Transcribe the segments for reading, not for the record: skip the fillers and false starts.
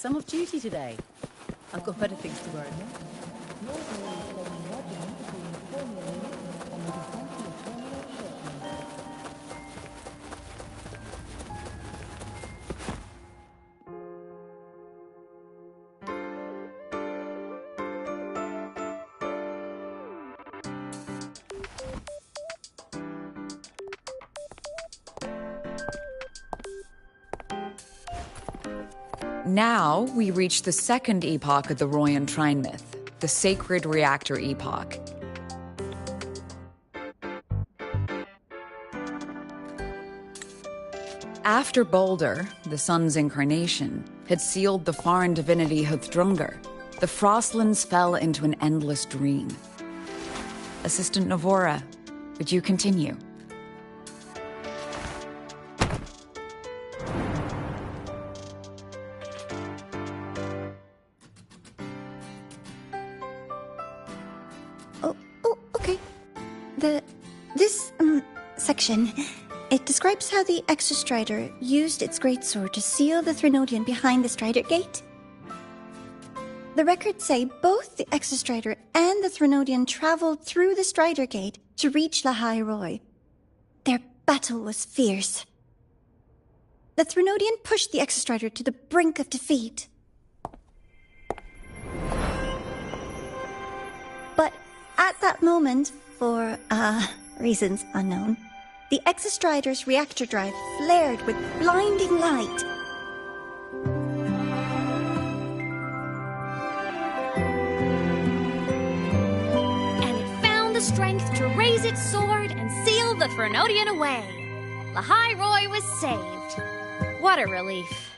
some off duty today. I've got better things to worry about. Now, we reach the second epoch of the Royan Trine myth, the Sacred Reactor Epoch. After Balder, the sun's incarnation, had sealed the foreign divinity Huthdrungr, the Frostlands fell into an endless dream. Assistant Navora, would you continue? Okay. This section, it describes how the Exostrider used its greatsword to seal the Threnodian behind the Strider Gate. The records say both the Exostrider and the Threnodian traveled through the Strider Gate to reach Lahai Roy. Their battle was fierce. The Threnodian pushed the Exostrider to the brink of defeat. But at that moment, for, reasons unknown, the Exostrider's reactor drive flared with blinding light. And it found the strength to raise its sword and seal the Threnodian away. Lahai Roy was saved. What a relief.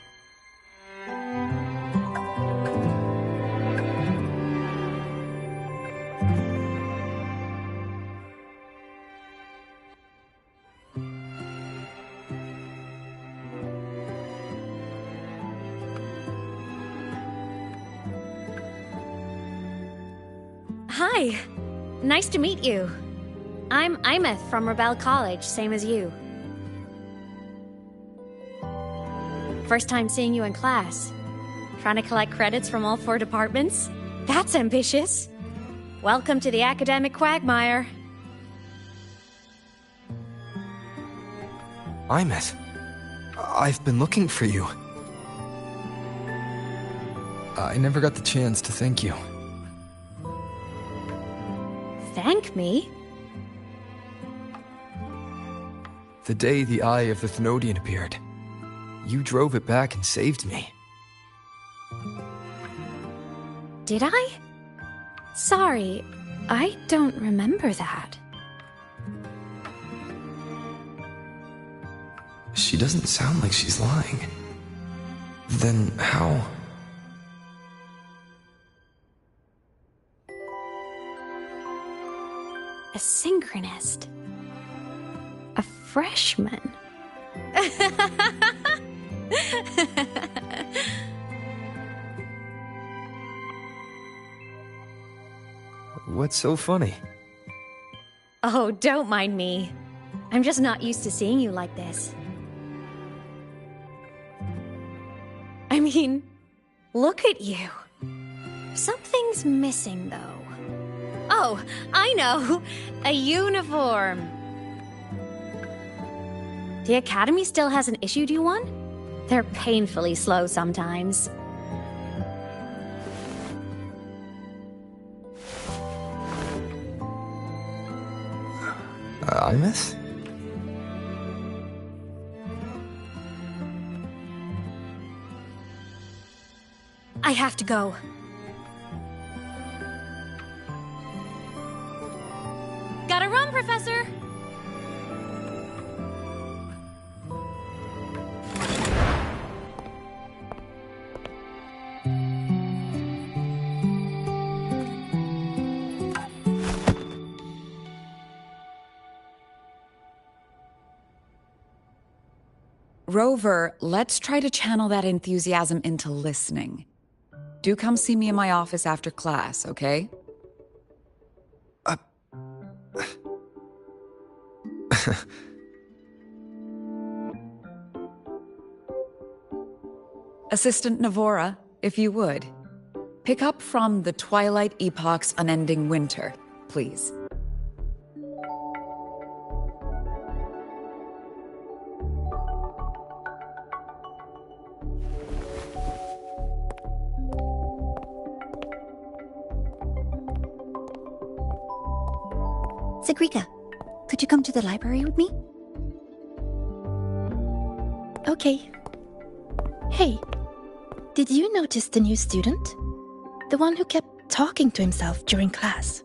Hi. Nice to meet you. I'm Imeth from Rebel College, same as you. First time seeing you in class. Trying to collect credits from all 4 departments? That's ambitious. Welcome to the academic quagmire. Imeth, I've been looking for you. I never got the chance to thank you. Thank me? The day the Eye of the Thenodian appeared, you drove it back and saved me. Did I? Sorry, I don't remember that. She doesn't sound like she's lying. Then how? A synchronist. A freshman. What's so funny? Oh, don't mind me. I'm just not used to seeing you like this. I mean, look at you. Something's missing, though. Oh, I know! A uniform! The Academy still hasn't issued you one? They're painfully slow sometimes. Imeth? I have to go. Gotta run, Professor! Rover, let's try to channel that enthusiasm into listening. Do come see me in my office after class, okay? Assistant Navora, if you would, pick up from the Twilight Epoch's Unending Winter, please. Sigrika, could you come to the library with me? Okay. Hey, did you notice the new student? The one who kept talking to himself during class.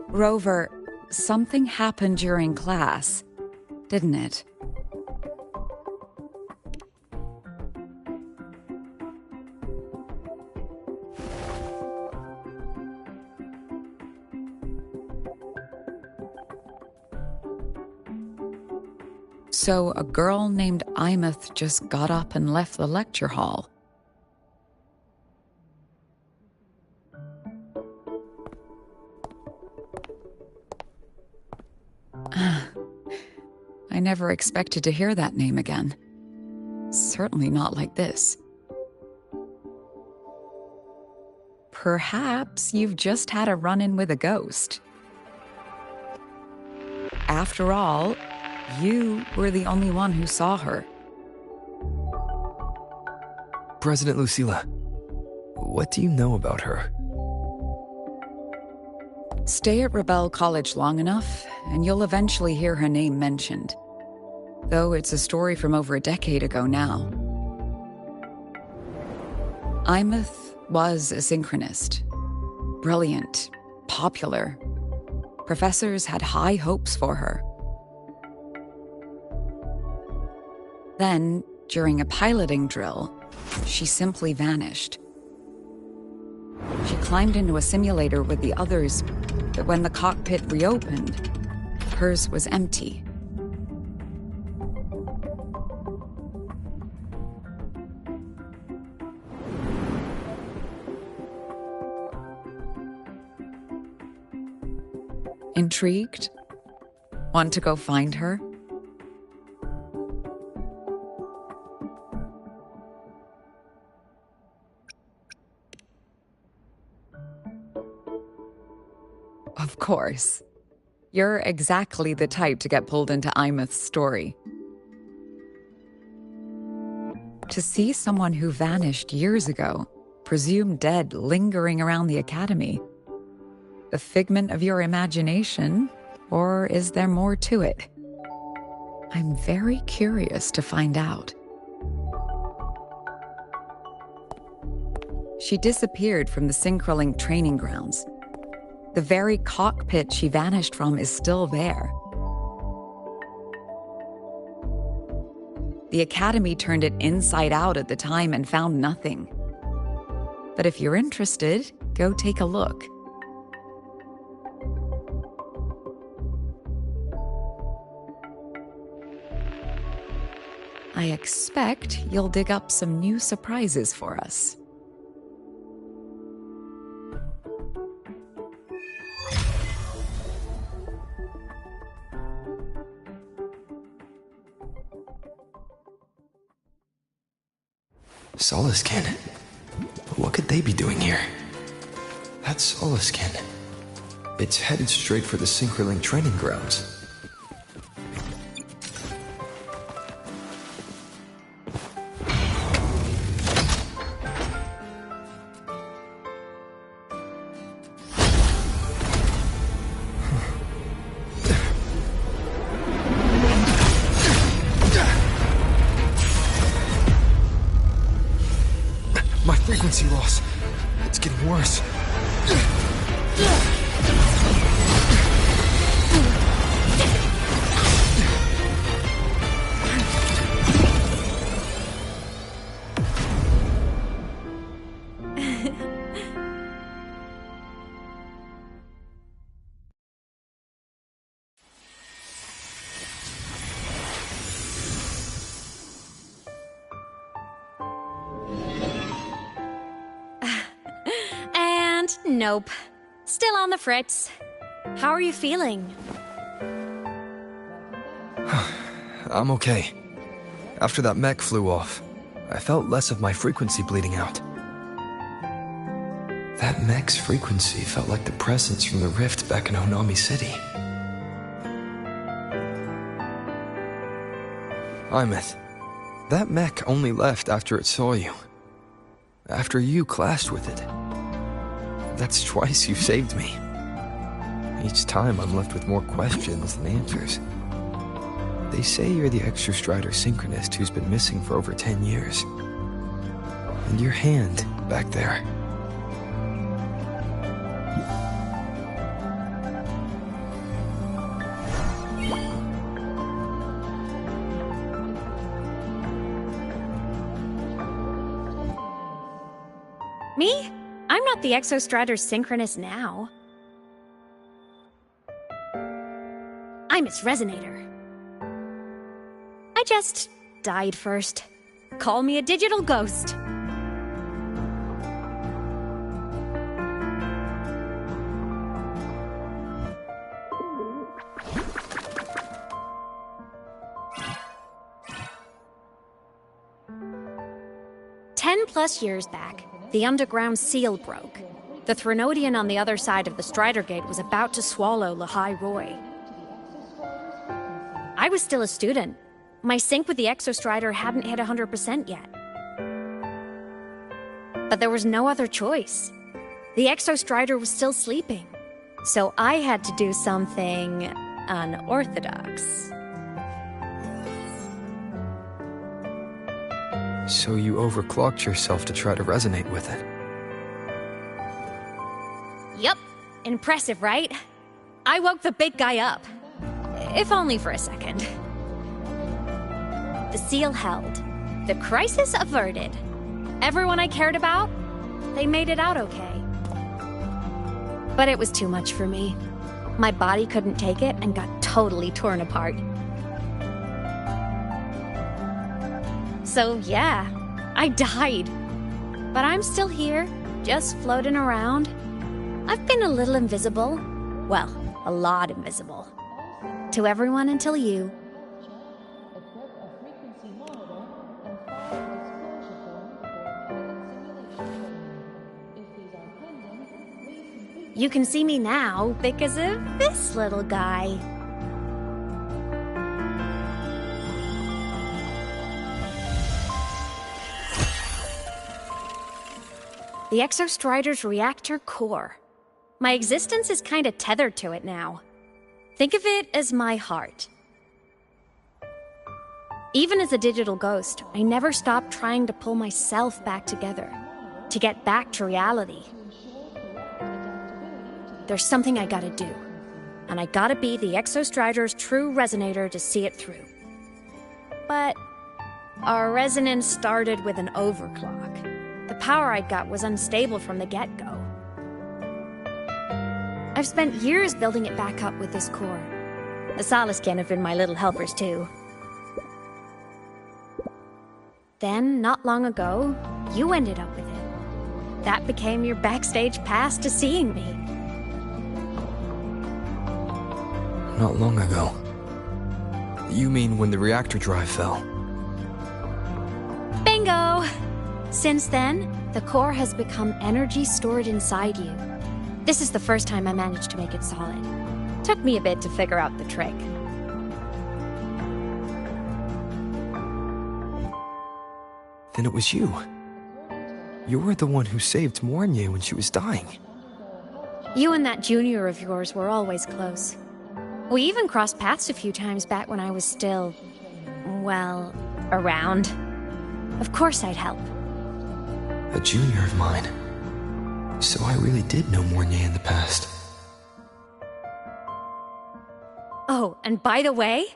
Rover, something happened during class, didn't it? So a girl named Imeth just got up and left the lecture hall. I never expected to hear that name again. Certainly not like this. Perhaps you've just had a run-in with a ghost. After all, you were the only one who saw her. President Lucilla, what do you know about her? Stay at Rebel College long enough, and you'll eventually hear her name mentioned. Though it's a story from over a decade ago now. Imeth was a synchronist. Brilliant, popular. Professors had high hopes for her. Then, during a piloting drill, she simply vanished. She climbed into a simulator with the others, but when the cockpit reopened, hers was empty. Intrigued? Want to go find her? Of course. You're exactly the type to get pulled into Imeth's story. To see someone who vanished years ago, presumed dead, lingering around the academy. A figment of your imagination, or is there more to it? I'm very curious to find out. She disappeared from the Synchrolink training grounds. The very cockpit she vanished from is still there. The Academy turned it inside out at the time and found nothing. But if you're interested, go take a look. I expect you'll dig up some new surprises for us. Solaskin? What could they be doing here? That's Solaskin. It's headed straight for the Synchrolink training grounds. My frequency loss. It's getting worse. And nope. Still on the fritz. How are you feeling? I'm okay. After that mech flew off, I felt less of my frequency bleeding out. That mech's frequency felt like the presence from the rift back in Honami City. Imeth, that mech only left after it saw you. After you clashed with it. That's twice you saved me. Each time I'm left with more questions than answers. They say you're the Extra Strider Synchronist who's been missing for over 10 years. And your hand, back there. Me? I'm not the Exostrider Synchronist now. I'm its Resonator. I just died first. Call me a digital ghost. +10 years back, the underground seal broke. The Threnodian on the other side of the Strider Gate was about to swallow Lahai Roy. I was still a student. My sync with the Exostrider hadn't hit 100% yet. But there was no other choice. The Exostrider was still sleeping. So I had to do something unorthodox. So you overclocked yourself to try to resonate with it. Yup. Impressive, right? I woke the big guy up. If only for a second. The seal held. The crisis averted. Everyone I cared about, they made it out okay. But it was too much for me. My body couldn't take it and got totally torn apart. So yeah, I died. But I'm still here, just floating around. I've been a little invisible. Well, a lot invisible. To everyone until you. You can see me now because of this little guy. The Exostrider's reactor core. My existence is kinda tethered to it now. Think of it as my heart. Even as a digital ghost, I never stopped trying to pull myself back together, to get back to reality. There's something I gotta do, and I gotta be the Exostrider's true resonator to see it through. But our resonance started with an overclock. The power I got was unstable from the get-go. I've spent years building it back up with this core. The Solaskin have been my little helpers too. Then, not long ago, you ended up with it. That became your backstage pass to seeing me. Not long ago. You mean when the reactor drive fell? Bingo! Since then, the core has become energy stored inside you. This is the first time I managed to make it solid. Took me a bit to figure out the trick. Then it was you. You were the one who saved Mornye when she was dying. You and that junior of yours were always close. We even crossed paths a few times back when I was still, well, around. Of course I'd help. A junior of mine. So I really did know Mornye in the past. Oh, and by the way,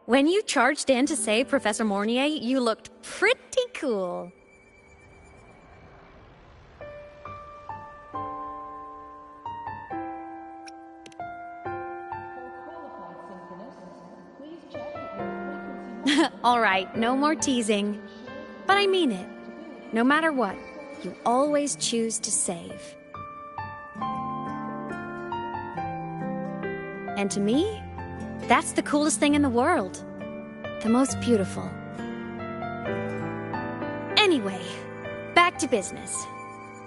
when you charged in to save Professor Mornye, you looked pretty cool. All right, no more teasing. But I mean it. No matter what, you always choose to save. And to me, that's the coolest thing in the world. The most beautiful. Anyway, back to business.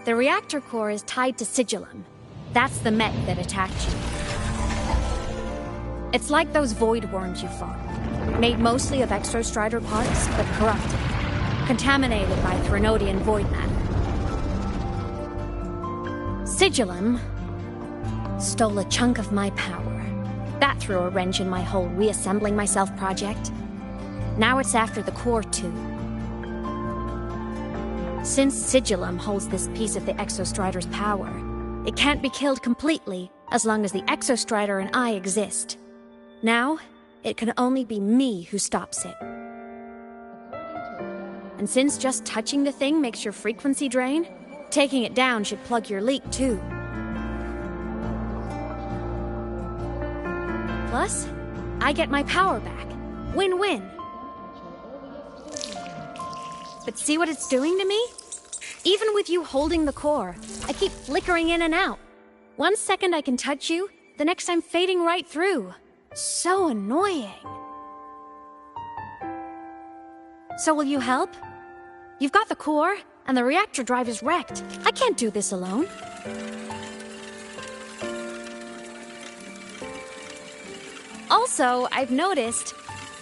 The reactor core is tied to Sigillum. That's the mech that attacked you. It's like those void worms you fought. Made mostly of exostrider parts, but corrupted. Contaminated by Threnodian void matter. Sigillum stole a chunk of my power. That threw a wrench in my whole reassembling myself project. Now it's after the core too. Since Sigillum holds this piece of the Exostrider's power, it can't be killed completely as long as the Exostrider and I exist. Now, it can only be me who stops it. And since just touching the thing makes your frequency drain, taking it down should plug your leak too. Plus, I get my power back. Win-win. But see what it's doing to me? Even with you holding the core, I keep flickering in and out. 1 second I can touch you, the next I'm fading right through. So annoying. So will you help? You've got the core, and the reactor drive is wrecked. I can't do this alone. Also, I've noticed,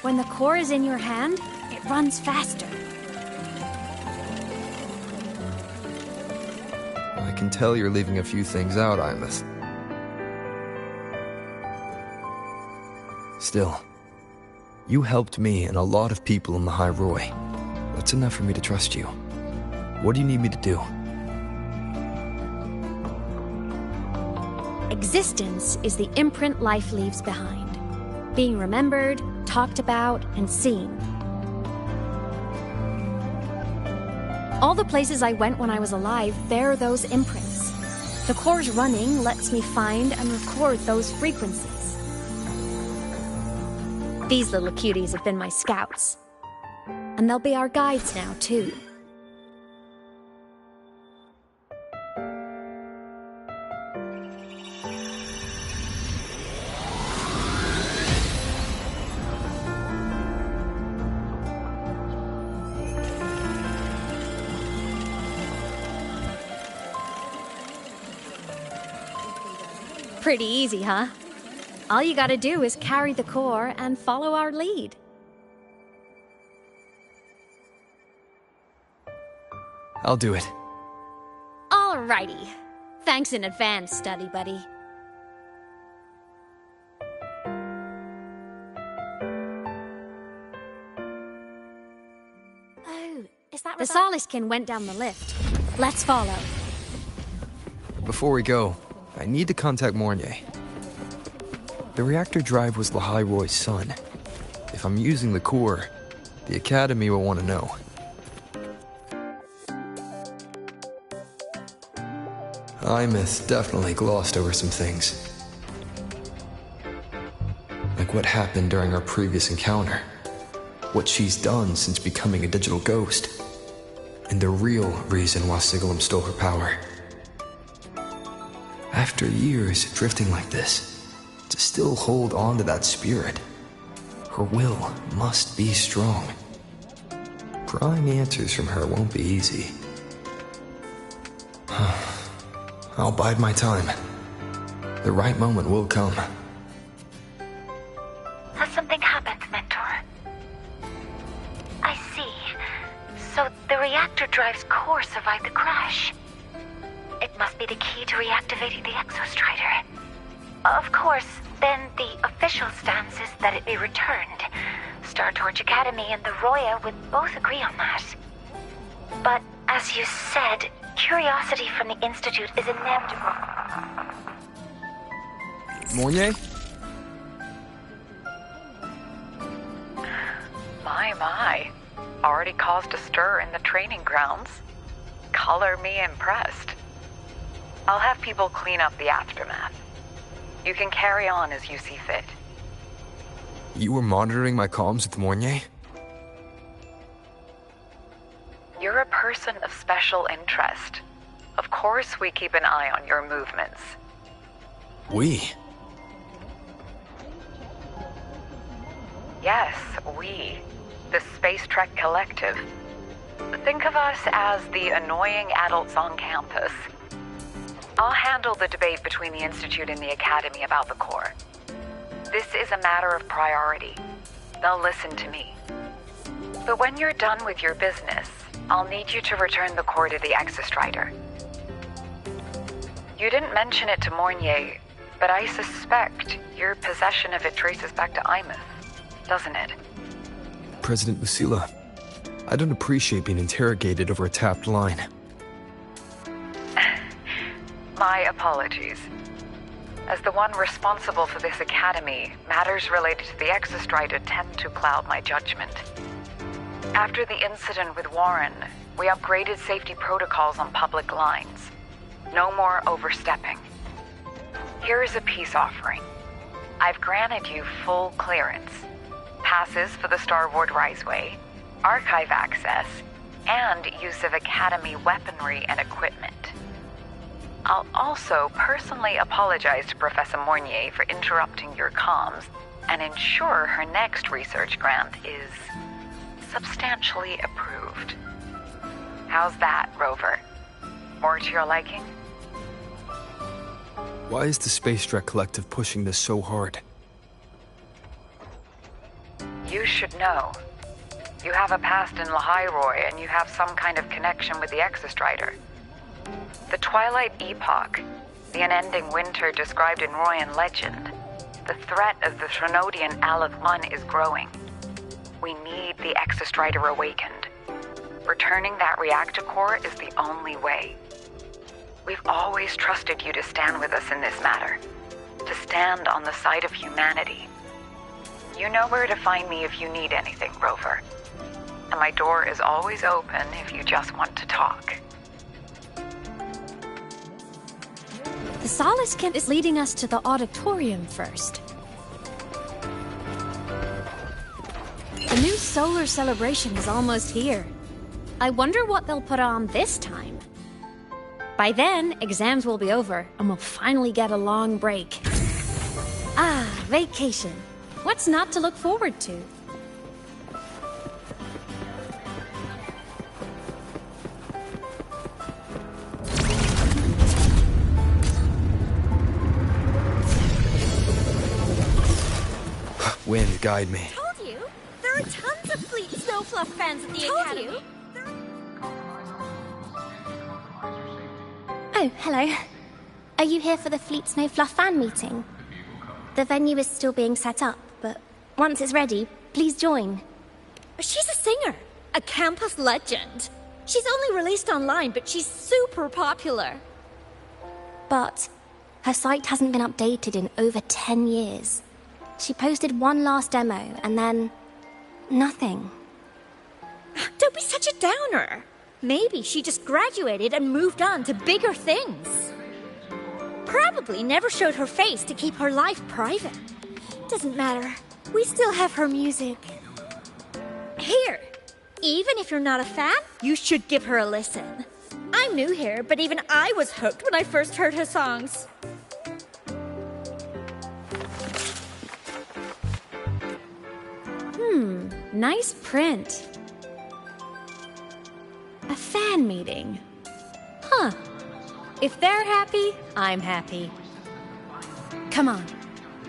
when the core is in your hand, it runs faster. I can tell you're leaving a few things out, Imeth. Still, you helped me and a lot of people in the High Roy. That's enough for me to trust you. What do you need me to do? Existence is the imprint life leaves behind. Being remembered, talked about, and seen. All the places I went when I was alive bear those imprints. The core's running lets me find and record those frequencies. These little cuties have been my scouts. And they'll be our guides now, too. Pretty easy, huh? All you gotta do is carry the core and follow our lead. I'll do it. Alrighty. Thanks in advance, study buddy. Oh, is that the Soliskin went down the lift. Let's follow. Before we go, I need to contact Mornier. The reactor drive was Lahiroy's son. If I'm using the core, the Academy will want to know. Imeth definitely glossed over some things. Like what happened during our previous encounter. What she's done since becoming a digital ghost. And the real reason why Sigillum stole her power. After years drifting like this, to still hold on to that spirit, her will must be strong. Prying answers from her won't be easy. I'll bide my time. The right moment will come. Has something happened, Mentor? I see. So the reactor drive's core survived the crash. It must be the key to reactivating the Exostrider. Of course, then the official stance is that it be returned. Star Torch Academy and the Roya would both agree on that. But, as you said, curiosity from the Institute is inevitable. Mornier? My. Already caused a stir in the training grounds. Color me impressed. I'll have people clean up the aftermath. You can carry on as you see fit. You were monitoring my comms with Mornier? You're a person of special interest. Of course we keep an eye on your movements. We? Yes, we. The Space Trek Collective. Think of us as the annoying adults on campus. I'll handle the debate between the Institute and the Academy about the Corps. This is a matter of priority. They'll listen to me. But when you're done with your business, I'll need you to return the core to the Exostrider. You didn't mention it to Mornier, but I suspect your possession of it traces back to Imeth, doesn't it? President Lucilla, I don't appreciate being interrogated over a tapped line. My apologies. As the one responsible for this academy, matters related to the Exostrider tend to cloud my judgment. After the incident with Warren, we upgraded safety protocols on public lines. No more overstepping. Here is a peace offering. I've granted you full clearance. Passes for the Starboard Riseway, archive access, and use of Academy weaponry and equipment. I'll also personally apologize to Professor Mornier for interrupting your comms and ensure her next research grant is substantially approved. How's that, Rover? More to your liking? Why is the Space Trek Collective pushing this so hard? You should know. You have a past in Lahairoi, and you have some kind of connection with the Exostrider. The Twilight Epoch, the unending winter described in Royan legend, the threat of the Trinodian Aleth 1 is growing. We need the Exostrider awakened. Returning that reactor core is the only way. We've always trusted you to stand with us in this matter, to stand on the side of humanity. You know where to find me if you need anything, Rover. And my door is always open if you just want to talk. The Solace Kent is leading us to the auditorium first. The new solar celebration is almost here. I wonder what they'll put on this time. By then, exams will be over, and we'll finally get a long break. Ah, vacation. What's not to look forward to? Wind, guide me. Told you! There are tons of Fleet Snowfluff fans at the Academy! you. Oh, hello. Are you here for the Fleet Snowfluff fan meeting? The venue is still being set up, but once it's ready, please join. She's a singer, a campus legend. She's only released online, but she's super popular. But her site hasn't been updated in over 10 years. She posted one last demo, and then nothing. Don't be such a downer. Maybe she just graduated and moved on to bigger things. Probably never showed her face to keep her life private. Doesn't matter. We still have her music. Here, even if you're not a fan, you should give her a listen. I'm new here, but even I was hooked when I first heard her songs. Nice print. A fan meeting. Huh. If they're happy, I'm happy. Come on.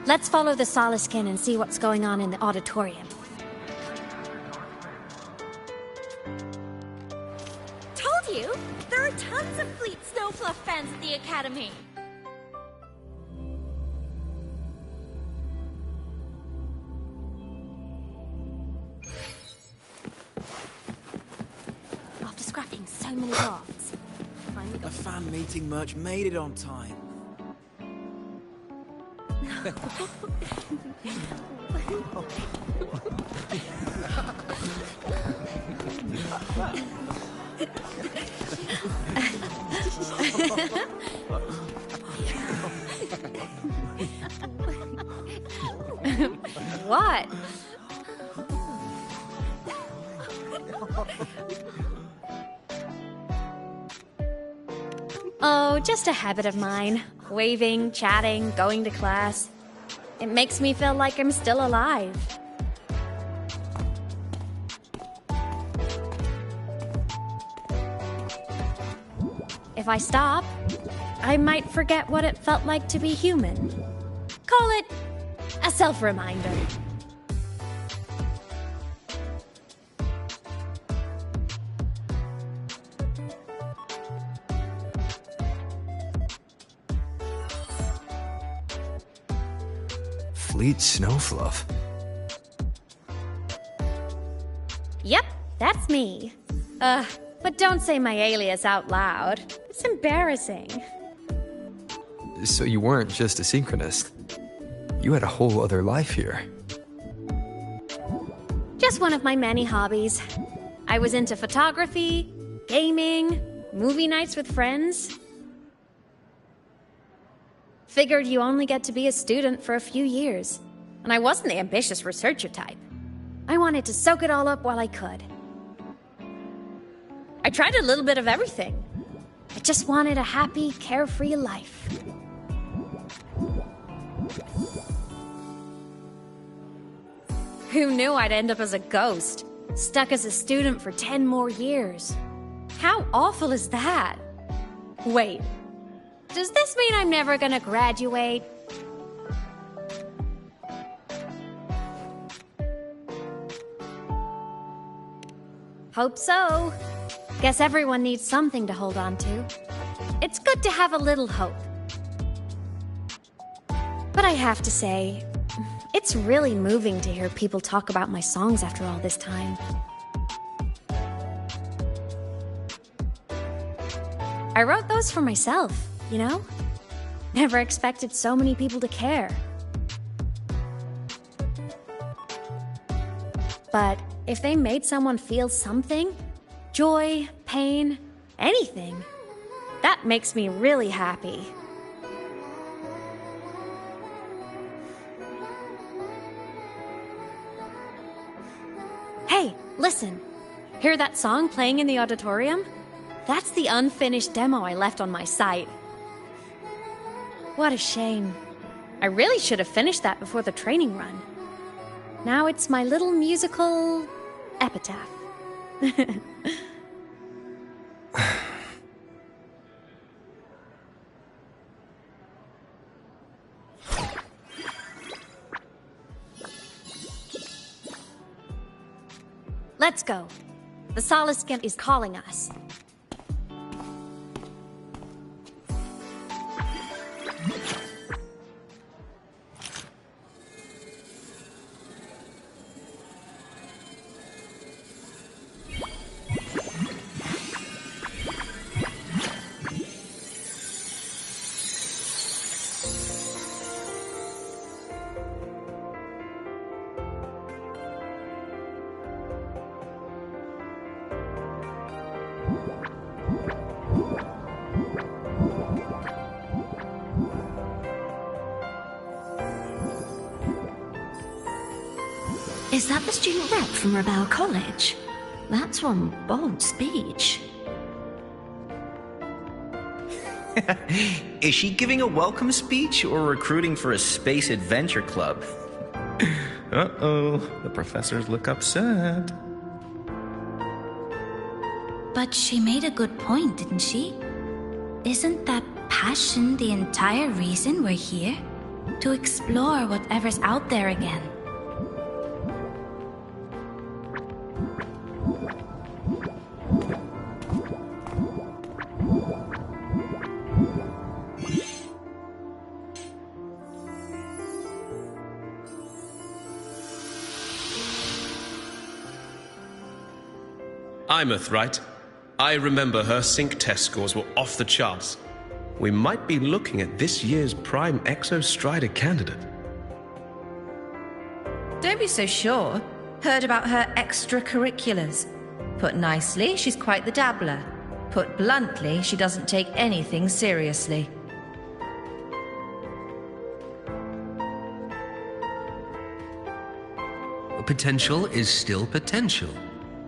Let's follow the Solaskin and see what's going on in the auditorium. Told you! There are tons of Fleet Snowfluff fans at the Academy. After scrapping so many drafts, finally The got fan meeting merch made it on time. What? just a habit of mine. Waving, chatting, going to class. It makes me feel like I'm still alive. If I stop, I might forget what it felt like to be human. Call it a self-reminder. Fleet Snowfluff. Yep, that's me. But don't say my alias out loud. It's embarrassing. So you weren't just a synchronist. You had a whole other life here. Just one of my many hobbies. I was into photography, gaming, movie nights with friends. Figured you only get to be a student for a few years. And I wasn't the ambitious researcher type. I wanted to soak it all up while I could. I tried a little bit of everything. I just wanted a happy, carefree life. Who knew I'd end up as a ghost, stuck as a student for 10 more years? How awful is that? Wait, does this mean I'm never gonna graduate? Hope so. Guess everyone needs something to hold on to. It's good to have a little hope. But I have to say, it's really moving to hear people talk about my songs after all this time. I wrote those for myself, you know? Never expected so many people to care. But if they made someone feel something, joy, pain, anything, that makes me really happy. Hey, listen. Hear that song playing in the auditorium? That's the unfinished demo I left on my site. What a shame. I really should have finished that before the training run. Now it's my little musical epitaph. Let's go. The Solace Skin is calling us. Is that the student rep from Rebel College? That's one bold speech. Is she giving a welcome speech or recruiting for a space adventure club? Uh-oh, the professors look upset. But she made a good point, didn't she? Isn't that passion the entire reason we're here? To explore whatever's out there again. Imeth, right? I remember her sync test scores were off the charts. We might be looking at this year's prime Exo Strider candidate. Don't be so sure. Heard about her extracurriculars. Put nicely, she's quite the dabbler. Put bluntly, she doesn't take anything seriously. Potential is still potential.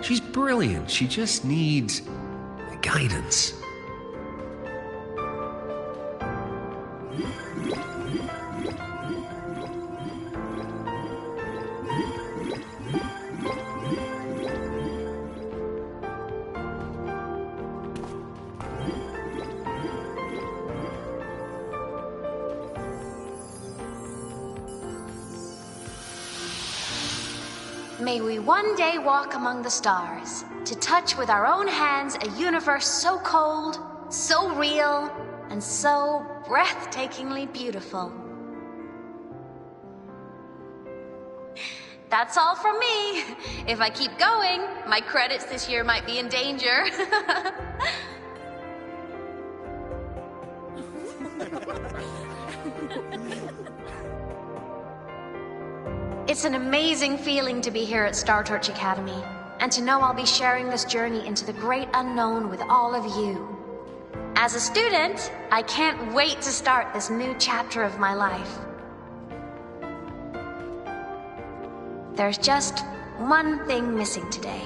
She's brilliant, she just needs guidance. May we one day walk among the stars, to touch with our own hands a universe so cold, so real, and so breathtakingly beautiful. That's all from me. If I keep going, my credits this year might be in danger. It's an amazing feeling to be here at Star Torch Academy, and to know I'll be sharing this journey into the great unknown with all of you. As a student, I can't wait to start this new chapter of my life. There's just one thing missing today.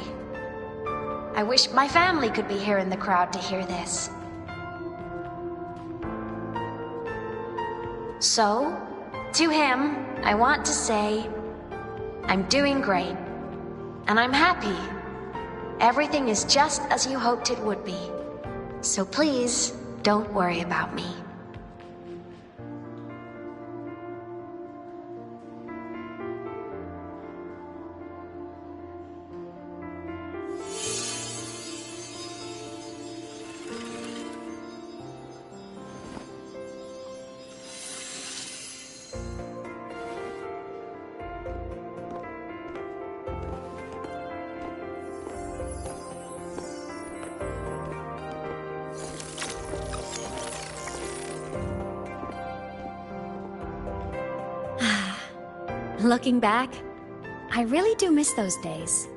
I wish my family could be here in the crowd to hear this. So, to him, I want to say, I'm doing great, and I'm happy. Everything is just as you hoped it would be. So please, don't worry about me. Looking back, I really do miss those days.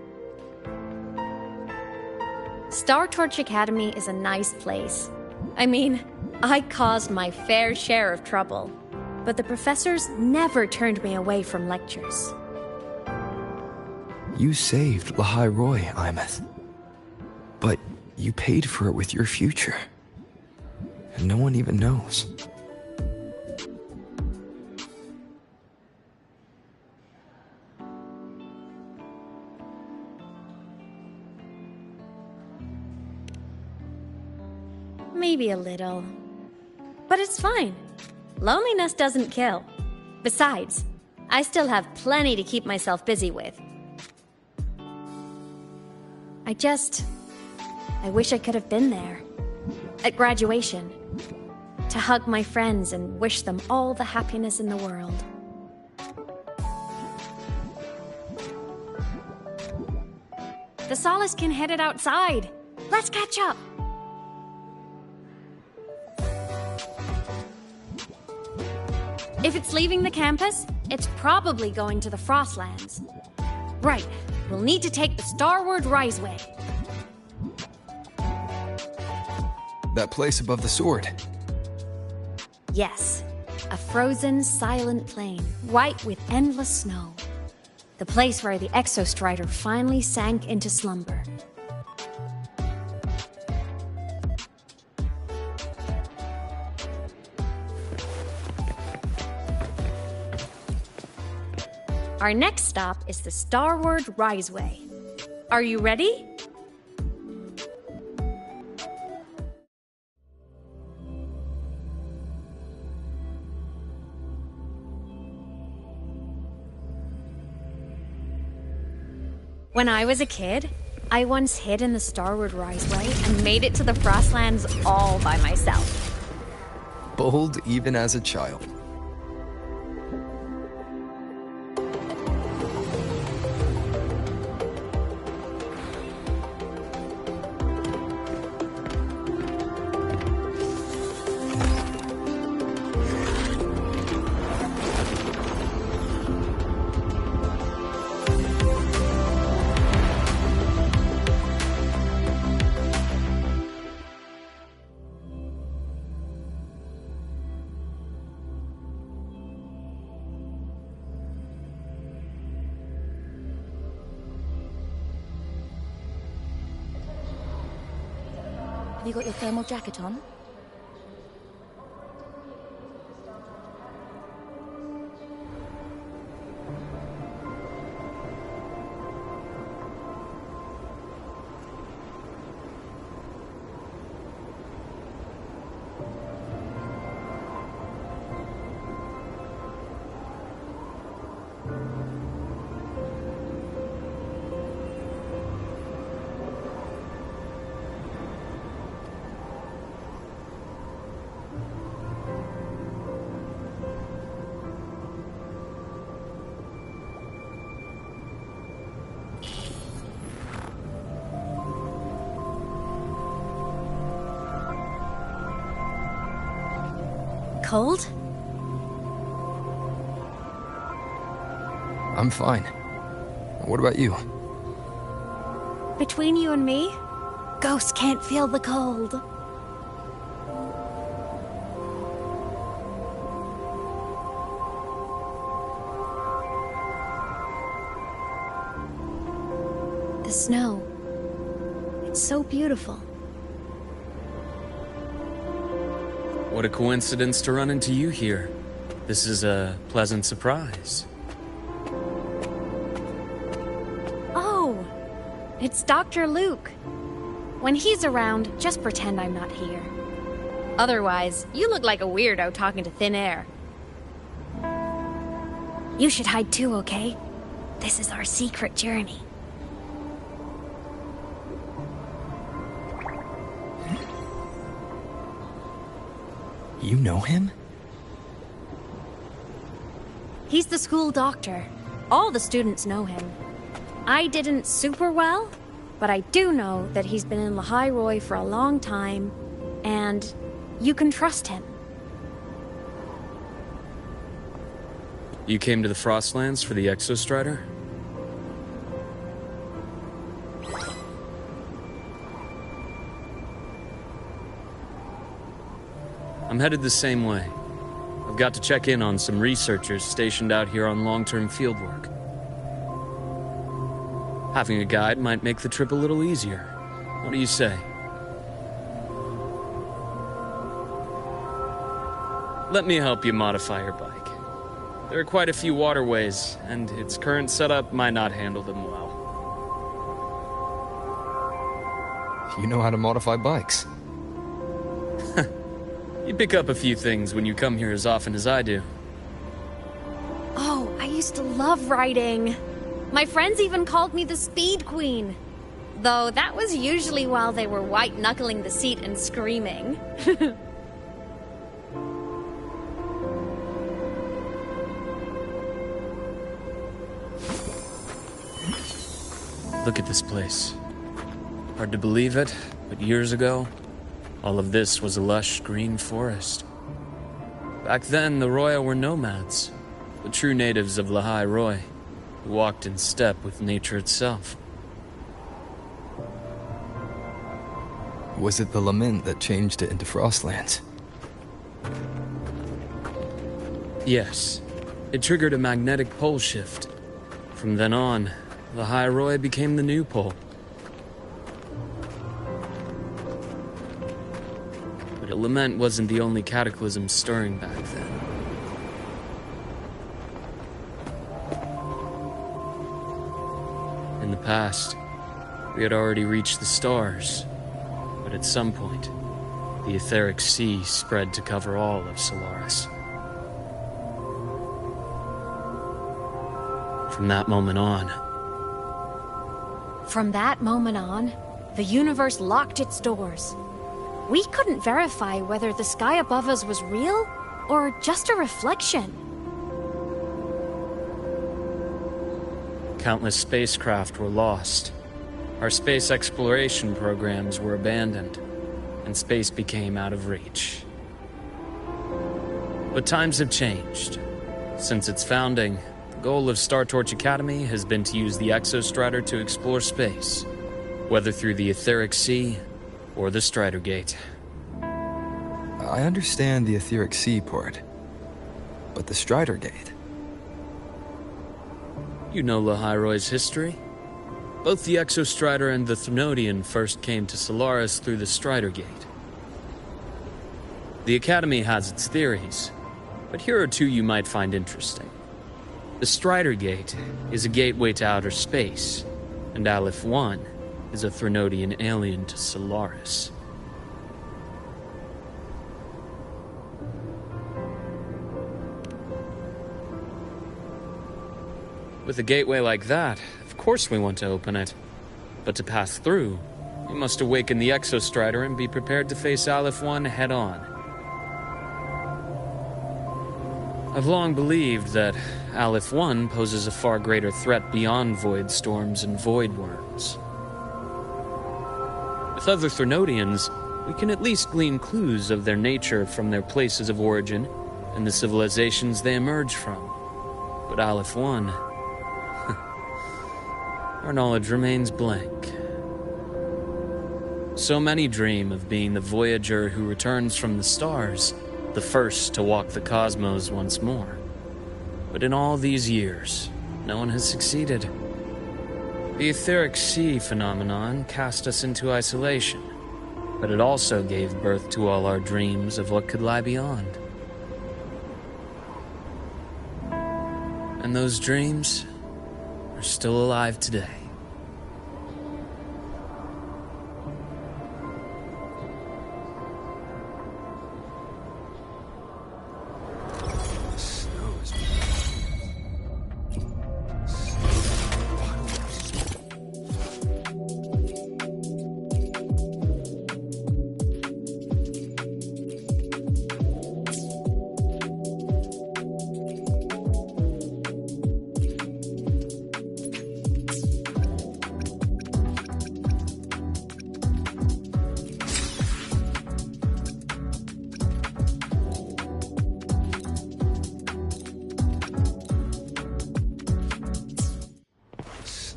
Star Torch Academy is a nice place. I mean, I caused my fair share of trouble, but the professors never turned me away from lectures. You saved Lahai Roy, Imeth. But you paid for it with your future. And no one even knows. Maybe a little. But it's fine. Loneliness doesn't kill. Besides, I still have plenty to keep myself busy with. I wish I could have been there. At graduation. To hug my friends and wish them all the happiness in the world. The Solace can head it outside. Let's catch up. If it's leaving the campus, it's probably going to the Frostlands. Right, we'll need to take the Starward Riseway. That place above the sword. Yes, a frozen, silent plain, white with endless snow. The place where the Exostrider finally sank into slumber. Our next stop is the Starward Riseway. Are you ready? When I was a kid, I once hid in the Starward Riseway and made it to the Frostlands all by myself. Bold even as a child. Have you got your thermal jacket on? cold? I'm fine. What about you? Between you and me, ghosts can't feel the cold. The snow. It's so beautiful. What a coincidence to run into you here. This is a pleasant surprise. Oh, it's Dr. Luke. When he's around, just pretend I'm not here. Otherwise, you look like a weirdo talking to thin air. You should hide too, okay? This is our secret journey. You know him? He's the school doctor. All the students know him. I didn't super well, but I do know that he's been in Lehigh Roy for a long time, and you can trust him. You came to the Frostlands for the Exostrider? I'm headed the same way. I've got to check in on some researchers stationed out here on long-term fieldwork. Having a guide might make the trip a little easier. What do you say? Let me help you modify your bike. There are quite a few waterways, and its current setup might not handle them well. You know how to modify bikes. You pick up a few things when you come here as often as I do. Oh, I used to love riding. My friends even called me the Speed Queen. Though that was usually while they were white-knuckling the seat and screaming. Look at this place. Hard to believe it, but years ago, all of this was a lush green forest. Back then, the Roya were nomads, the true natives of Lehigh Roy, who walked in step with nature itself. Was it the lament that changed it into Frostlands? Yes, it triggered a magnetic pole shift. From then on, Lehigh Roy became the new pole. But a lament wasn't the only cataclysm stirring back then. In the past, we had already reached the stars, but at some point, the etheric sea spread to cover all of Solaris. From that moment on, the universe locked its doors. We couldn't verify whether the sky above us was real or just a reflection. Countless spacecraft were lost. Our space exploration programs were abandoned, and space became out of reach. But times have changed. Since its founding, the goal of Star Torch Academy has been to use the Exostrider to explore space, whether through the etheric sea or the Strider Gate. I understand the etheric sea part, but the Strider Gate? You know Lehigh Roy's history. Both the Exostrider and the Thrunodian first came to Solaris through the Strider Gate. The Academy has its theories, but here are two you might find interesting. The Strider Gate is a gateway to outer space, and Aleph 1 is a Thrunodian alien to Solaris. With a gateway like that, of course we want to open it. But to pass through, we must awaken the Exostrider and be prepared to face Aleph 1 head-on. I've long believed that Aleph 1 poses a far greater threat beyond void storms and void worms. With other Thrunodians, we can at least glean clues of their nature from their places of origin and the civilizations they emerge from. But Aleph 1, our knowledge remains blank. So many dream of being the voyager who returns from the stars, the first to walk the cosmos once more. But in all these years, no one has succeeded. The etheric sea phenomenon cast us into isolation, but it also gave birth to all our dreams of what could lie beyond. And those dreams are still alive today.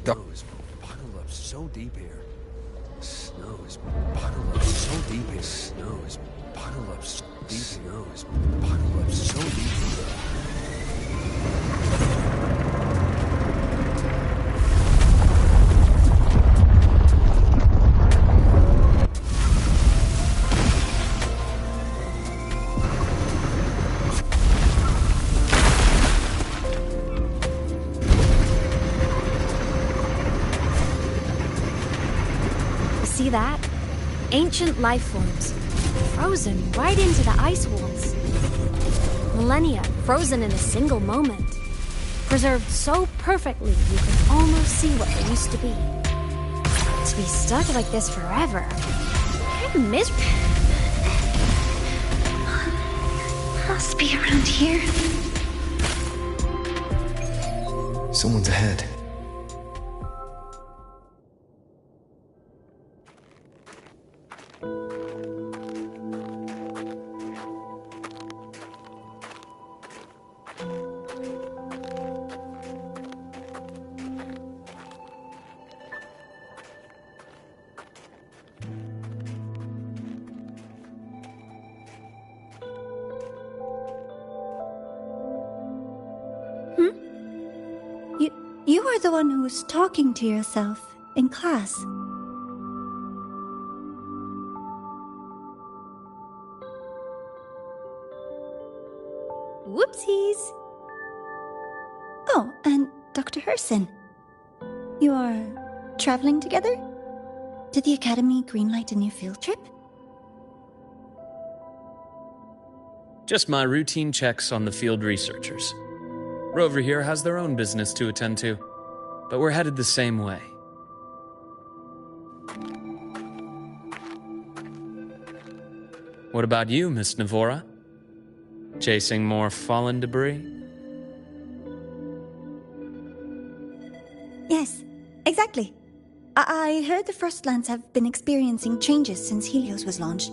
Snow is bottled up so deep here. Snow is bottled up so deep here. Snow is bottled up so deep. Snow is bottled up so deep here. See that? Ancient life forms, frozen right into the ice walls. Millennia frozen in a single moment. Preserved so perfectly you can almost see what they used to be. To be stuck like this forever, I'm miserable. Must be around here. Someone's ahead. You are the one who was talking to yourself in class. Whoopsies! Oh, and Dr. Herson. You are traveling together? Did the Academy greenlight a new field trip? Just my routine checks on the field researchers. Rover here has their own business to attend to, but we're headed the same way. What about you, Miss Navora? Chasing more fallen debris? Yes, exactly. I heard the Frostlands have been experiencing changes since Helios was launched.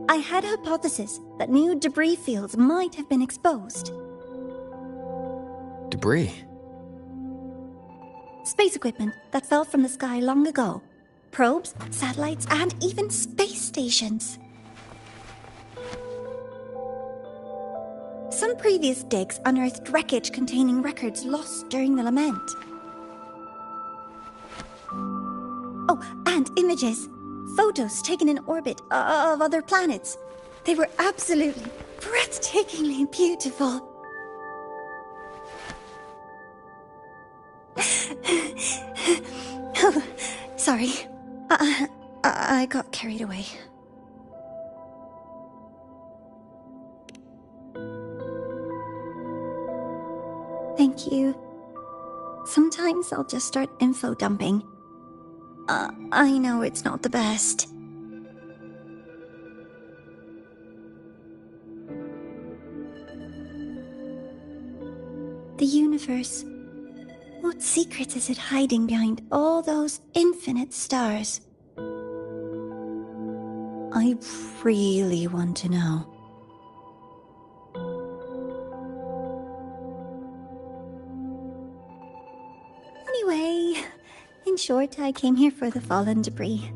I had a hypothesis that new debris fields might have been exposed. Debris? Space equipment that fell from the sky long ago. Probes, satellites, and even space stations. Some previous digs unearthed wreckage containing records lost during the lament. Oh, and images. Photos taken in orbit of other planets. They were absolutely breathtakingly beautiful. Oh, sorry. I got carried away. Thank you. Sometimes I'll just start info dumping. I know it's not the best. The universe. What secrets is it hiding behind all those infinite stars? I really want to know. short, I came here for the fallen debris.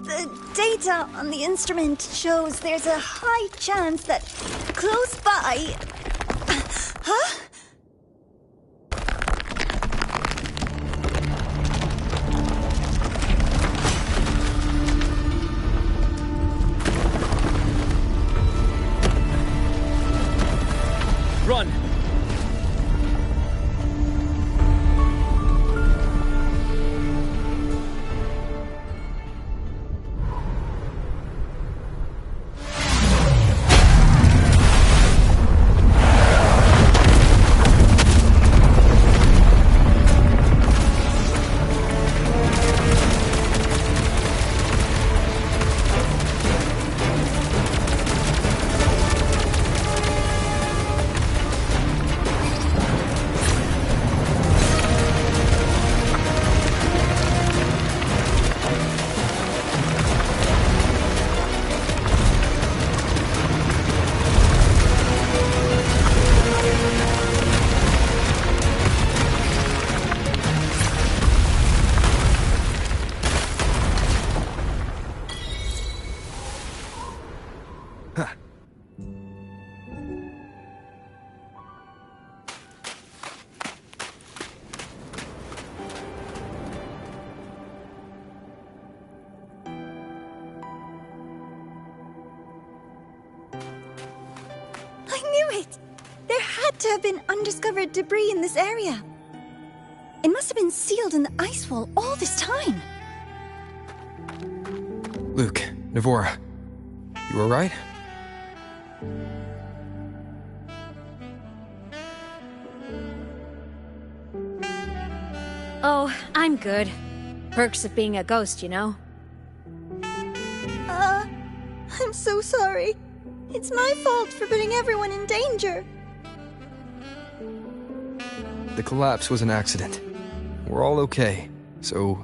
The data on the instrument shows there's a high chance that close by... Huh? Run! To have been undiscovered debris in this area. It must have been sealed in the ice wall all this time. Luke, Navora, you alright? Oh, I'm good. Perks of being a ghost, you know? I'm so sorry. It's my fault for putting everyone in danger. The collapse was an accident. We're all okay, so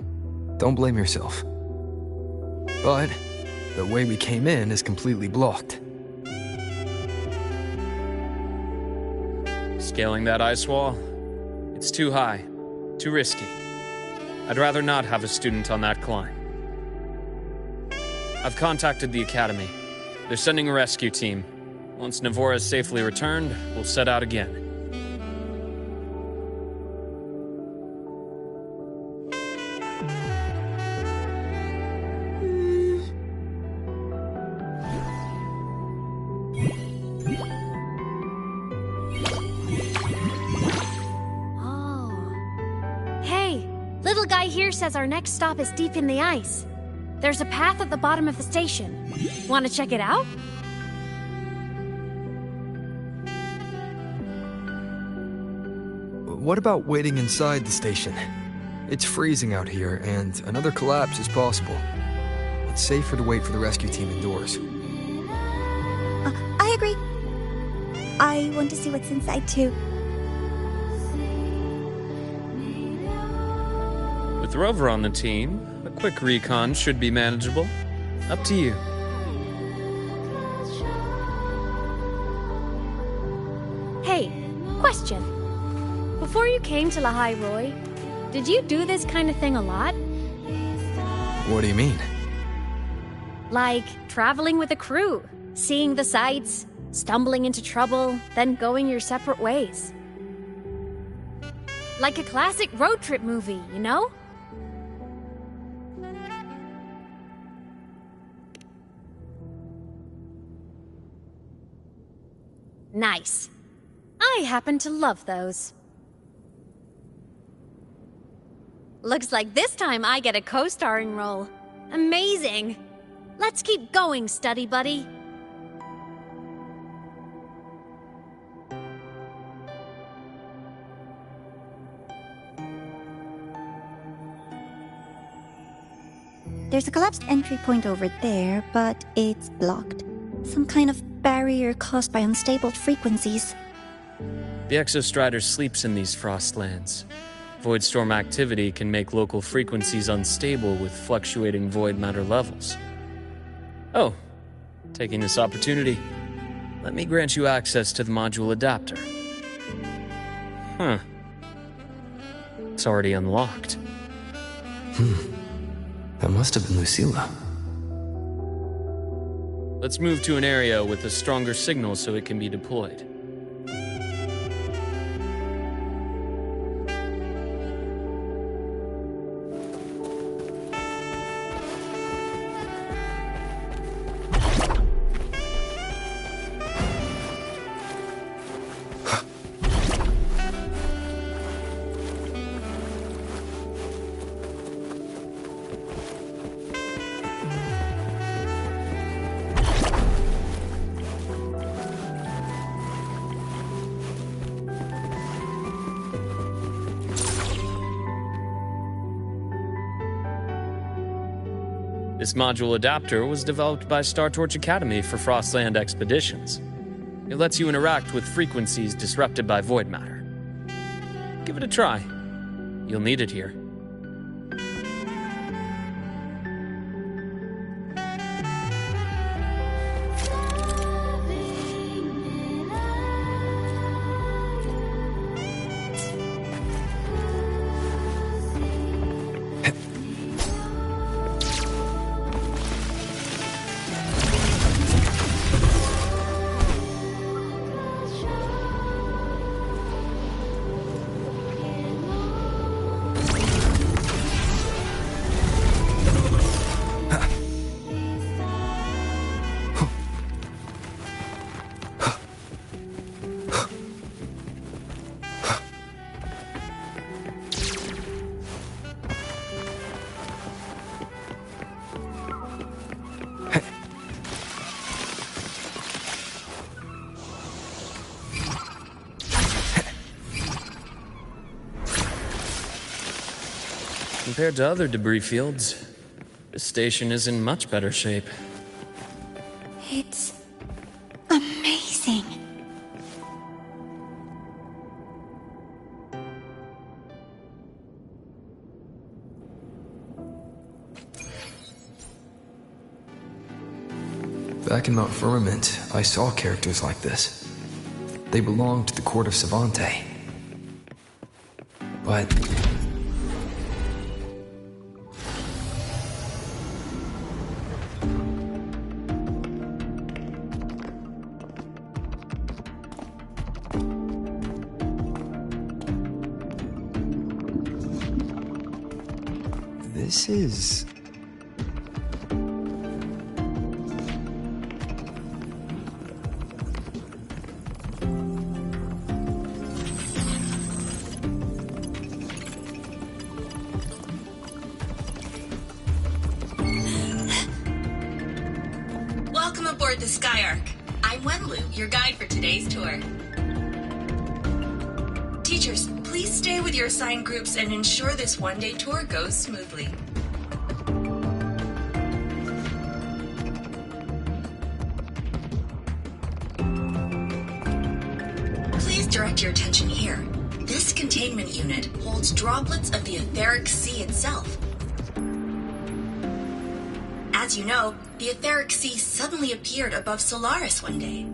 don't blame yourself. But the way we came in is completely blocked. Scaling that ice wall? It's too high, too risky. I'd rather not have a student on that climb. I've contacted the Academy. They're sending a rescue team. Once Navora is safely returned, we'll set out again. Says our next stop is deep in the ice. There's a path at the bottom of the station. Want to check it out? What about waiting inside the station? It's freezing out here, and another collapse is possible. It's safer to wait for the rescue team indoors. I agree. I want to see what's inside, too. With Rover on the team, a quick recon should be manageable. Up to you. Hey, question. Before you came to Lahai Roy, did you do this kind of thing a lot? What do you mean? Like traveling with a crew, seeing the sights, stumbling into trouble, then going your separate ways. Like a classic road trip movie, you know? Nice. I happen to love those. Looks like this time I get a co-starring role. Amazing. Let's keep going, study buddy. There's a collapsed entry point over there, but it's blocked. Some kind of barrier caused by unstable frequencies. The Exostrider sleeps in these frostlands. Void storm activity can make local frequencies unstable with fluctuating void matter levels. Oh, taking this opportunity, let me grant you access to the module adapter. Huh. It's already unlocked. That must have been Lucilla. Let's move to an area with a stronger signal so it can be deployed. This module adapter was developed by Startorch Academy for Frostland expeditions. It lets you interact with frequencies disrupted by void matter. Give it a try. You'll need it here. Compared to other debris fields, this station is in much better shape. It's amazing. Back in Mount Firmament, I saw characters like this. They belonged to the court of Savante. But this is... Welcome aboard the Skyark. I'm Wenlu, your guide for today's tour. Teachers, please stay with your assigned groups and ensure this one-day tour goes smoothly. Please direct your attention here. This containment unit holds droplets of the etheric sea itself. As you know, the etheric sea suddenly appeared above Solaris one day.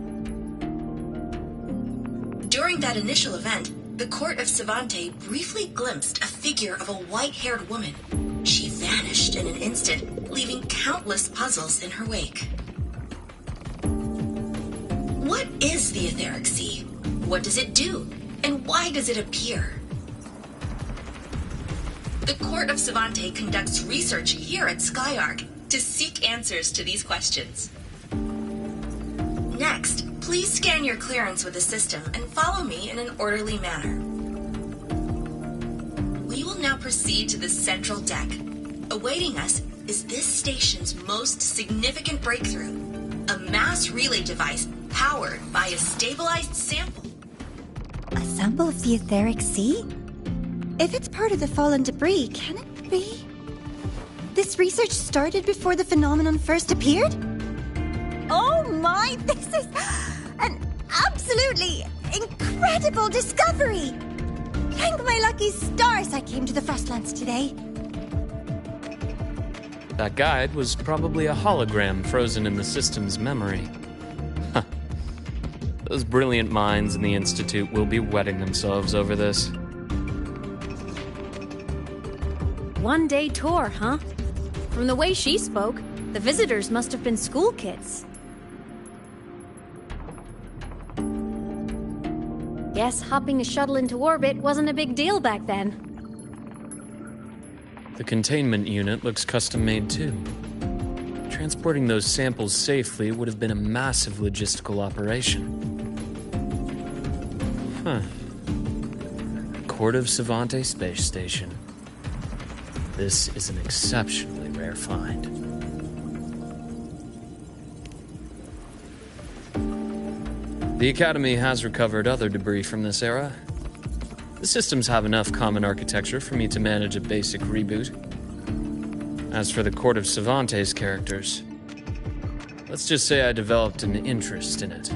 During that initial event, the court of Savante briefly glimpsed a figure of a white-haired woman. She vanished in an instant, leaving countless puzzles in her wake. What is the etheric sea? What does it do? And why does it appear? The court of Savante conducts research here at Skyark to seek answers to these questions. Next, please scan your clearance with the system and follow me in an orderly manner. We will now proceed to the central deck. Awaiting us is this station's most significant breakthrough, a mass relay device powered by a stabilized sample. A sample of the etheric sea? If it's part of the fallen debris, can it be? This research started before the phenomenon first appeared? Oh my, this is an absolutely incredible discovery! Thank my lucky stars I came to the Frostlands today. That guide was probably a hologram frozen in the system's memory. Huh. Those brilliant minds in the Institute will be wetting themselves over this. One-day tour, huh? From the way she spoke, the visitors must have been school kids. Guess hopping a shuttle into orbit wasn't a big deal back then. The containment unit looks custom-made too. Transporting those samples safely would have been a massive logistical operation. Huh. Court of Savante Space Station. This is an exceptionally rare find. The Academy has recovered other debris from this era. The systems have enough common architecture for me to manage a basic reboot. As for the Court of Savante's characters, let's just say I developed an interest in it,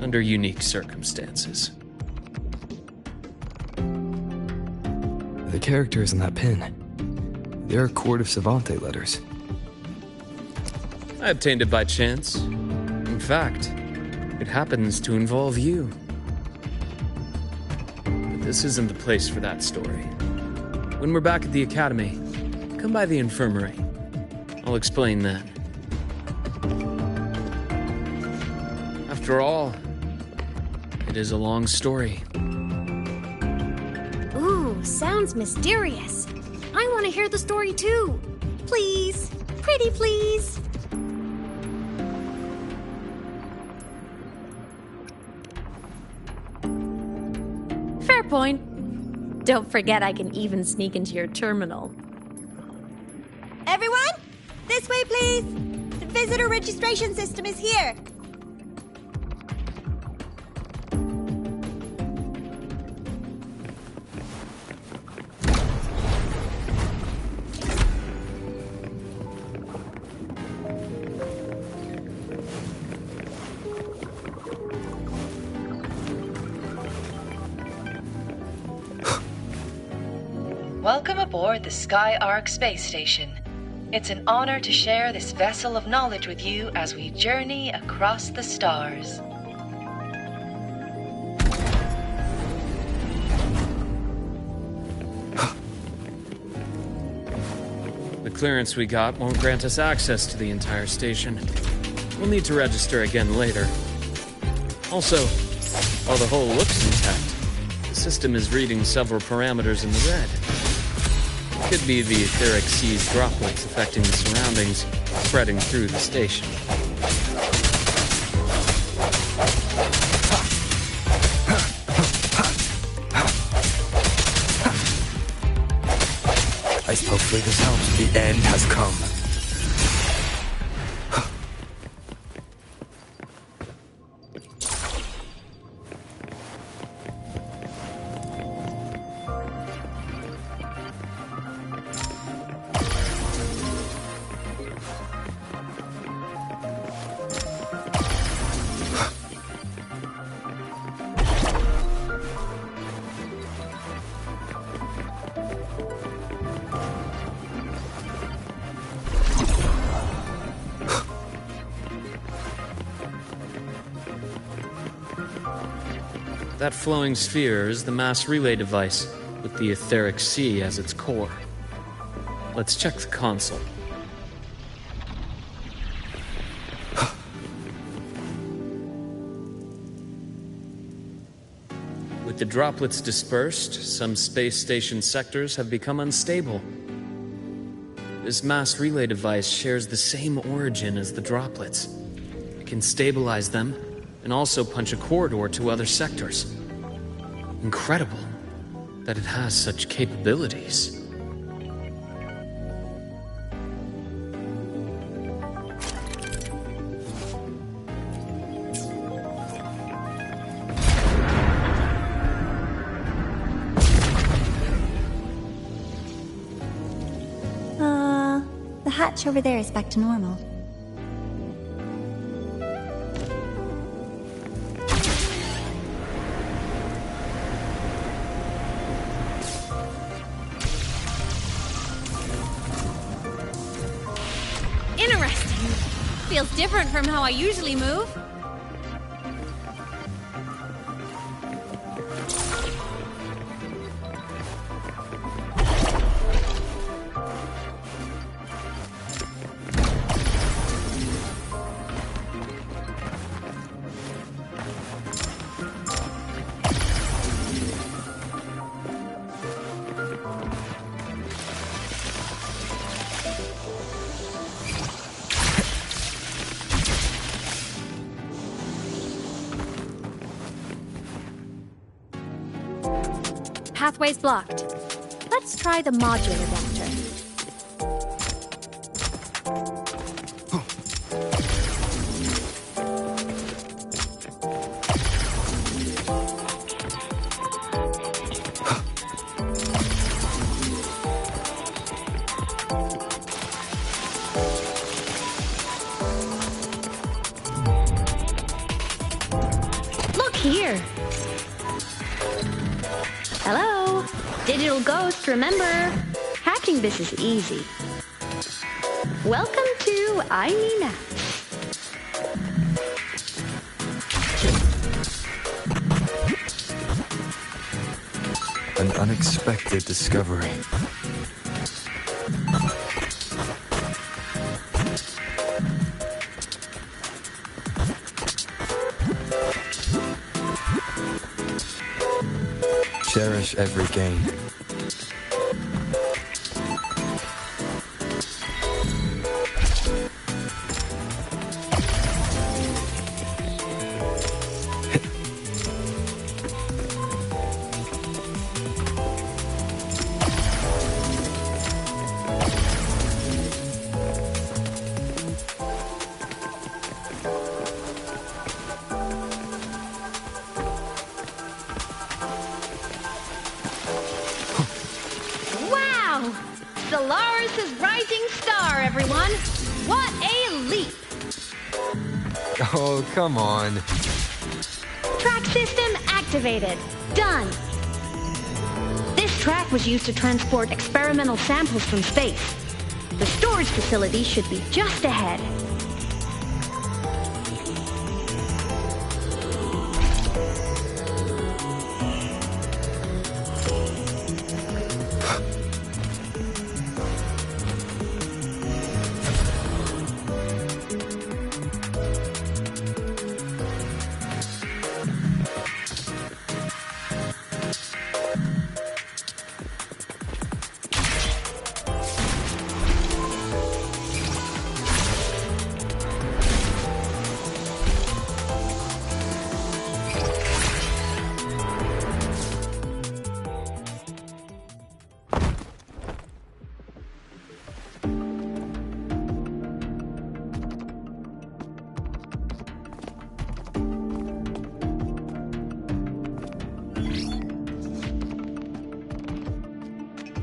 under unique circumstances. The characters in that pin, they're Court of Savante letters. I obtained it by chance. In fact, it happens to involve you. But this isn't the place for that story. When we're back at the Academy, come by the infirmary. I'll explain then. After all, it is a long story. Ooh, sounds mysterious. I want to hear the story too. Please. Pretty please. Fair point. Don't forget I can even sneak into your terminal. Everyone, this way please. The visitor registration system is here. Welcome aboard the Sky Ark space station. It's an honor to share this vessel of knowledge with you as we journey across the stars. The clearance we got won't grant us access to the entire station. We'll need to register again later. Also, while the hull looks intact, the system is reading several parameters in the red. Could be the etheric sea's droplets affecting the surroundings, spreading through the station. Hopefully this helps. The end has come. That flowing sphere is the mass relay device, with the etheric sea as its core. Let's check the console. With the droplets dispersed, some space station sectors have become unstable. This mass relay device shares the same origin as the droplets. It can stabilize them and also punch a corridor to other sectors. Incredible that it has such capabilities. The hatch over there is back to normal. Interesting. Feels different from how I usually move. Pathway's blocked. Let's try the modular vector. Look here! Hello? Digital Ghost, remember? Hacking this is easy. Welcome to I Mean Apps. An unexpected discovery. Cherish every gain. Wow! Solaris' rising star, everyone! What a leap! Oh, come on. Track system activated. Done. This track was used to transport experimental samples from space. The storage facility should be just ahead.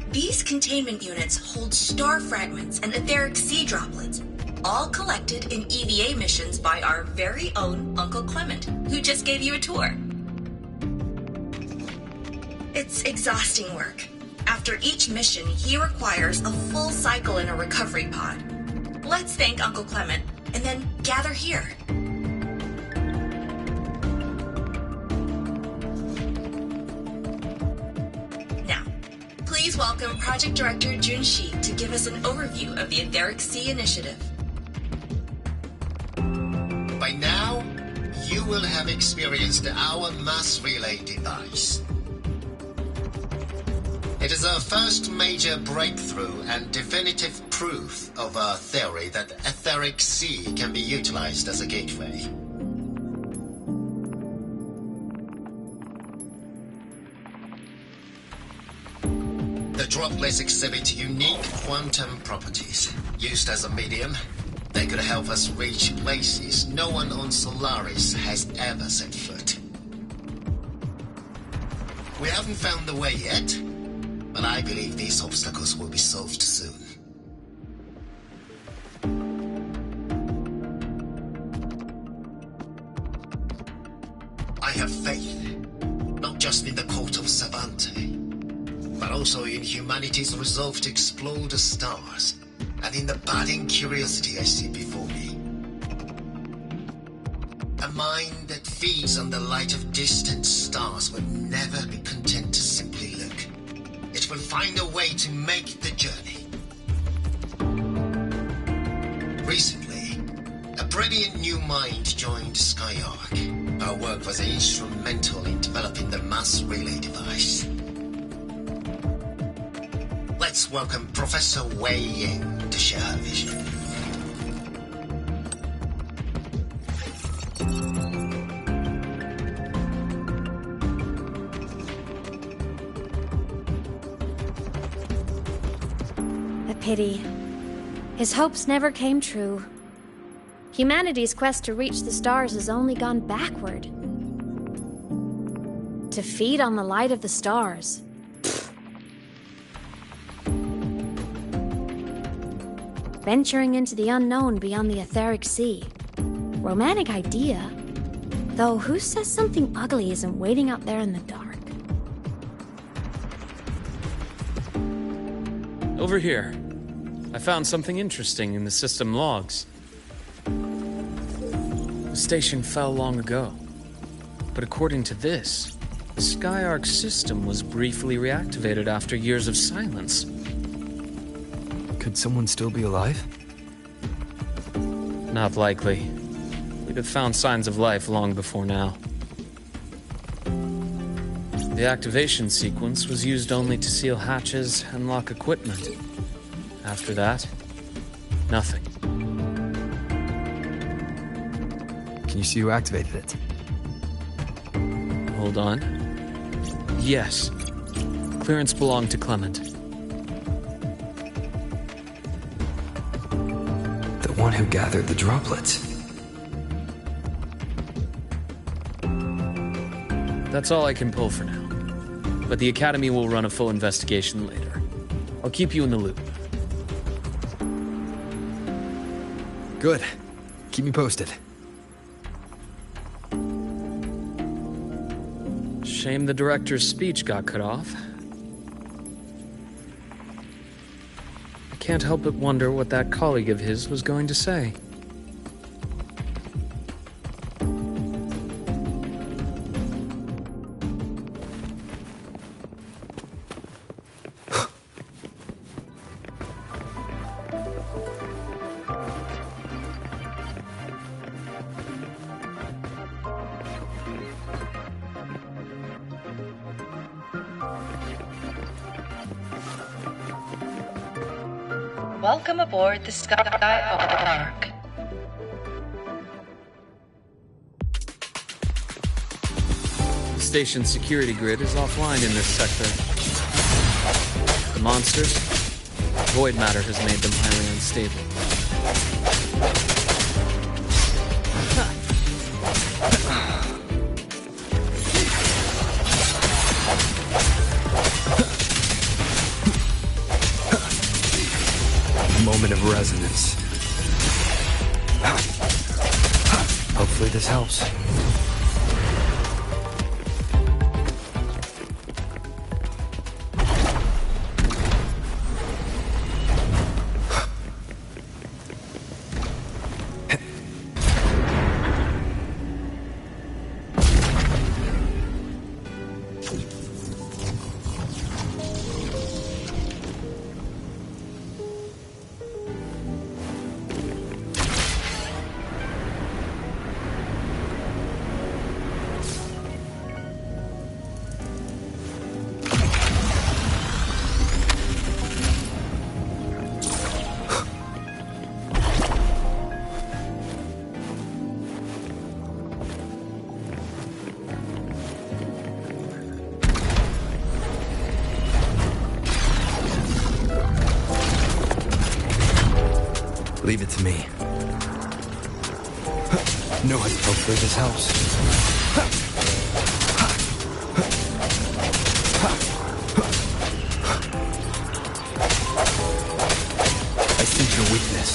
These containment units hold star fragments and etheric sea droplets, all collected in EVA missions by our very own Uncle Clement, who just gave you a tour. It's exhausting work. After each mission, he requires a full cycle in a recovery pod. Let's thank Uncle Clement, and then gather here. Please welcome Project Director Jun Shi to give us an overview of the Etheric Sea Initiative. By now, you will have experienced our mass relay device. It is our first major breakthrough and definitive proof of our theory that Etheric Sea can be utilized as a gateway. The droplets exhibit unique quantum properties. Used as a medium, they could help us reach places no one on Solaris has ever set foot. We haven't found the way yet, but I believe these obstacles will be solved soon. I have faith, not just in the cult of Savante, but also in humanity's resolve to explore the stars. and in the budding curiosity I see before me. A mind that feeds on the light of distant stars will never be content to simply look. It will find a way to make the journey. Recently, a brilliant new mind joined Skyark. Our work was instrumental in developing the mass relay device. Let's welcome Professor Wei Ying to share her vision. A pity. His hopes never came true. Humanity's quest to reach the stars has only gone backward. To feed on the light of the stars. Venturing into the unknown beyond the etheric sea. Romantic idea. Though who says something ugly isn't waiting out there in the dark? Over here. I found something interesting in the system logs. The station fell long ago. But according to this, the Skyark system was briefly reactivated after years of silence. Could someone still be alive? Not likely. We'd have found signs of life long before now. The activation sequence was used only to seal hatches and lock equipment. After that, nothing. Can you see who activated it? Hold on. Yes. Clearance belonged to Clement. The one who gathered the droplets. That's all I can pull for now. But the Academy will run a full investigation later. I'll keep you in the loop. Good. Keep me posted. Shame the director's speech got cut off. I can't help but wonder what that colleague of his was going to say. Welcome aboard the Skyark. The station's security grid is offline in this sector. The monsters? Void matter has made them highly unstable. Moment of resonance. Hopefully this helps. Leave it to me. No, hopefully this helps. I sense your weakness.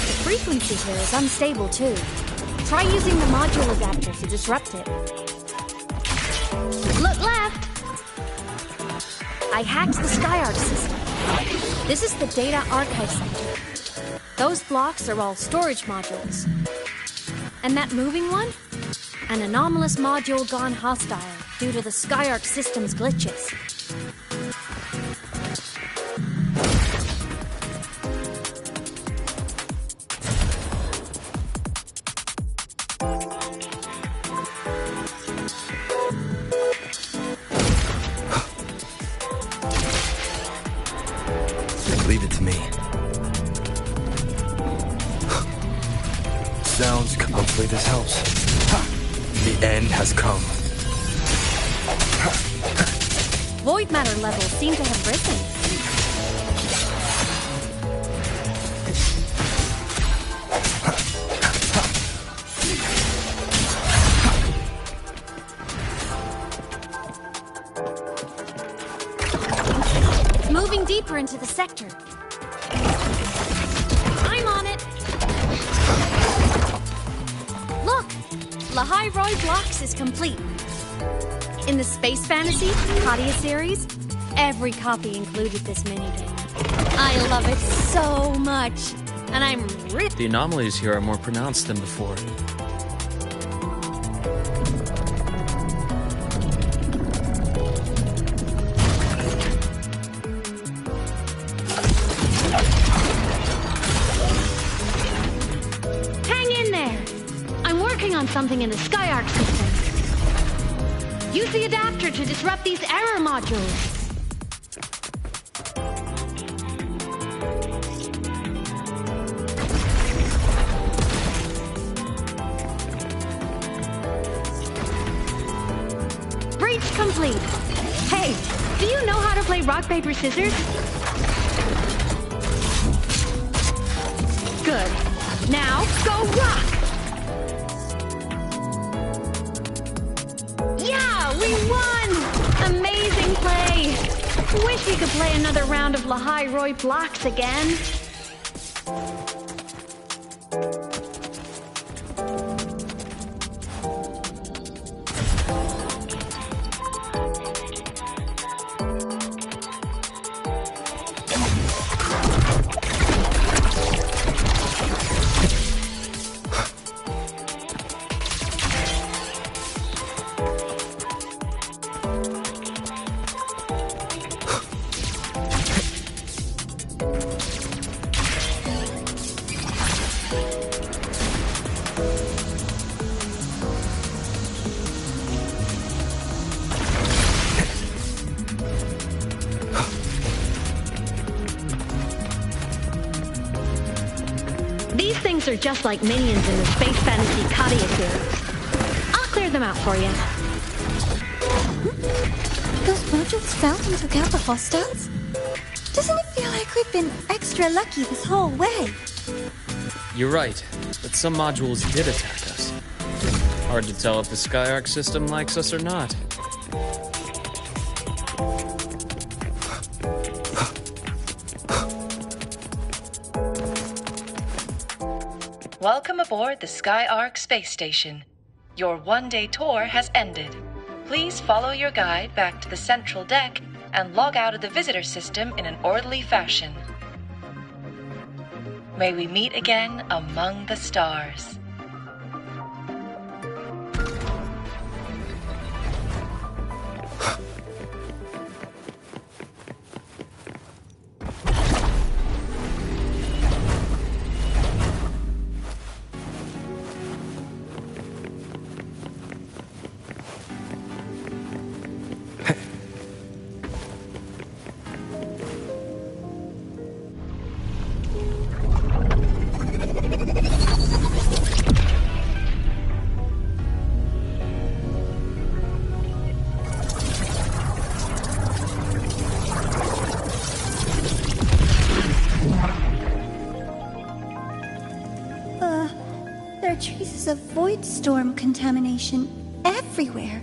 The frequency here is unstable too. Try using the module adapter to disrupt it. Look left! I hacked the SkyArc system. This is the Data Archive Center. Those blocks are all storage modules. And that moving one? An anomalous module gone hostile due to the SkyArc system's glitches. Leave it to me. Sounds. Hopefully this helps. The end has come. Void matter levels seem to have risen. Moving deeper into the sector. I'm on it. Look, Lahai Roy Blocks is complete. In the Space Fantasy Katia series, every copy included this minigame. I love it so much, and I'm really... The anomalies here are more pronounced than before. Hang in there! I'm working on something in the SkyArc system. Use the adapter to disrupt these error modules. Breach complete. Hey, do you know how to play rock, paper, scissors? Good. Now, go rock! Yeah, we won! Amazing play! Wish we could play another round of Lahai Roy Blocks again. These things are just like minions in the Space Fantasy Katia series. I'll clear them out for you. Those modules found and took out the hostiles? Doesn't it feel like we've been extra lucky this whole way? You're right, but some modules did attack us. Hard to tell if the SkyArc system likes us or not. Welcome aboard the SkyArc space station. Your one-day tour has ended. Please follow your guide back to the central deck and log out of the visitor system in an orderly fashion. May we meet again among the stars. There are traces of void storm contamination everywhere.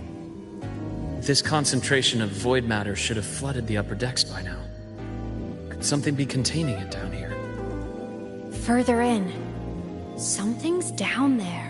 This concentration of void matter should have flooded the upper decks by now. Could something be containing it down here? Further in. Something's down there.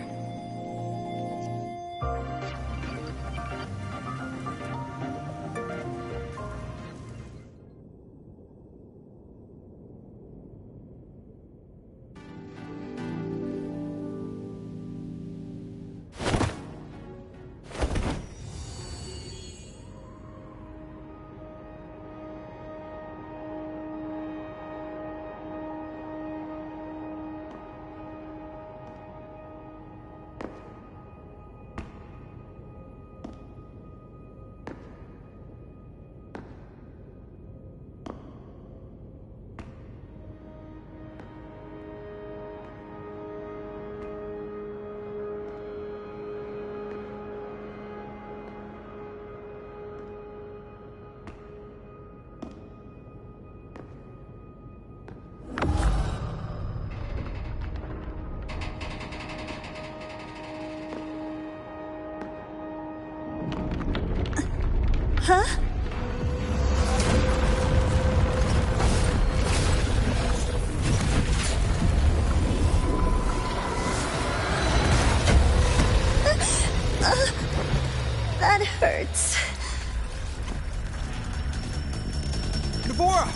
Huh? That hurts. Navora!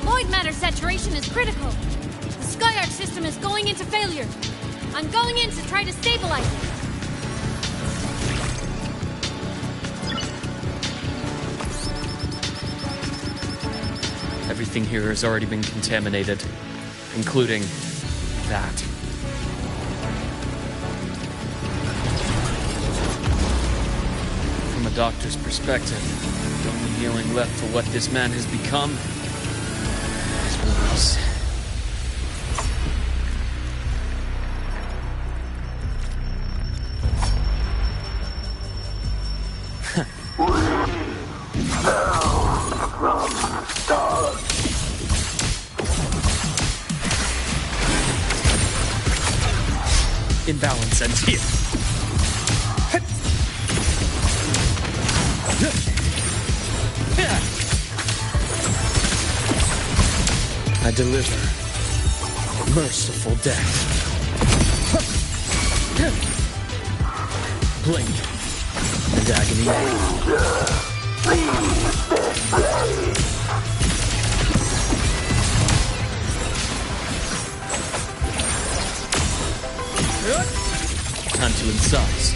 Void matter saturation is critical. The Sky Arc system is going into failure. I'm going in to try to stabilize it. Everything here has already been contaminated, including that. From a doctor's perspective, the only healing left for what this man has become is wounds. Imbalance ends here. I deliver merciful death. Blade and time to incise.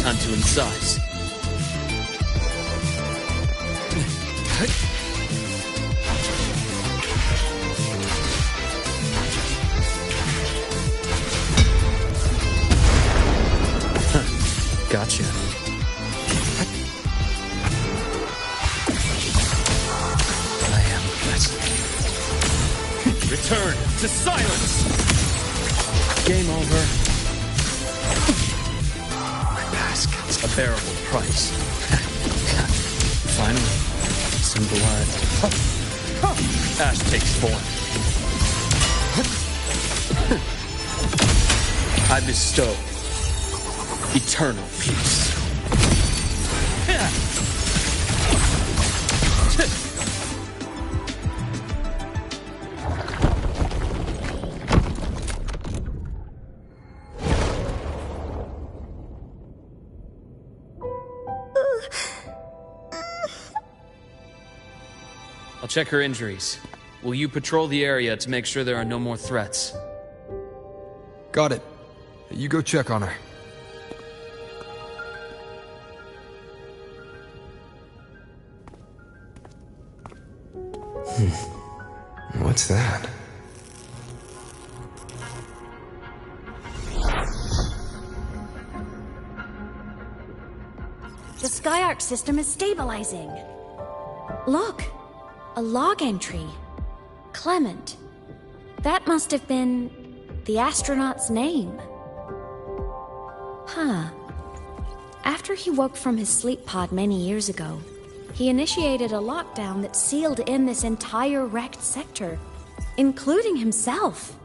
Time to incise. Gotcha. I am blessed. Return to silence! Game over. My past comes a bearable price. Finally, some blood. Ash takes form. I bestow eternal peace. I'll check her injuries. Will you patrol the area to make sure there are no more threats? Got it. You go check on her. What's that? The Sky Arc system is stabilizing. Look, a log entry. Clement. That must have been the astronaut's name. Huh. After he woke from his sleep pod many years ago, he initiated a lockdown that sealed in this entire wrecked sector, including himself.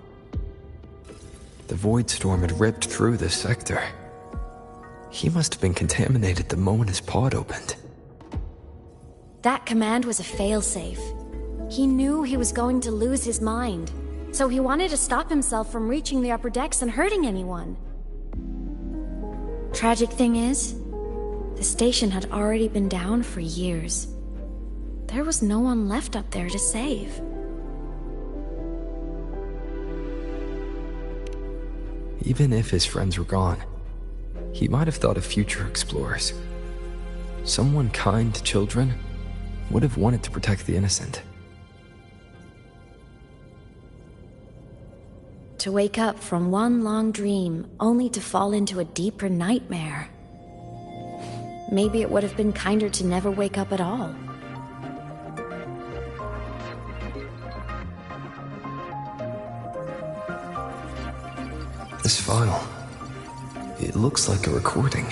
The void storm had ripped through this sector. He must have been contaminated the moment his pod opened. That command was a failsafe. He knew he was going to lose his mind, so he wanted to stop himself from reaching the upper decks and hurting anyone. Tragic thing is, the station had already been down for years. There was no one left up there to save. Even if his friends were gone, he might have thought of future explorers. Someone kind to children would have wanted to protect the innocent. To wake up from one long dream, only to fall into a deeper nightmare. maybe it would have been kinder to never wake up at all. This file, it looks like a recording.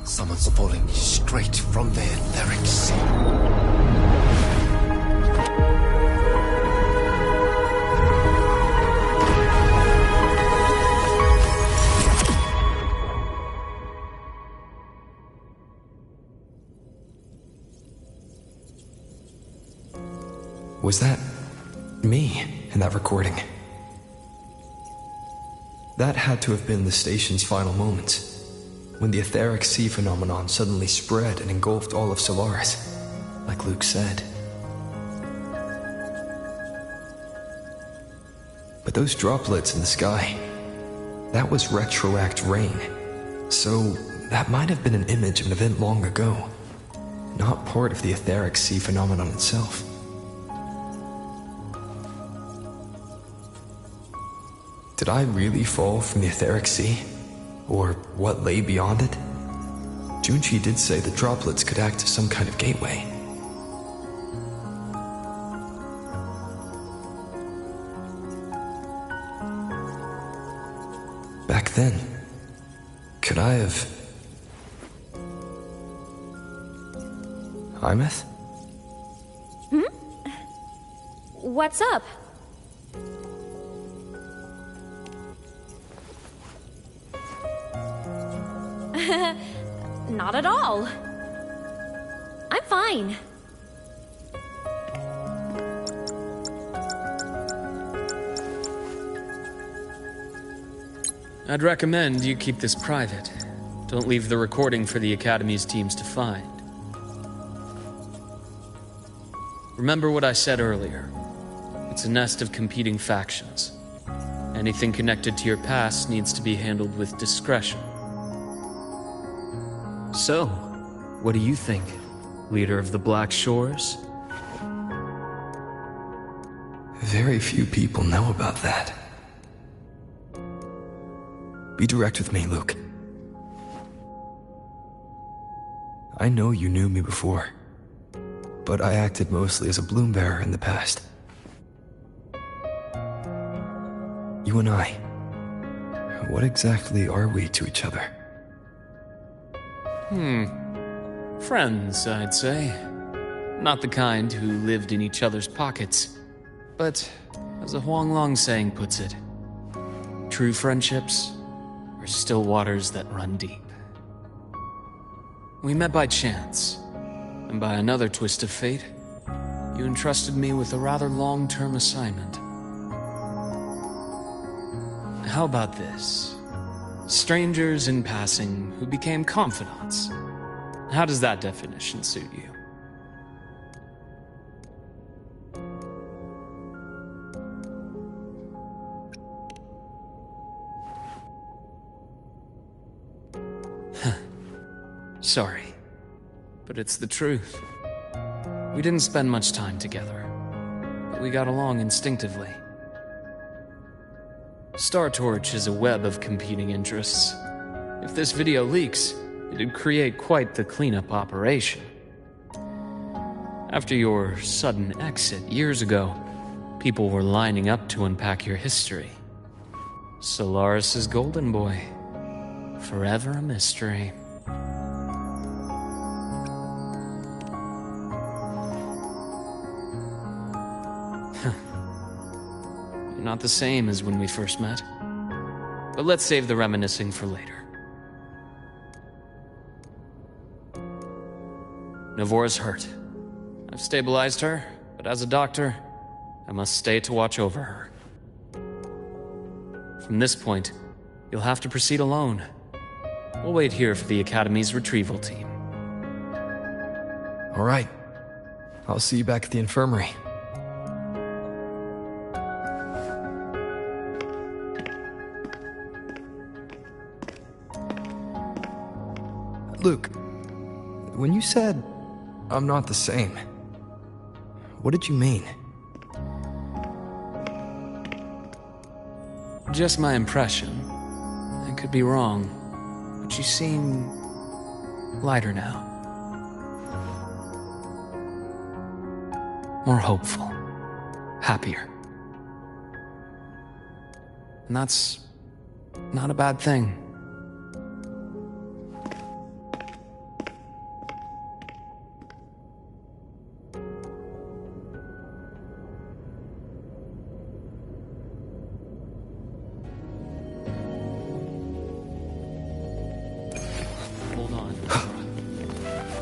Someone's falling straight from the etheric sea. Was that me in that recording? That had to have been the station's final moments, when the etheric sea phenomenon suddenly spread and engulfed all of Solaris, like Luke said. But those droplets in the sky, that was retroact rain. So that might have been an image of an event long ago, not part of the etheric sea phenomenon itself. Did I really fall from the etheric sea? Or what lay beyond it? Junchi did say the droplets could act as some kind of gateway. Back then, could I have... Imeth? What's up? Not at all. I'm fine. I'd recommend you keep this private. Don't leave the recording for the Academy's teams to find. Remember what I said earlier. It's a nest of competing factions. Anything connected to your past needs to be handled with discretion. So, what do you think, leader of the Black Shores? Very few people know about that. Be direct with me, Luke. I know you knew me before, but I acted mostly as a bloom bearer in the past. You and I, what exactly are we to each other? Friends, I'd say. Not the kind who lived in each other's pockets. But, as a Huanglong saying puts it, true friendships are still waters that run deep. We met by chance, and by another twist of fate, you entrusted me with a rather long-term assignment. How about this? Strangers in passing who became confidants. How does that definition suit you? Sorry, but it's the truth. We didn't spend much time together, but we got along instinctively. Star Torch is a web of competing interests. If this video leaks, it'd create quite the cleanup operation. After your sudden exit years ago, people were lining up to unpack your history. Solaris's golden boy. Forever a mystery. You're not the same as when we first met. But let's save the reminiscing for later. Navora's hurt. I've stabilized her, but as a doctor, I must stay to watch over her. From this point, you'll have to proceed alone. We'll wait here for the Academy's retrieval team. All right. I'll see you back at the infirmary. Luke, when you said, I'm not the same, what did you mean? Just my impression. I could be wrong, but you seem lighter now. More hopeful. Happier. And that's not a bad thing. Hold on.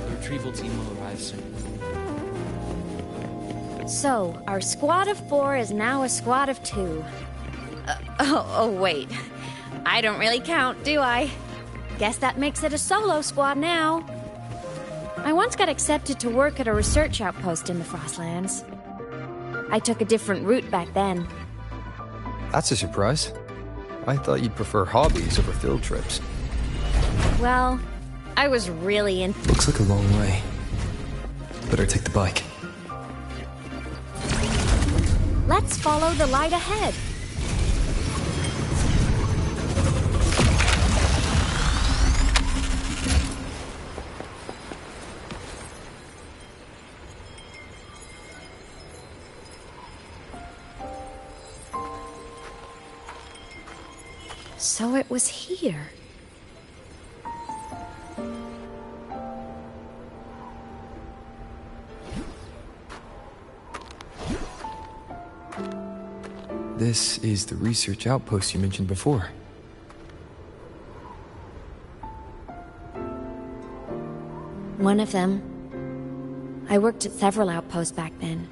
The retrieval team will arrive soon. So, our squad of 4 is now a squad of 2. Wait. I don't really count, do I? Guess that makes it a solo squad now. I once got accepted to work at a research outpost in the Frostlands. I took a different route back then. That's a surprise. I thought you'd prefer hobbies over field trips. Well, I was really in... Looks like a long way. Better take the bike. Let's follow the light ahead. So it was here. This is the research outpost you mentioned before. One of them. I worked at several outposts back then,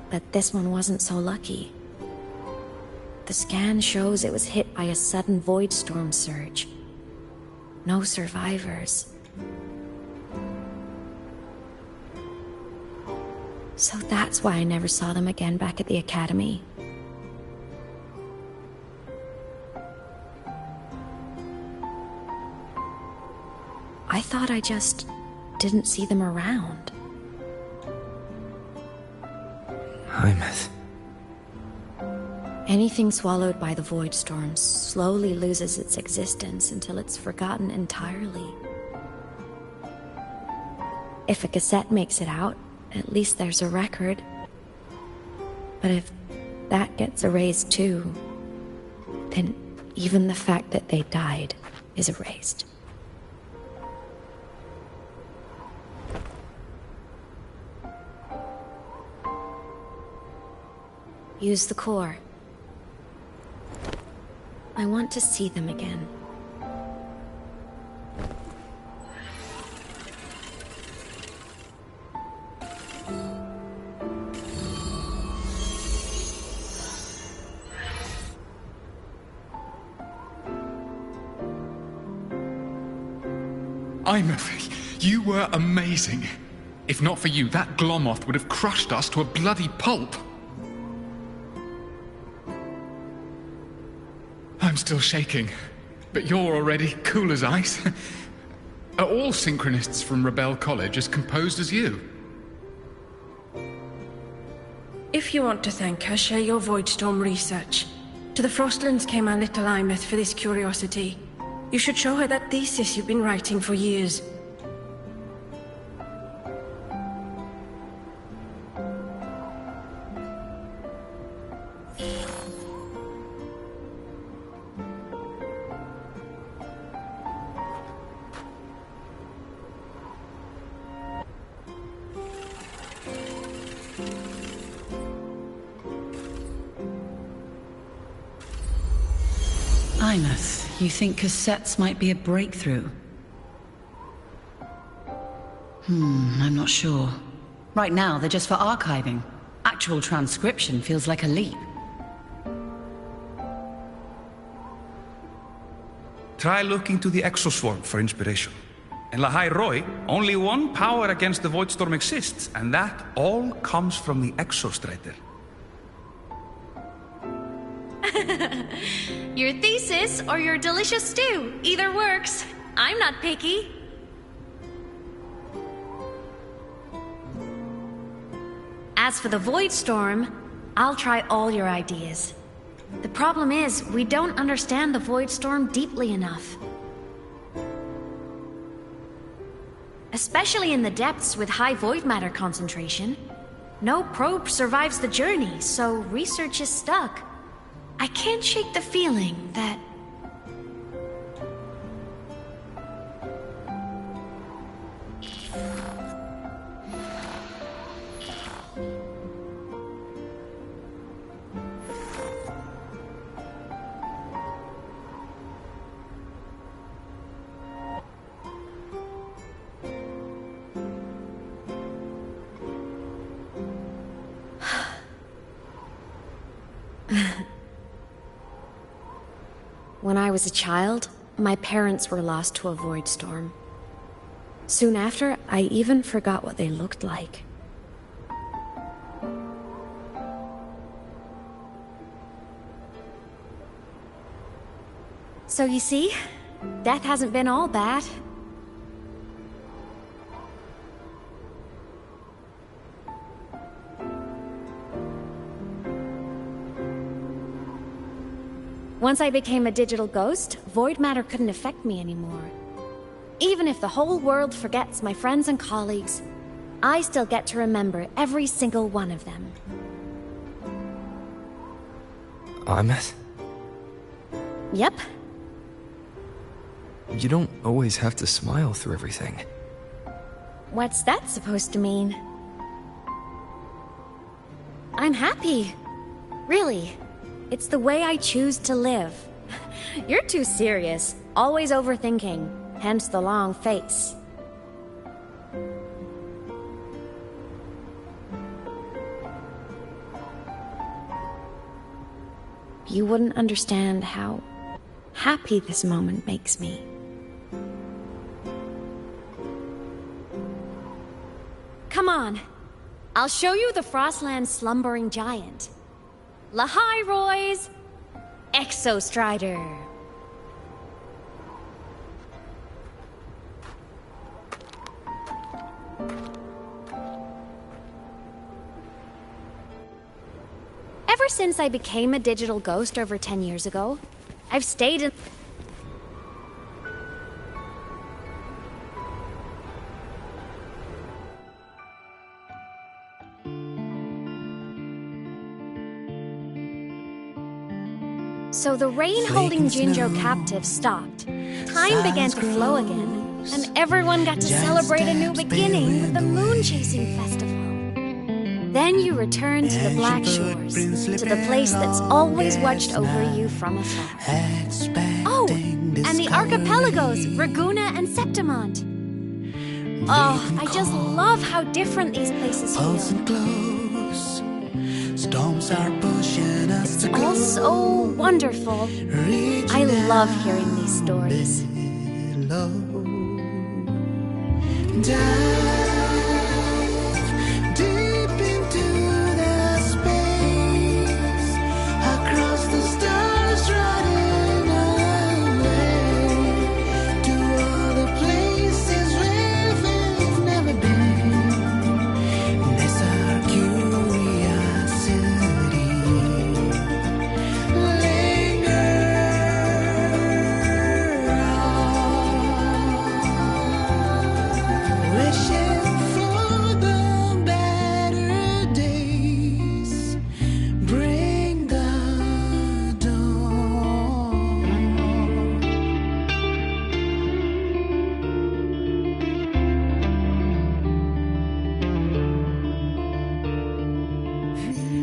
but this one wasn't so lucky. The scan shows it was hit by a sudden void storm surge. No survivors. So that's why I never saw them again back at the academy. I thought I just didn't see them around. Hymus. Anything swallowed by the void storm slowly loses its existence until it's forgotten entirely. If a cassette makes it out, at least there's a record. But if that gets erased too, then even the fact that they died is erased. Use the core. I want to see them again. Imothy, you were amazing. If not for you, that Glomoth would have crushed us to a bloody pulp. I'm still shaking, but you're already cool as ice. Are all synchronists from Rebel College as composed as you? If you want to thank her, share your Voidstorm research. To the Frostlands came our little Imeth for this curiosity. You should show her that thesis you've been writing for years. Imeth, you think cassettes might be a breakthrough? I'm not sure. Right now, they're just for archiving. Actual transcription feels like a leap. Try looking to the Exoswarm for inspiration. In Lahai Roy, only one power against the Voidstorm exists, and that all comes from the Exostrider. Your thesis or your delicious stew, either works. I'm not picky. As for the Void Storm, I'll try all your ideas. The problem is, we don't understand the Void Storm deeply enough. Especially in the depths with high void matter concentration. No probe survives the journey, so research is stuck. I can't shake the feeling that... When I was a child, my parents were lost to a void storm. Soon after, I even forgot what they looked like. So you see, death hasn't been all bad. Once I became a digital ghost, void matter couldn't affect me anymore. Even if the whole world forgets my friends and colleagues, I still get to remember every single one of them. Aymeth? Yep. You don't always have to smile through everything. What's that supposed to mean? I'm happy. Really. It's the way I choose to live. You're too serious, always overthinking, hence the long face. You wouldn't understand how happy this moment makes me. Come on, I'll show you the Frostland's slumbering giant. Lahai Roy's Exostrider. Ever since I became a digital ghost over 10 years ago, I've stayed in... So the rain holding Jinjo captive stopped. Time began to flow again, and everyone got to celebrate a new beginning with the Moon Chasing Festival. Then you returned to the Black Shores, to the place that's always watched over you from afar. Oh, and the archipelagos, Raguna and Septimont. Oh, I just love how different these places feel. Storms are pushing us to go. All so wonderful. I love hearing these stories. Dive deep into the space, across the stars, running away to all the places where we've never been. That's our curiosity. Wishing for the better days, bring the dawn.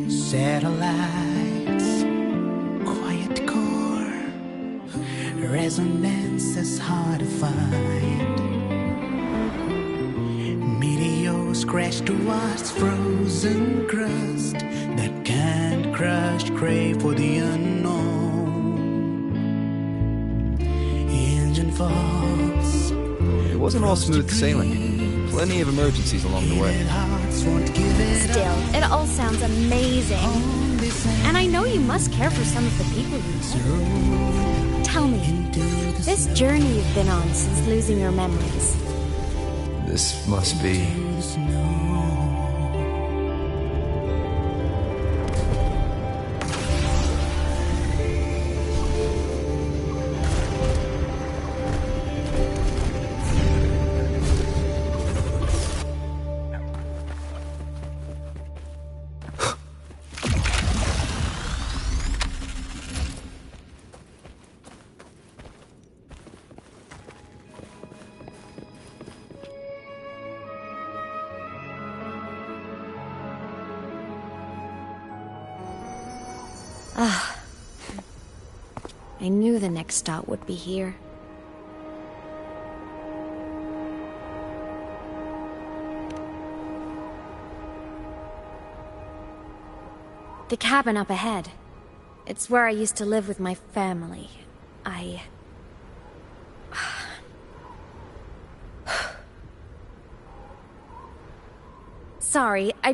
Satellites, quiet core, resonance is hard to find. Meteors crash towards frozen crust that can't crush, crave for the unknown. Engine faults. It wasn't all smooth sailing. Plenty of emergencies along the way. Still, it all sounds amazing. And I know you must care for some of the people you know. Tell me, this journey you've been on since losing your memories, This must be... Ah. I knew the next stop would be here. The cabin up ahead. It's where I used to live with my family. Sorry, I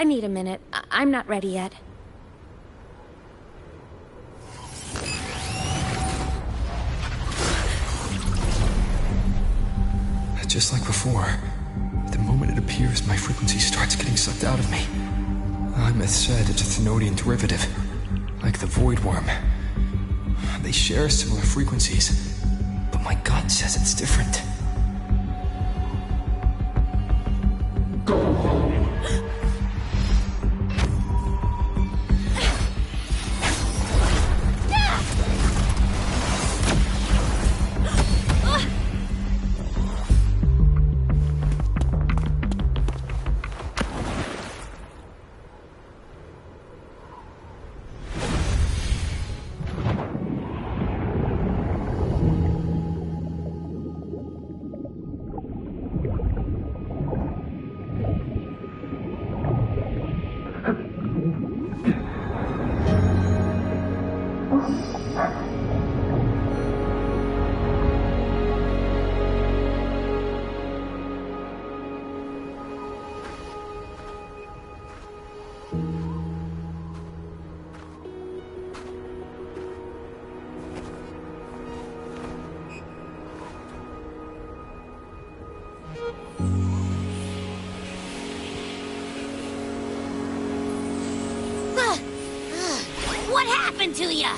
need a minute. I'm not ready yet. Just like before, the moment it appears, my frequency starts getting sucked out of me. Imeth said it's a Thenodian derivative, like the Void Worm. They share similar frequencies, but my gut says it's different. Go home. What happened to ya?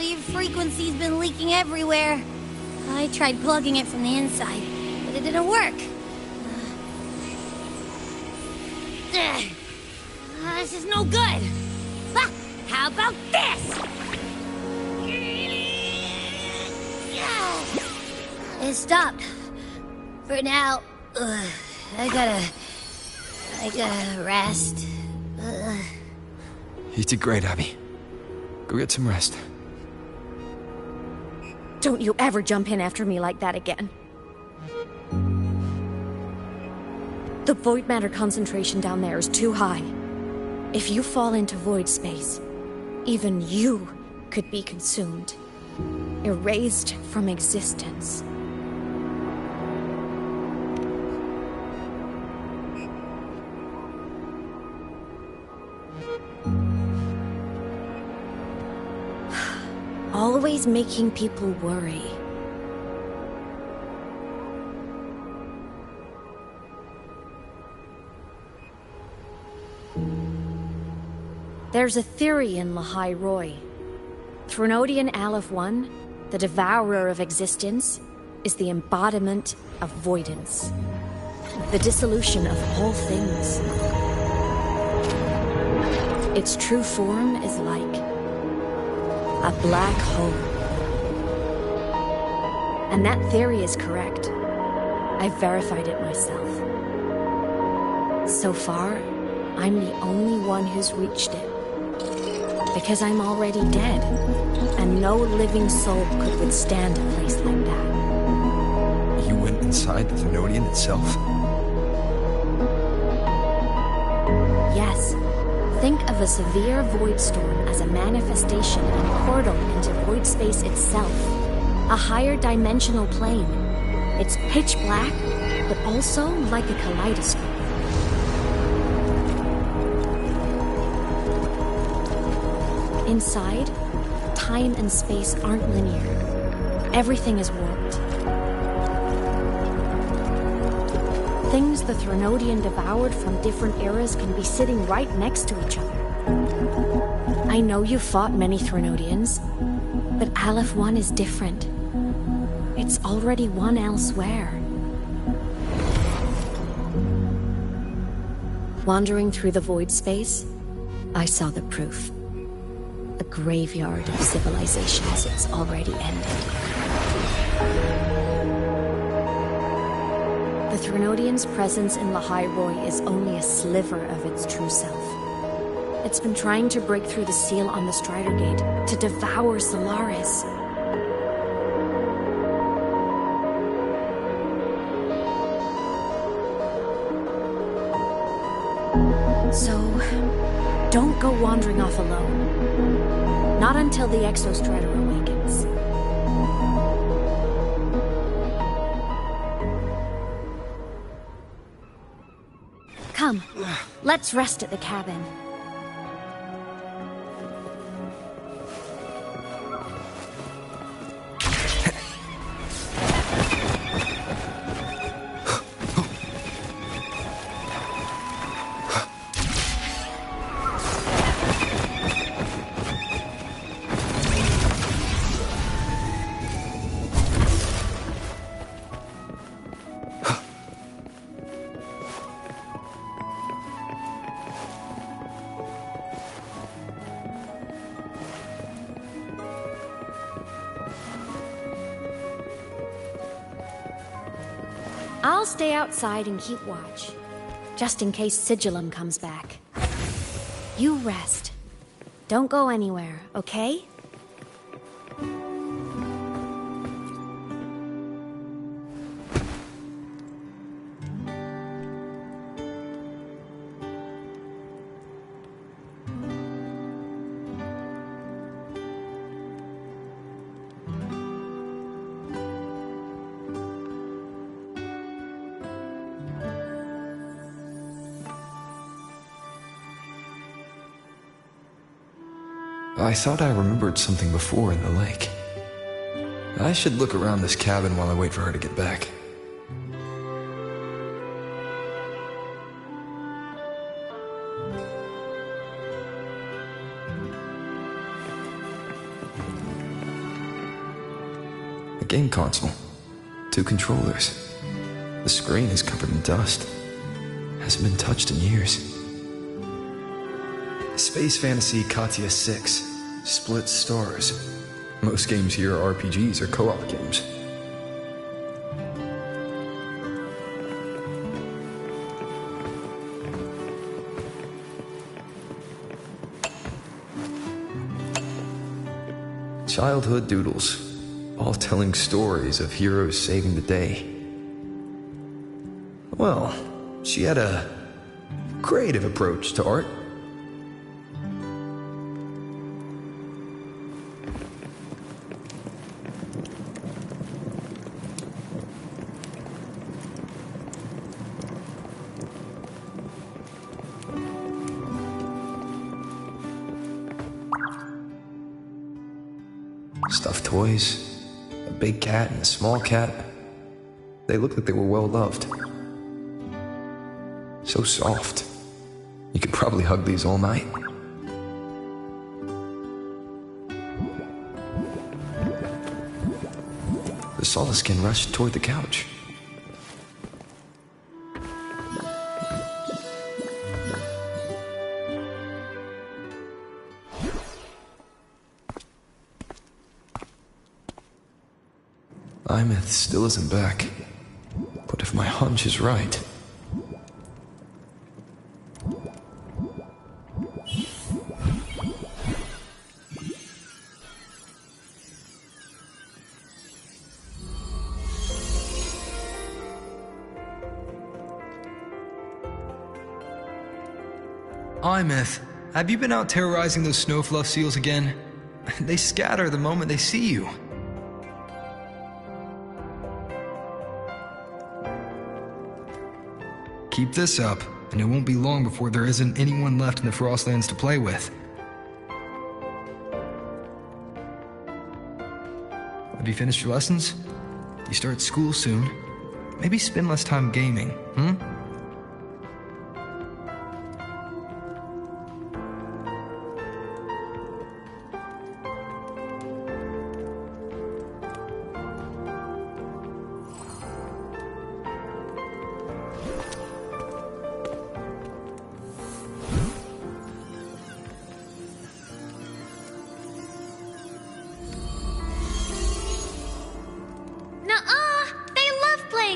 Your frequency's been leaking everywhere. I tried plugging it from the inside, but it didn't work. This is no good. How about this? It stopped. For now, I gotta rest. You did great, Abby. Go get some rest. Don't you ever jump in after me like that again. The void matter concentration down there is too high. If you fall into void space, even you could be consumed, erased from existence. Always making people worry. There's a theory in Lahai Roy. Threnodian Aleph 1, the devourer of existence, is the embodiment of voidance. The dissolution of all things. Its true form is like a black hole. And that theory is correct. I've verified it myself. So far, I'm the only one who's reached it. Because I'm already dead, and no living soul could withstand a place like that. You went inside the Thenodian itself? Yes. Think of a severe void storm as a manifestation and portal into void space itself. A higher dimensional plane. It's pitch black, but also like a kaleidoscope. Inside, time and space aren't linear. Everything is warped. Things the Threnodian devoured from different eras can be sitting right next to each other. I know you fought many Threnodians, but Aleph 1 is different. It's already one elsewhere. Wandering through the void space, I saw the proof. A graveyard of civilizations it's already ended. The Threnodian's presence in Lahai Roy is only a sliver of its true self. It's been trying to break through the seal on the Strider Gate to devour Solaris. So, don't go wandering off alone. Not until the Exostrider awakens. Come, let's rest at the cabin. I'll stay outside and keep watch, just in case Sigillum comes back. You rest. Don't go anywhere, okay? I thought I remembered something before in the lake. I should look around this cabin while I wait for her to get back. A game console. 2 controllers. The screen is covered in dust. Hasn't been touched in years. Space Fantasy Katya 6. Split stars. Most games here are RPGs or co-op games. Childhood doodles, all telling stories of heroes saving the day. Well, she had a creative approach to art. Stuffed toys, a big cat and a small cat. They looked like they were well loved. So soft. You could probably hug these all night. The Solaskin rushed toward the couch. Imeth still isn't back. But if my hunch is right... Imeth, have you been out terrorizing those snowfluff seals again? They scatter the moment they see you. Keep this up, and it won't be long before there isn't anyone left in the Frostlands to play with. Have you finished your lessons? You start school soon. Maybe spend less time gaming, hmm?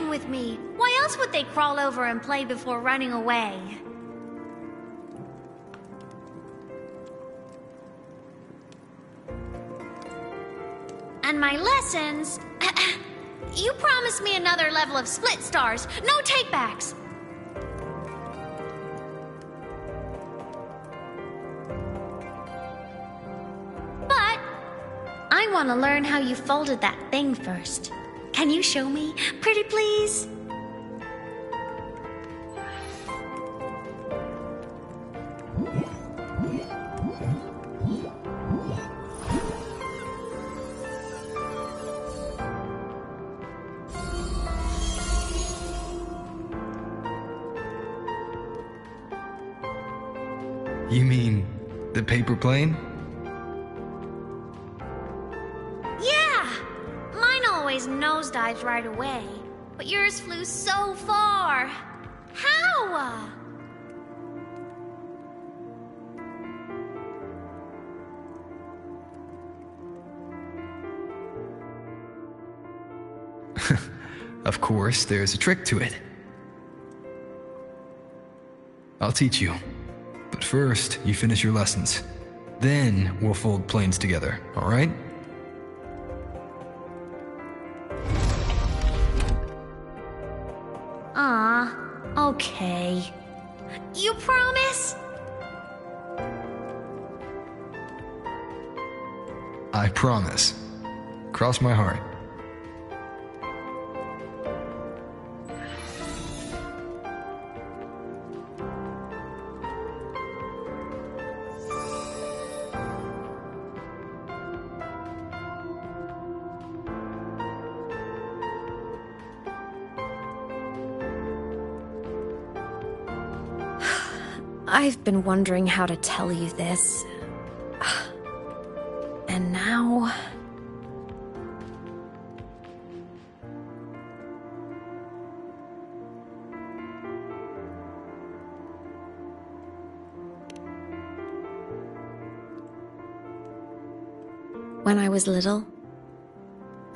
With me. Why else would they crawl over and play before running away? And my lessons... You promised me another level of split stars. No takebacks. But I want to learn how you folded that thing first. Can you show me? Pretty please? You mean the paper plane? Yeah! Mine always nosedives right away, but yours flew so far. How? Of course, there's a trick to it. I'll teach you. But first, you finish your lessons. Then we'll fold planes together, all right? Okay. You promise? I promise. Cross my heart. I've been wondering how to tell you this. And now... When I was little,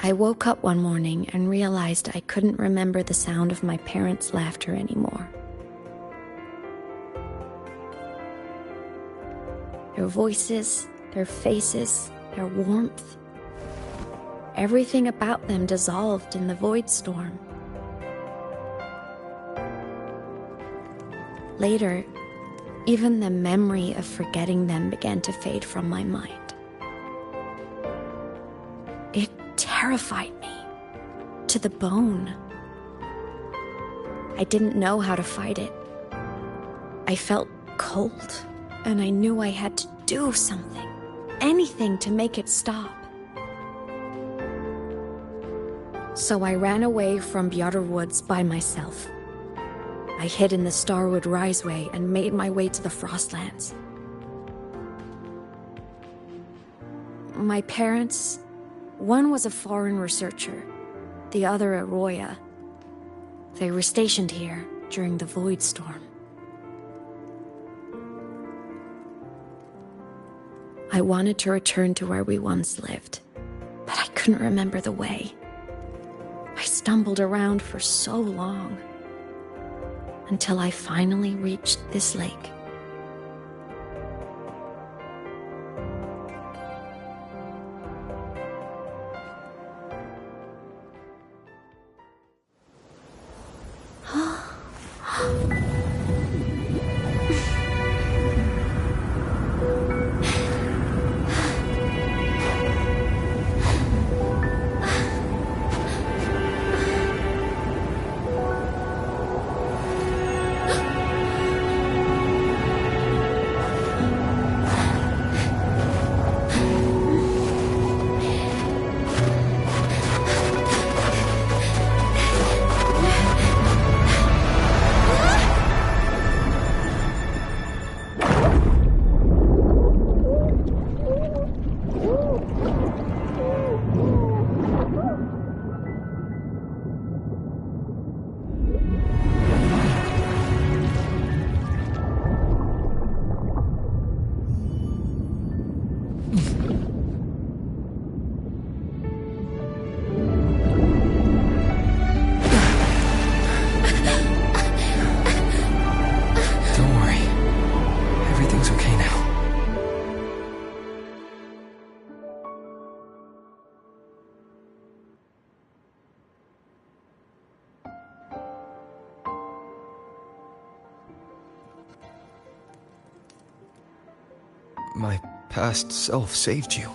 I woke up one morning and realized I couldn't remember the sound of my parents' laughter anymore. Their voices, their faces, their warmth. Everything about them dissolved in the void storm. Later, even the memory of forgetting them began to fade from my mind. It terrified me to the bone. I didn't know how to fight it. I felt cold, and I knew I had to do something, anything to make it stop. So I ran away from Bjotr Woods by myself. I hid in the Starwood Riseway and made my way to the Frostlands. My parents, one was a foreign researcher, the other a Roya. They were stationed here during the Void Storm. I wanted to return to where we once lived, but I couldn't remember the way. I stumbled around for so long, until I finally reached this lake. my past self saved you.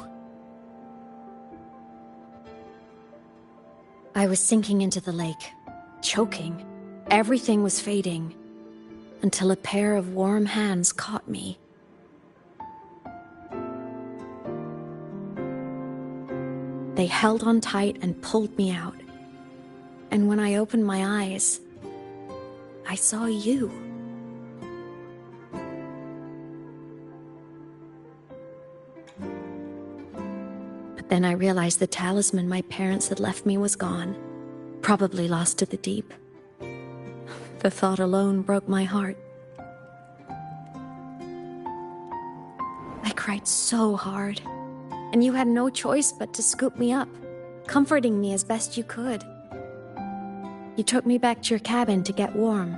I was sinking into the lake, choking. Everything was fading, until a pair of warm hands caught me. They held on tight and pulled me out. And when I opened my eyes, I saw you. But then I realized the talisman my parents had left me was gone, probably lost to the deep. The thought alone broke my heart. I cried so hard, and you had no choice but to scoop me up, comforting me as best you could. You took me back to your cabin to get warm.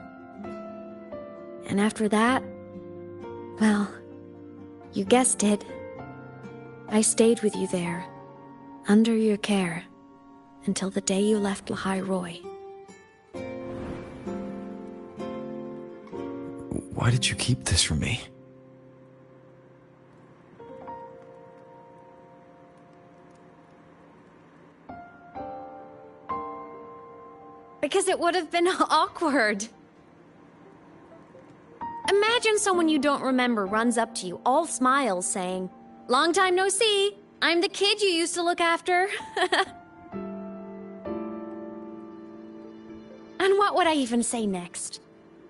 And after that, well, you guessed it. I stayed with you there, under your care, until the day you left Lahai Roy. Why did you keep this from me? Because it would have been awkward. Imagine someone you don't remember runs up to you, all smiles, saying, "Long time no see. I'm the kid you used to look after." And what would I even say next?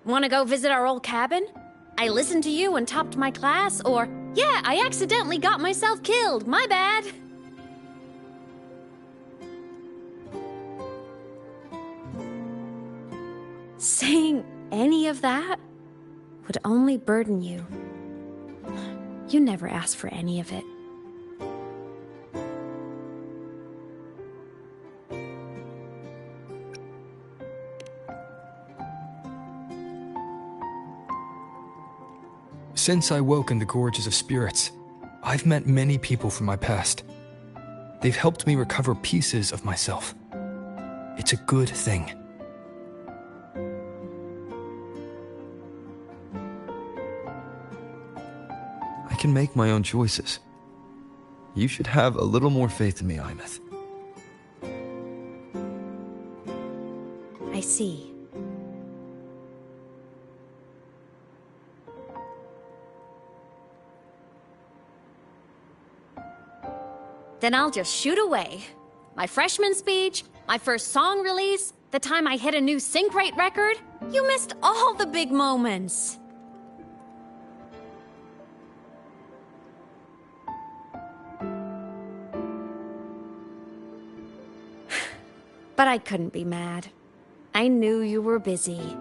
Want to go visit our old cabin? I listened to you and topped my class? Or, yeah, I accidentally got myself killed. My bad. Saying any of that would only burden you. You never asked for any of it. Since I woke in the Gorges of Spirits, I've met many people from my past. They've helped me recover pieces of myself. It's a good thing. I can make my own choices. You should have a little more faith in me, Imeth. I see. Then I'll just shoot away. My freshman speech, my first song release, the time I hit a new sync rate record. You missed all the big moments. But I couldn't be mad. I knew you were busy.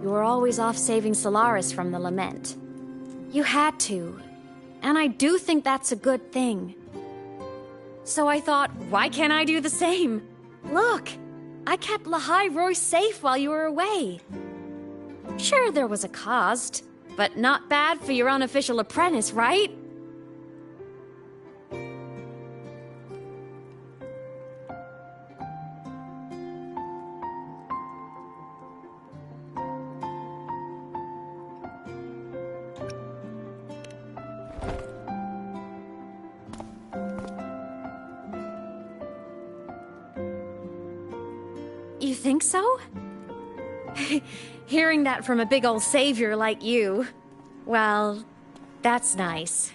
You were always off saving Solaris from the lament. You had to. And I do think that's a good thing. So I thought, why can't I do the same? Look, I kept Lahai Roy safe while you were away. Sure, there was a cost, but not bad for your unofficial apprentice, right? You think so? Hearing that from a big old savior like you, well, that's nice.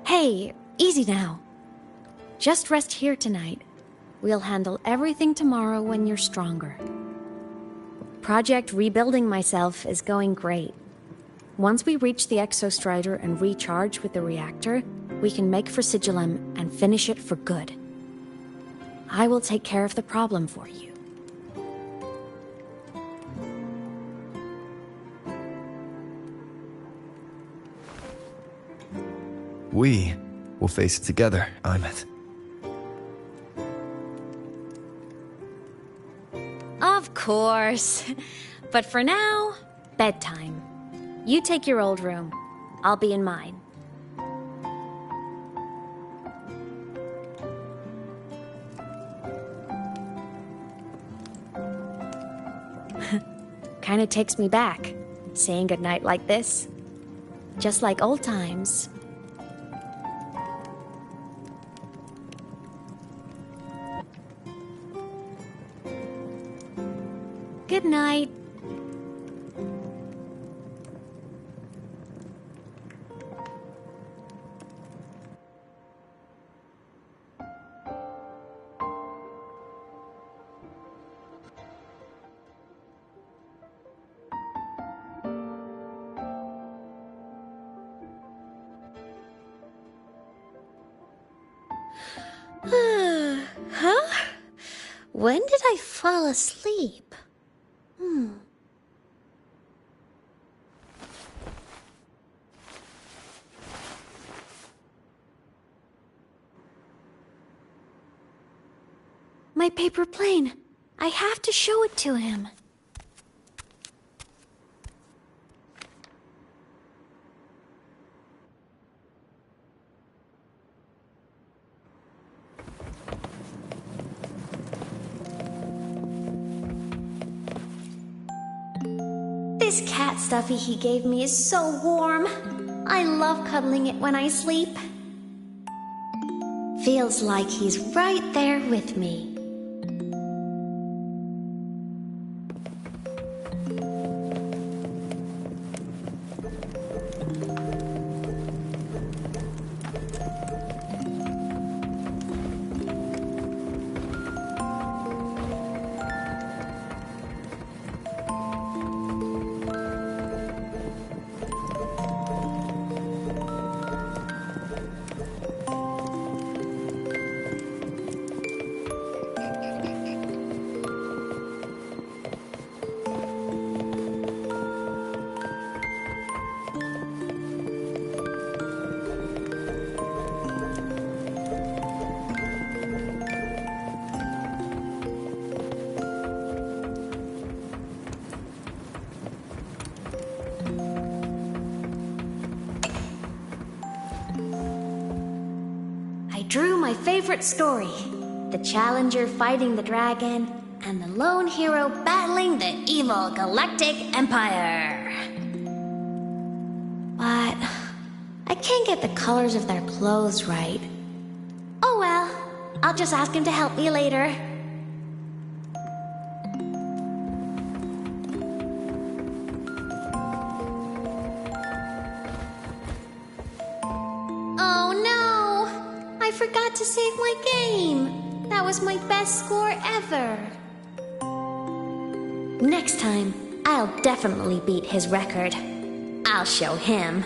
Hey, easy now. Just rest here tonight. We'll handle everything tomorrow when you're stronger. Project Rebuilding Myself is going great. Once we reach the Exostrider and recharge with the reactor, we can make for Sigillum and finish it for good. I will take care of the problem for you. We will face it together, Imeth. Of course. But for now, bedtime. You take your old room. I'll be in mine. Kinda takes me back, saying goodnight like this. Just like old times. Good night. Huh? When did I fall asleep? My paper plane. I have to show it to him. This cat stuffy he gave me is so warm. I love cuddling it when I sleep. Feels like he's right there with me. Drew my favorite story. The challenger fighting the dragon, and the lone hero battling the evil galactic empire. But I can't get the colors of their clothes right. Oh well, I'll just ask him to help me later. I forgot to save my game. That was my best score ever. Next time, I'll definitely beat his record. I'll show him.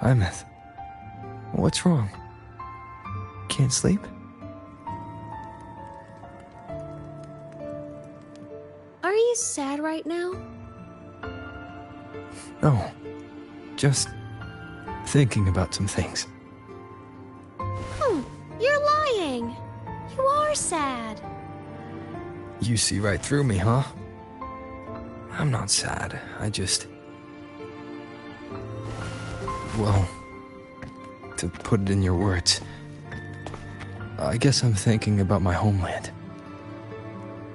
Imeth, what's wrong? Can't sleep? Are you sad right now? No, just thinking about some things. You're lying. You are sad. You see right through me, huh? I'm not sad. I just... Well, to put it in your words, I guess I'm thinking about my homeland.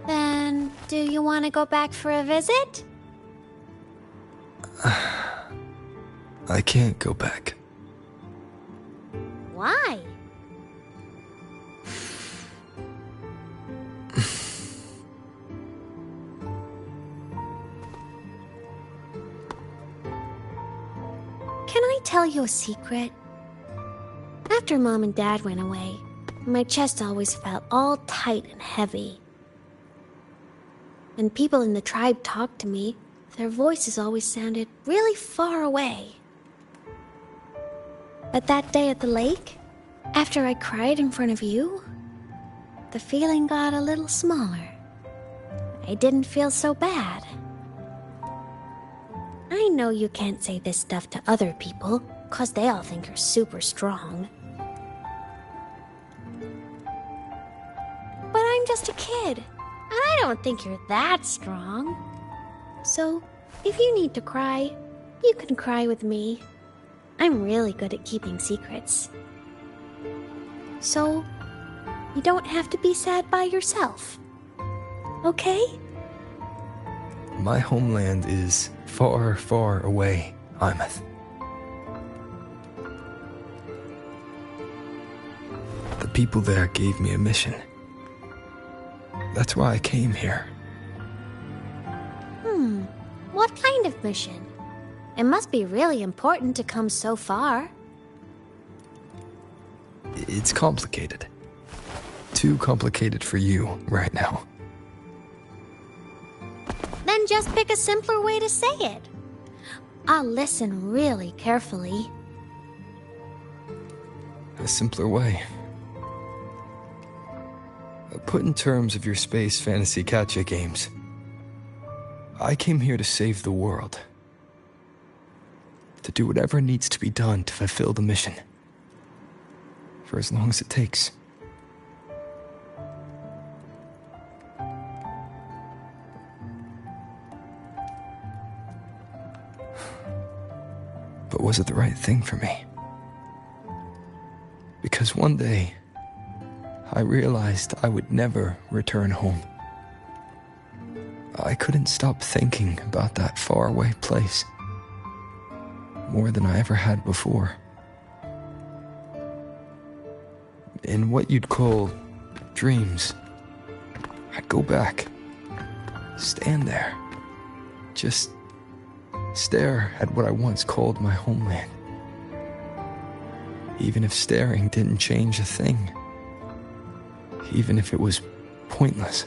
Then, do you want to go back for a visit? I can't go back. Why? Can I tell you a secret? After Mom and Dad went away, My chest always felt all tight and heavy. When people in the tribe talked to me, their voices always sounded really far away. But that day at the lake, after I cried in front of you, the feeling got a little smaller. I didn't feel so bad. I know you can't say this stuff to other people, 'cause they all think you're super strong. But I'm just a kid, and I don't think you're that strong. So, if you need to cry, you can cry with me. I'm really good at keeping secrets. So, you don't have to be sad by yourself. Okay? My homeland is far, far away, Imeth. The people there gave me a mission. That's why I came here. What kind of mission? It must be really important to come so far. It's complicated. Too complicated for you right now. Then just pick a simpler way to say it. I'll listen really carefully. A simpler way. Put in terms of your space fantasy catch-up games. I came here to save the world. To do whatever needs to be done to fulfill the mission. For as long as it takes. But was it the right thing for me? Because one day, I realized I would never return home. I couldn't stop thinking about that faraway place. More than I ever had before. In what you'd call dreams, I'd go back, stand there, just stare at what I once called my homeland. Even if staring didn't change a thing. Even if it was pointless.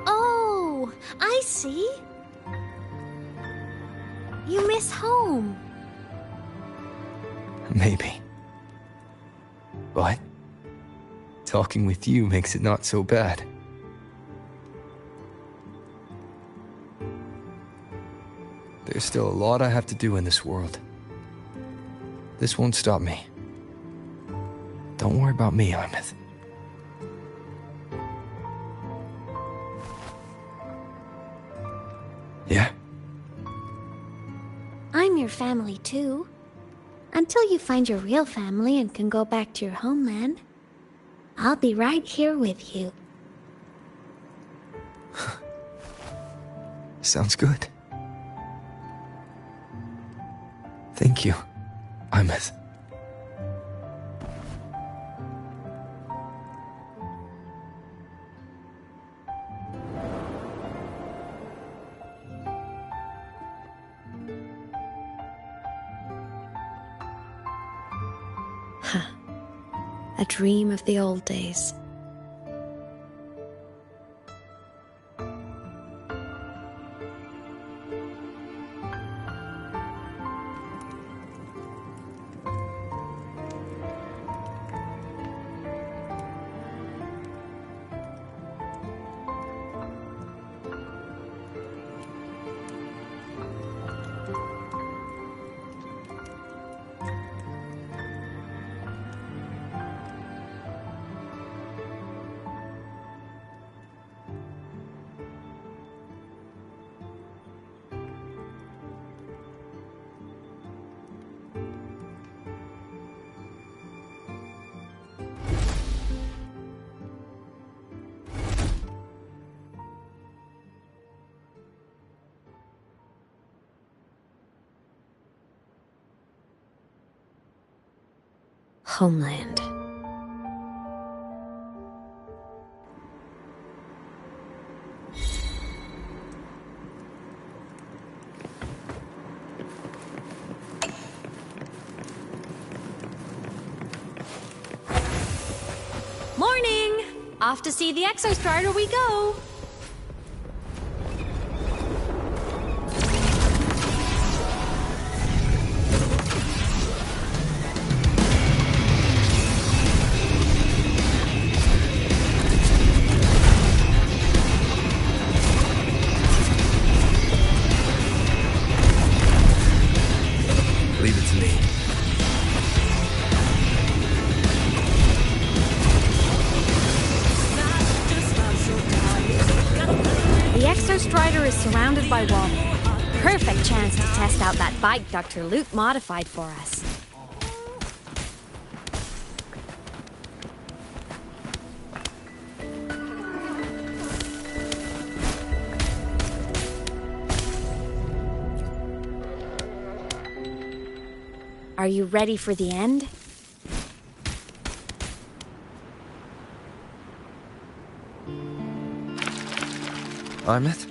Oh, I see. You miss home. Maybe. But talking with you makes it not so bad. There's still a lot I have to do in this world. This won't stop me. Don't worry about me, Imeth. Yeah? I'm your family too. Until you find your real family and can go back to your homeland, I'll be right here with you. Sounds good. Thank you, Imeth. A dream of the old days. Homeland. Off to see the Exostrider we go! Leave it to me. The Exostrider is surrounded by walls. Perfect chance to test out that bike Dr. Luke modified for us. Are you ready for the end? Imeth,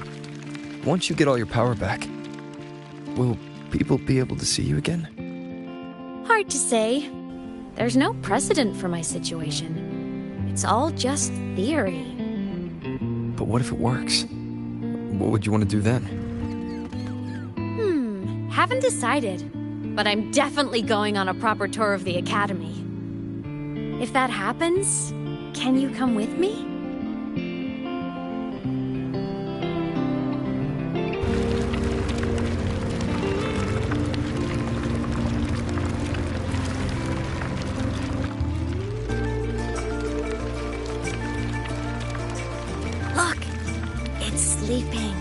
once you get all your power back, will people be able to see you again? Hard to say. There's no precedent for my situation. It's all just theory. But what if it works? What would you want to do then? Haven't decided. But I'm definitely going on a proper tour of the Academy. If that happens, can you come with me? Look! It's sleeping.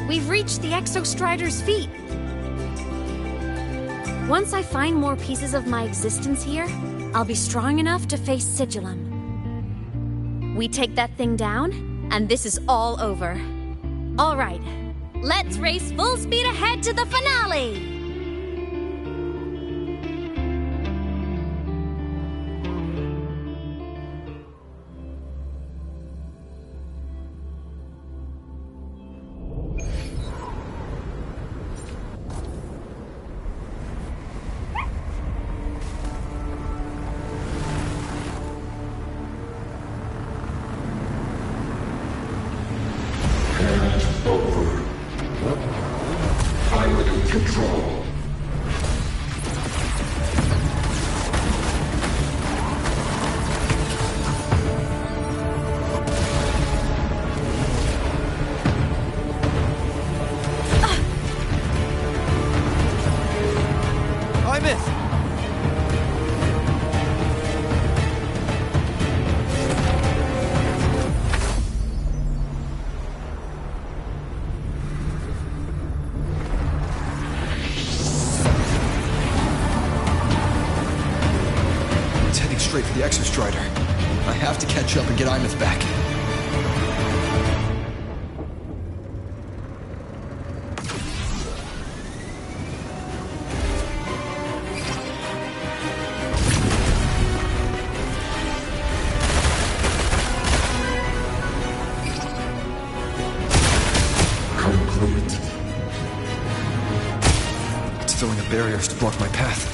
We've reached the Exostrider's feet. Once I find more pieces of my existence here, I'll be strong enough to face Sigillum. We take that thing down, and this is all over. All right, let's race full speed ahead to the finale! Control. Straight for the Exostrider. I have to catch up and get Imeth back. Complete. It's filling up barriers to block my path.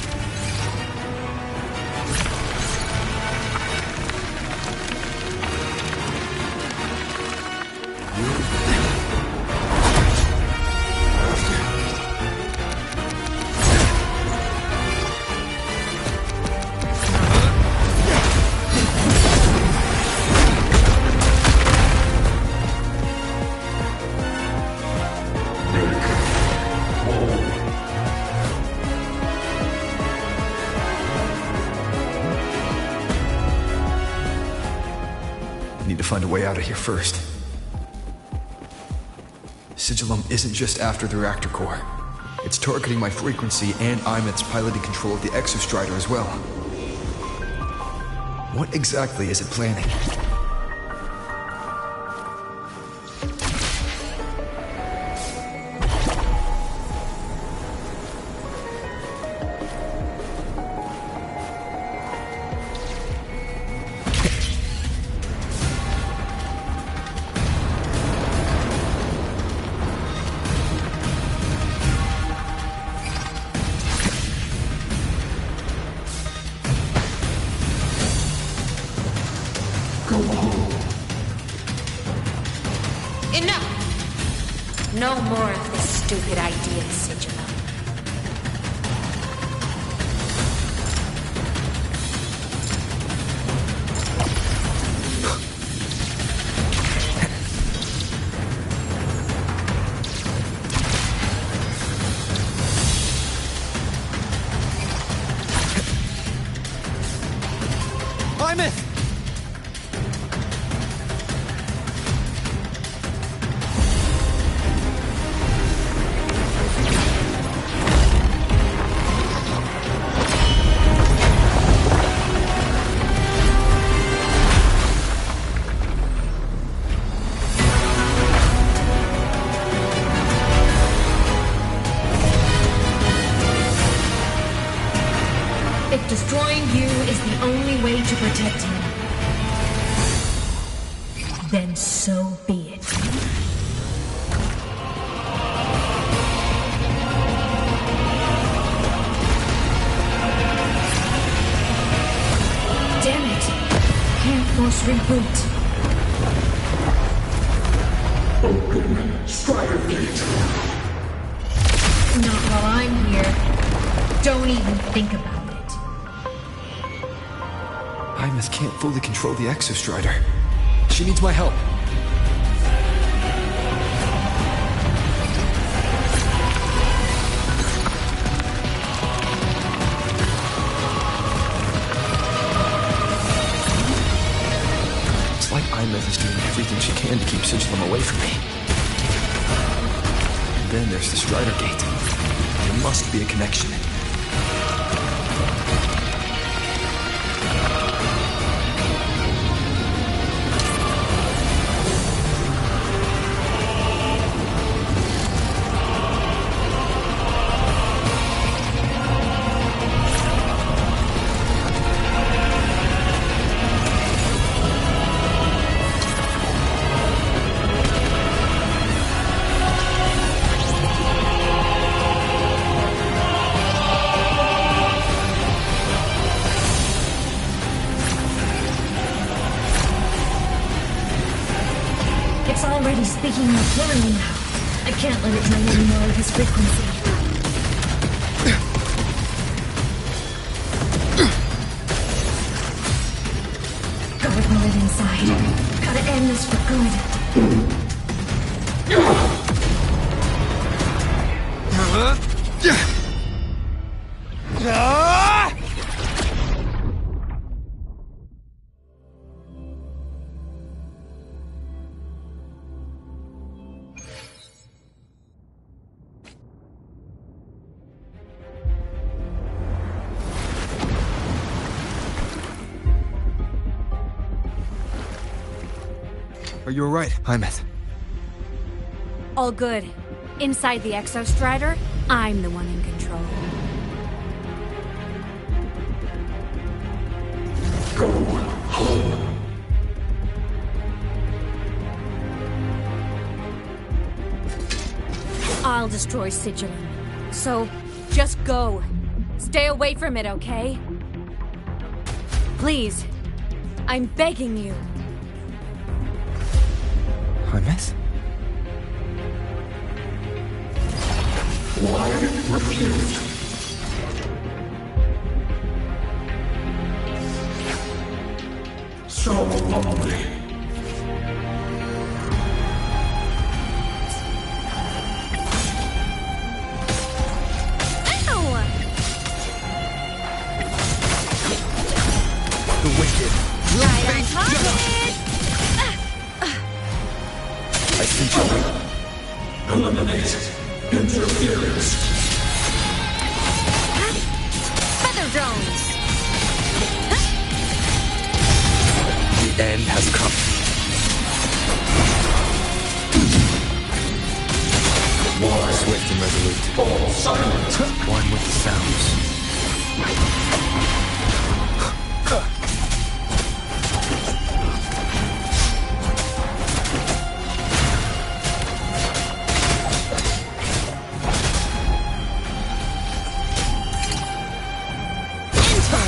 Find a way out of here first. Sigillum isn't just after the reactor core. It's targeting my frequency and Imeth's piloted control of the Exostrider as well. What exactly is it planning? stupid ideas, Sigil. If destroying you is the only way to protect him, then so be it. Damn it! Can't force reboot. Open Strider Gate. Not while I'm here. Don't even think about it. Imeth can't fully control the Exostrider. She needs my help. It's like Imeth is doing everything she can to keep Sigilum away from me. And then there's the Strider Gate. There must be a connection. It's already speaking more clearly now. I can't let it know any more of his frequency. Gotta pull it inside. Gotta end this for good. Are you alright, Imeth? All good. Inside the Exostrider, I'm the one in control. Go home. I'll destroy Sigilum. So, just go. Stay away from it, okay? Please. I'm begging you. Imeth? Why refused? So lonely. The wicked. Right on target! I think you. Eliminate interference. Feather drones! The end has come. Why? Swift and resolute. All silent. One with the sounds.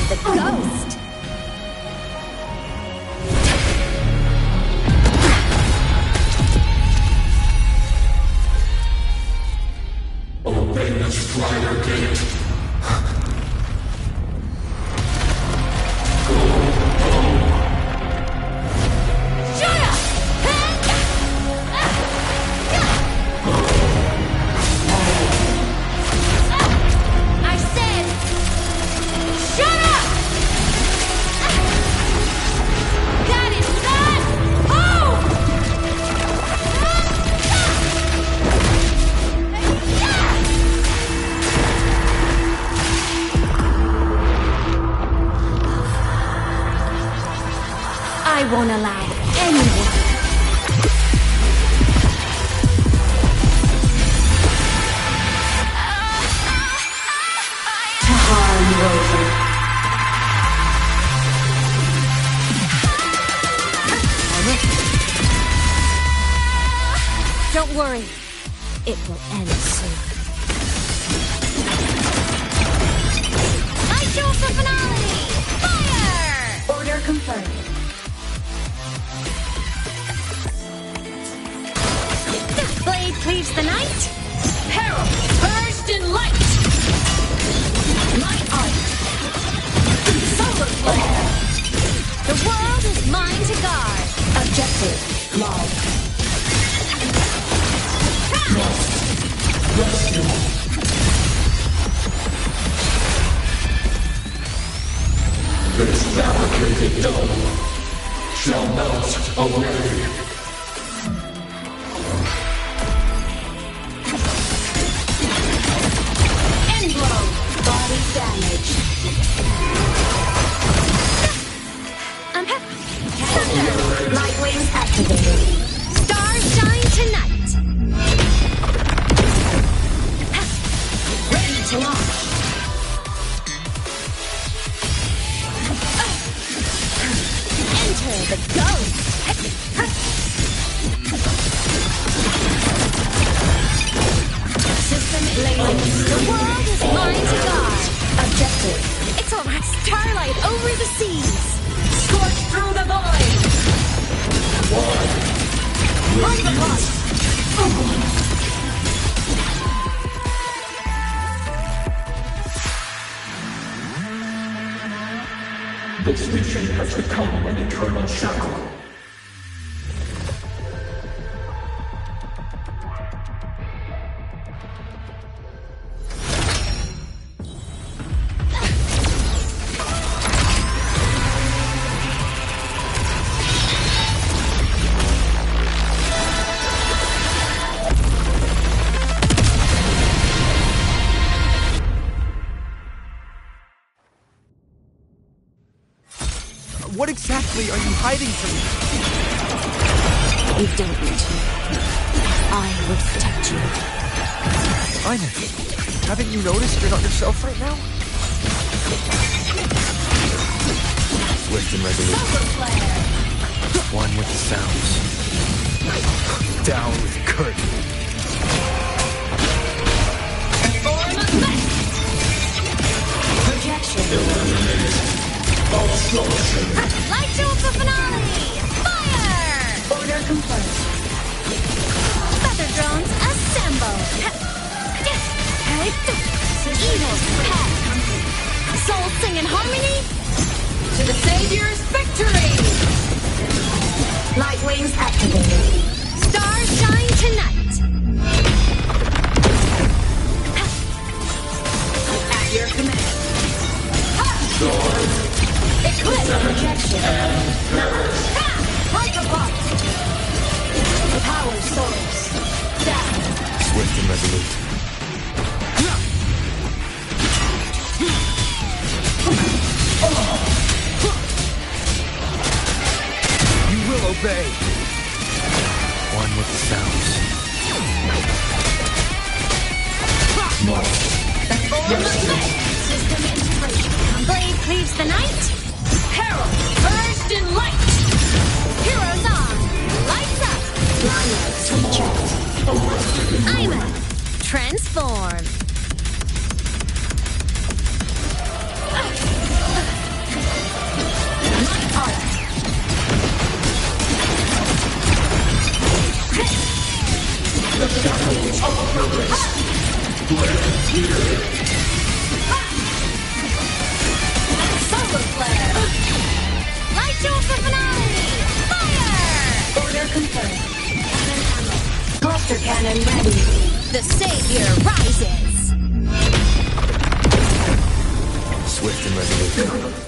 The ghost! Strider Gate. I won't allow anyone. To harm you over. Don't worry. It will end soon. I show for finale! Fire! Order confirmed. Blade cleaves the night. Peril, burst in light. My art. Solar flare. The world is mine to guard. Objective, love. Rescue. This fabricated dome shall melt away. Body damage. Light wings activated. Stars shine tonight. Ready to launch. Enter the ghost. System lasers. The world is mine to guard. Objective. It's alright. Starlight over the seas. Scorch through the void. On the clock. This mission has become an eternal shackle. What exactly are you hiding from me? You don't need to. I will protect you. Ina, haven't you noticed you're not yourself right now? Swift and resolute. One with the sounds. Down with good. Projection. Light to the finale! Fire! Order confirmed. Feather drones assemble! Evil pack! Souls sing in harmony! To the Savior's victory! Light wings activated. Stars shine tonight! At your command. Eclipse projection. Like a box. Power source. Down. Swift and resolute. You will obey. One with the sounds. System integration. Blade cleaves the night. Peril. Burst in light. Heroes on. Lights up. I'm a transform. The shackles of purpose. Blade Solar flare! Light show for finale! Fire! Order confirmed. Cannon ammo. Cluster cannon ready. The savior rises! Swift and resolute.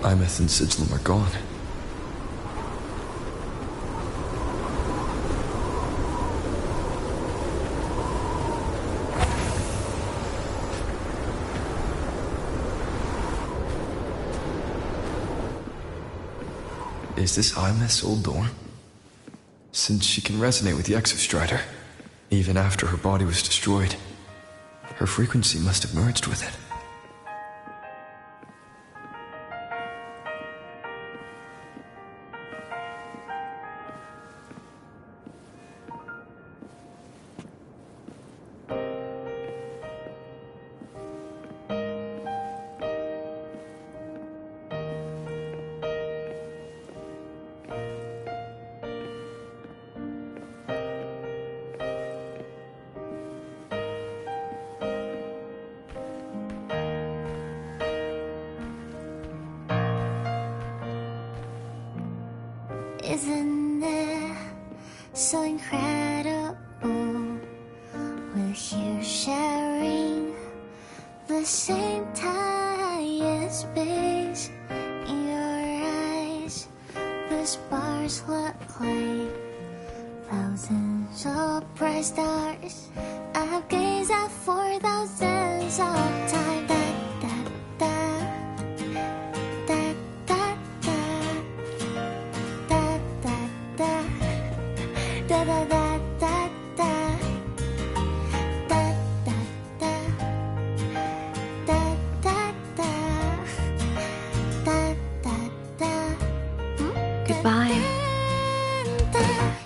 Imeth and Sigilum are gone. Is this Imeth's old door? Since she can resonate with the Exostrider, even after her body was destroyed, her frequency must have merged with it. Isn't it so incredible? We're here sharing the same time and space. In your eyes, the stars look like thousands of bright stars. I've gazed at for thousands of times. Goodbye.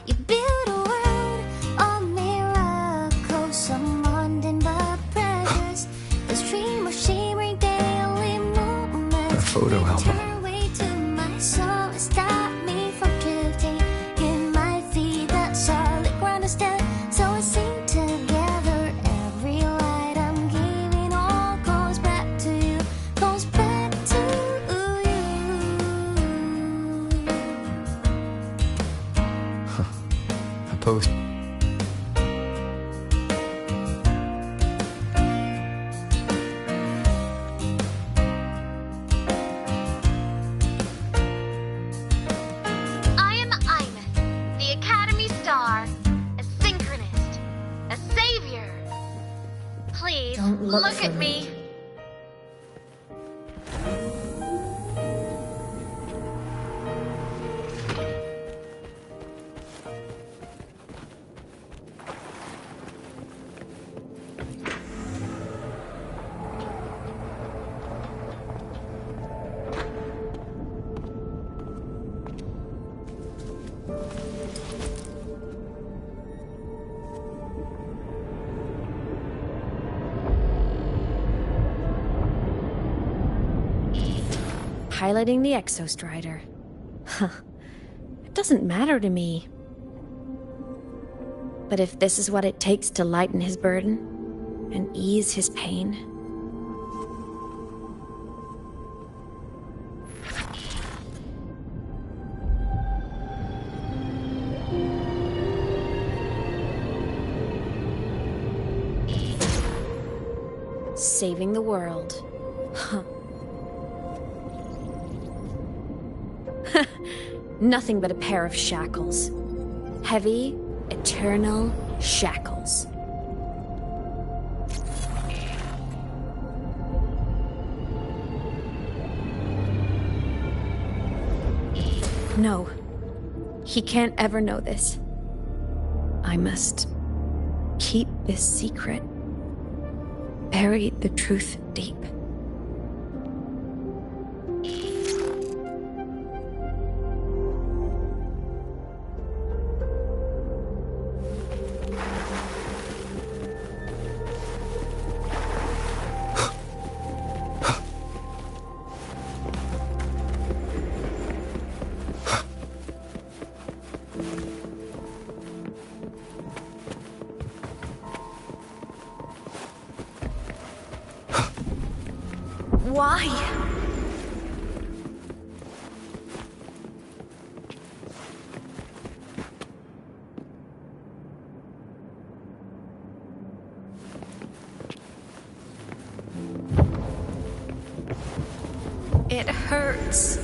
You build a world of miracles, some mundane but precious. The stream of shimmering daily movements. A photo album. Turn way to my soul and stop me from drifting. In my feet that solid ground to stand, so I sing together. Every light I'm giving all goes back to you, goes back to you. A post. I am Imeth, the Academy Star, a synchronist, a savior. Please, Don't look at for me. Piloting the Exostrider. Huh. It doesn't matter to me. But if this is what it takes to lighten his burden and ease his pain, saving the world. Huh. Nothing but a pair of shackles. Heavy, eternal shackles. No. He can't ever know this. I must keep this secret. Bury the truth deep. Why? It hurts.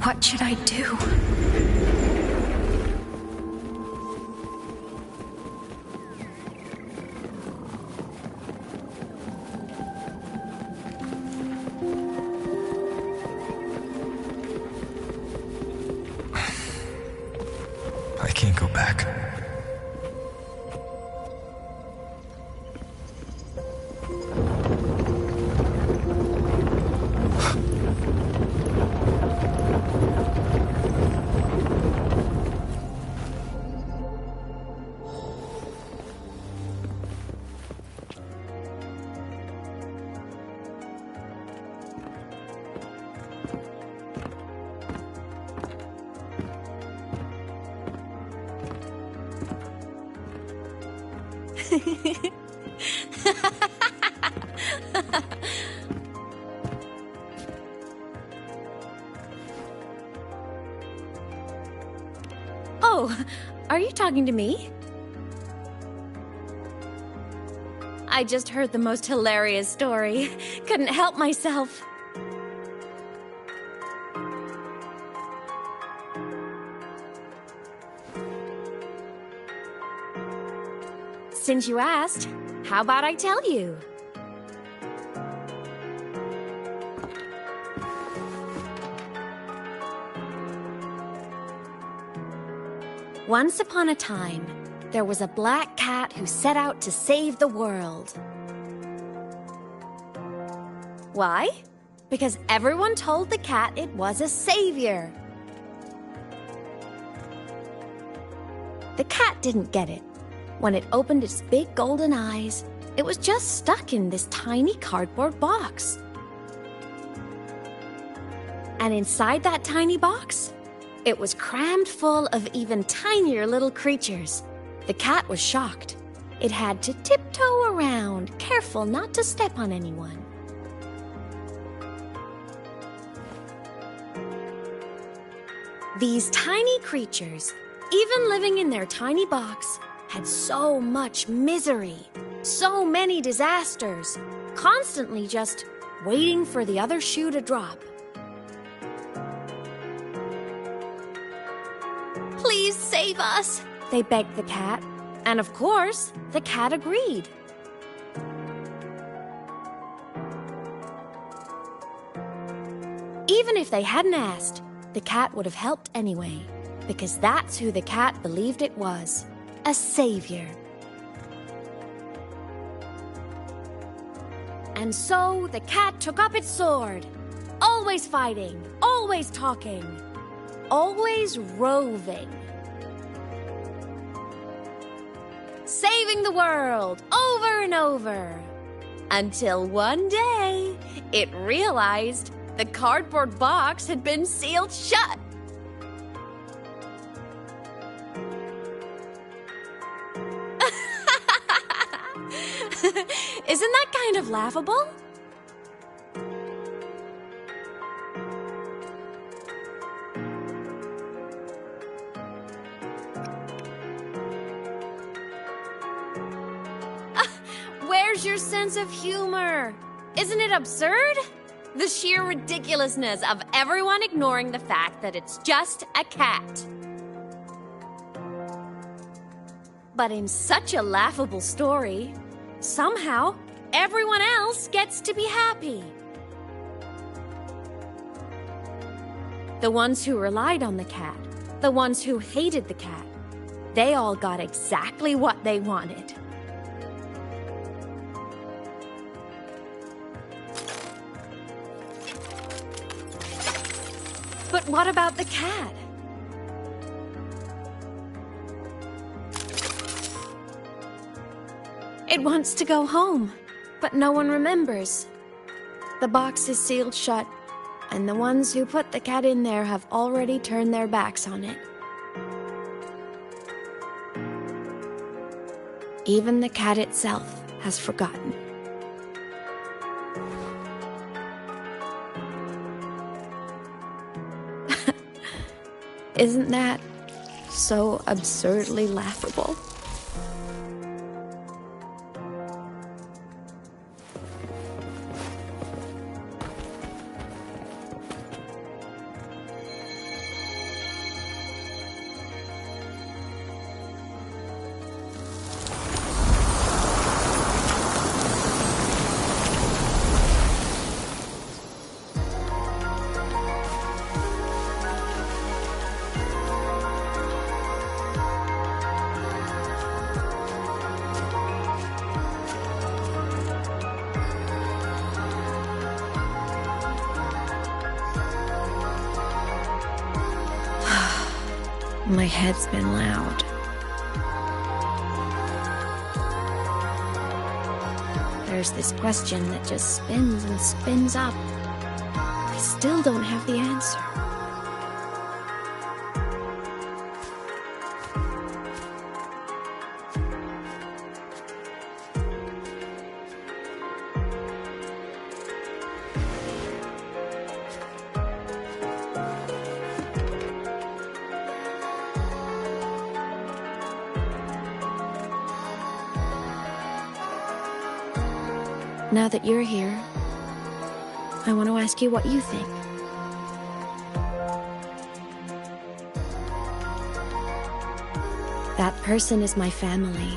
What should I do? I can't go back. Oh, are you talking to me? I just heard the most hilarious story. Couldn't help myself. Since you asked, how about I tell you? Once upon a time, there was a black cat who set out to save the world. Why? Because everyone told the cat it was a savior. The cat didn't get it. When it opened its big golden eyes, it was just stuck in this tiny cardboard box. And inside that tiny box, it was crammed full of even tinier little creatures. The cat was shocked. It had to tiptoe around, careful not to step on anyone. These tiny creatures, even living in their tiny box, had so much misery, so many disasters, constantly just waiting for the other shoe to drop. Please save us, they begged the cat. And of course, the cat agreed. Even if they hadn't asked, the cat would have helped anyway, because that's who the cat believed it was, a savior. And so the cat took up its sword, always fighting, always talking, always roving. Saving the world over and over. Until one day, it realized the cardboard box had been sealed shut. Isn't that kind of laughable? Where's your sense of humor? Isn't it absurd? The sheer ridiculousness of everyone ignoring the fact that it's just a cat. But in such a laughable story, somehow everyone else gets to be happy. The ones who relied on the cat, the ones who hated the cat, they all got exactly what they wanted. But what about the cat? It wants to go home, but no one remembers. The box is sealed shut, and the ones who put the cat in there have already turned their backs on it. Even the cat itself has forgotten. Isn't that so absurdly laughable? My head's been loud. There's this question that just spins and spins up. I still don't have the answer. Now that you're here, I want to ask you what you think. That person is my family.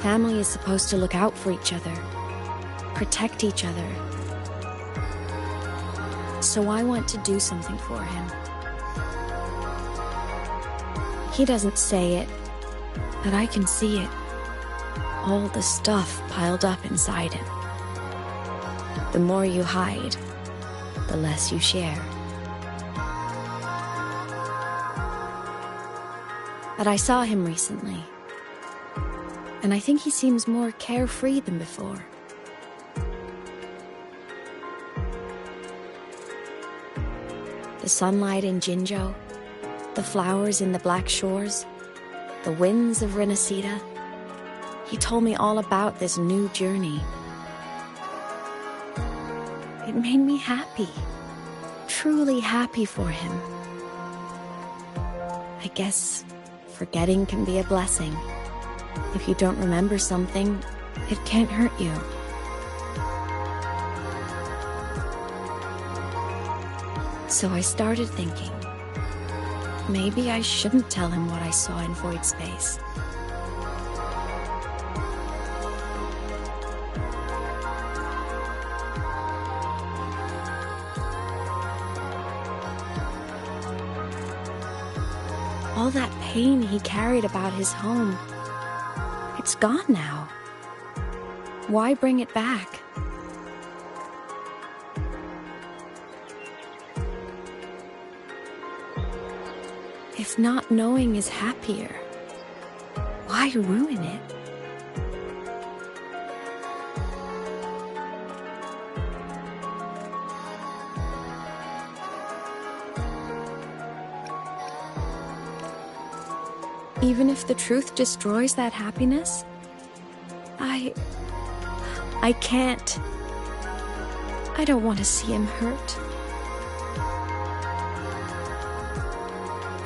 Family is supposed to look out for each other, protect each other. So I want to do something for him. He doesn't say it, but I can see it. All the stuff piled up inside him. The more you hide, the less you share. But I saw him recently, and I think he seems more carefree than before. The sunlight in Jinzhou, the flowers in the Black Shores, the winds of Renacida. He told me all about this new journey. It made me happy, truly happy for him. I guess forgetting can be a blessing. If you don't remember something, it can't hurt you. So I started thinking, maybe I shouldn't tell him what I saw in void space. All that pain he carried about his home, it's gone now. Why bring it back? If not knowing is happier, why ruin it? Even if the truth destroys that happiness, I can't. I don't want to see him hurt.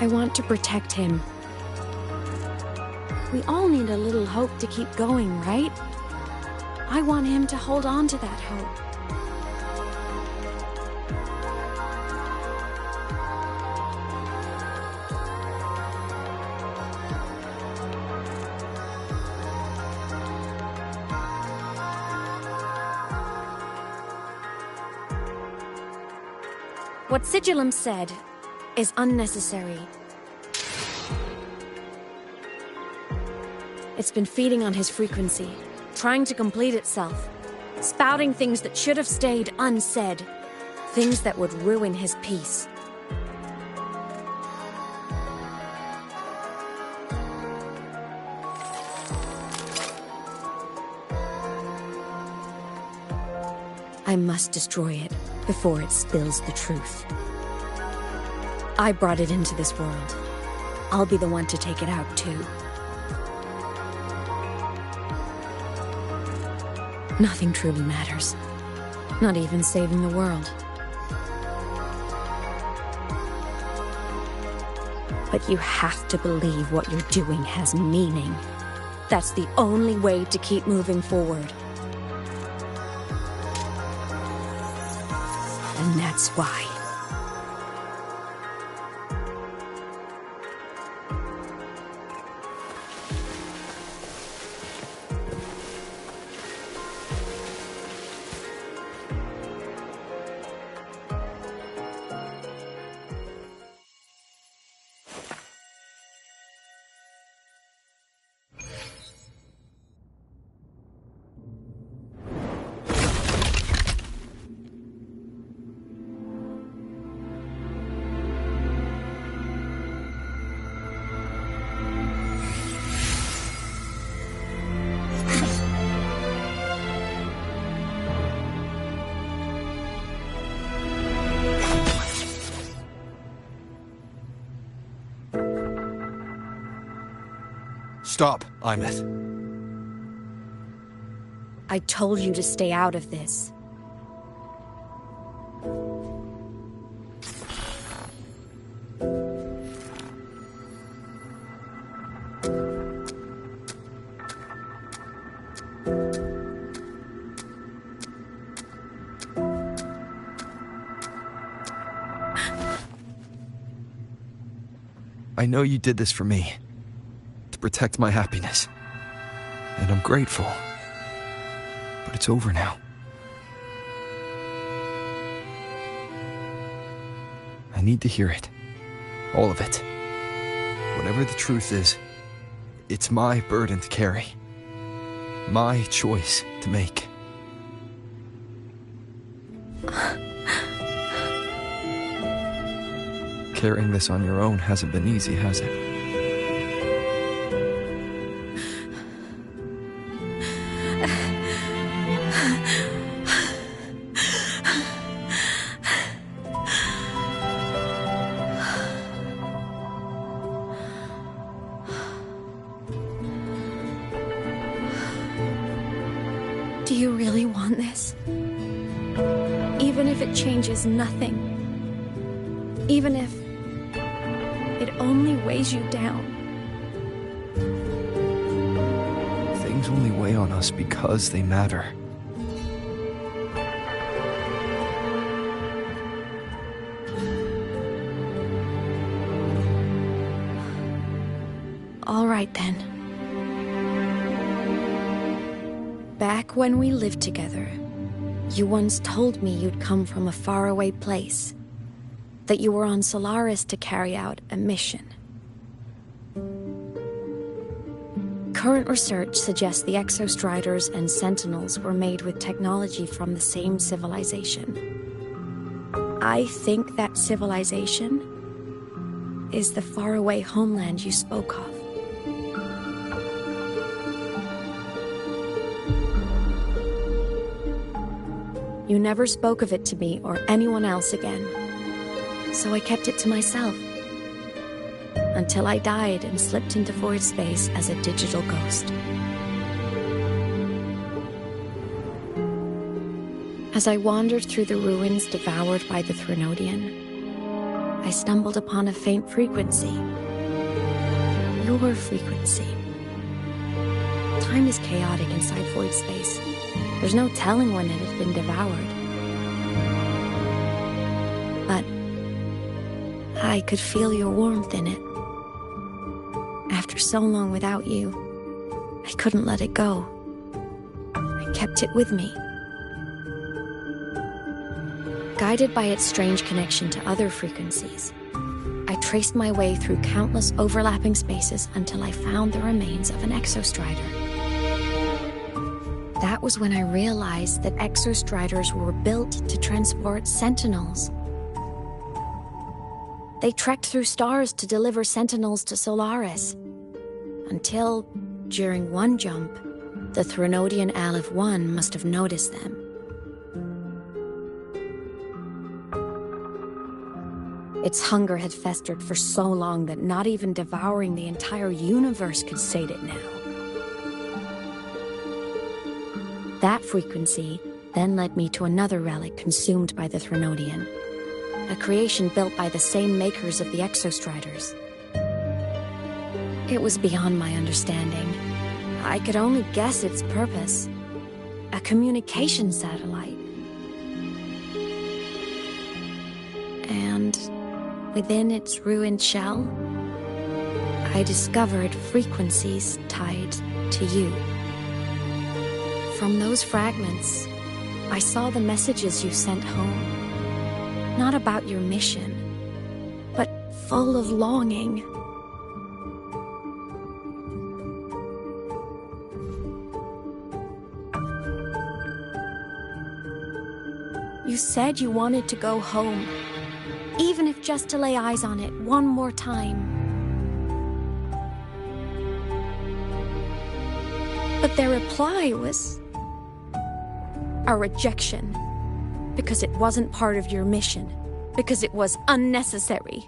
I want to protect him. We all need a little hope to keep going, right? I want him to hold on to that hope. What Sigillum said is unnecessary. It's been feeding on his frequency, trying to complete itself, spouting things that should have stayed unsaid, things that would ruin his peace. I must destroy it before it spills the truth. I brought it into this world. I'll be the one to take it out, too. Nothing truly matters. Not even saving the world. But you have to believe what you're doing has meaning. That's the only way to keep moving forward. And that's why. Stop, Imeth. I told you to stay out of this. I know you did this for me. Protect my happiness. And I'm grateful. But it's over now. I need to hear it. All of it. Whatever the truth is, it's my burden to carry. My choice to make. Carrying this on your own hasn't been easy, has it? Do you really want this? Even if it changes nothing. Even if it only weighs you down. Things only weigh on us because they matter. All right then. Back when we lived together, you once told me you'd come from a faraway place. That you were on Solaris to carry out a mission. Current research suggests the Exostriders and Sentinels were made with technology from the same civilization. I think that civilization is the faraway homeland you spoke of. You never spoke of it to me or anyone else again. So I kept it to myself. Until I died and slipped into void space as a digital ghost. As I wandered through the ruins devoured by the Threnodian, I stumbled upon a faint frequency. Your frequency. Time is chaotic inside void space. There's no telling when it has been devoured. But I could feel your warmth in it. After so long without you, I couldn't let it go. I kept it with me. Guided by its strange connection to other frequencies, I traced my way through countless overlapping spaces until I found the remains of an exostrider. That was when I realized that exostriders were built to transport sentinels. They trekked through stars to deliver sentinels to Solaris, until, during one jump, the Threnodian Aleph 1 must have noticed them. Its hunger had festered for so long that not even devouring the entire universe could sate it now. That frequency then led me to another relic consumed by the Threnodian, a creation built by the same makers of the exostriders. It was beyond my understanding. I could only guess its purpose. A communication satellite. And within its ruined shell, I discovered frequencies tied to you. From those fragments, I saw the messages you sent home. Not about your mission, but full of longing. You said you wanted to go home, even if just to lay eyes on it one more time. But their reply was a rejection, because it wasn't part of your mission, because it was unnecessary.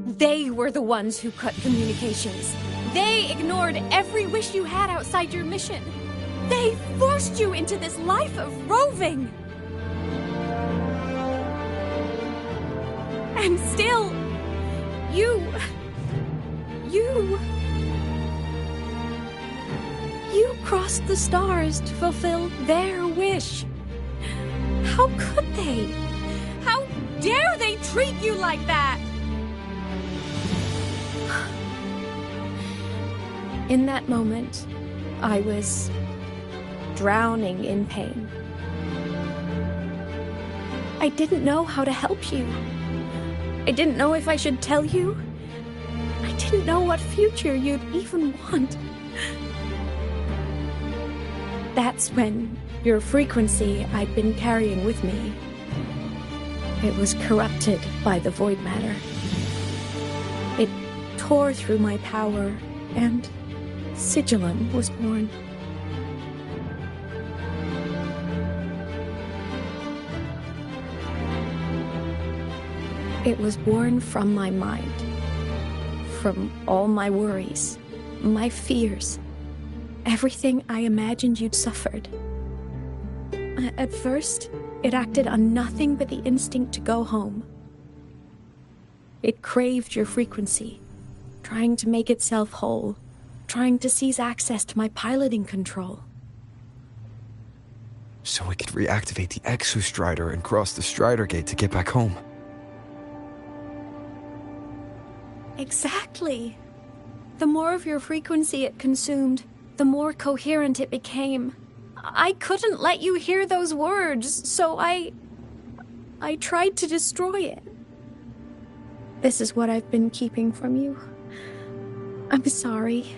They were the ones who cut communications. They ignored every wish you had outside your mission. They forced you into this life of roving. And still, you crossed the stars to fulfill their wish. How could they? How dare they treat you like that? In that moment, I was drowning in pain. I didn't know how to help you. I didn't know if I should tell you. I didn't know what future you'd even want. That's when your frequency I'd been carrying with me, it was corrupted by the void matter. It tore through my power, and Sigillum was born. It was born from my mind, from all my worries, my fears, everything I imagined you'd suffered. At first, it acted on nothing but the instinct to go home. It craved your frequency, trying to make itself whole, trying to seize access to my piloting control. So it could reactivate the exostrider and cross the Strider Gate to get back home. Exactly. The more of your frequency it consumed, the more coherent it became. I couldn't let you hear those words, so I tried to destroy it. This is what I've been keeping from you. I'm sorry.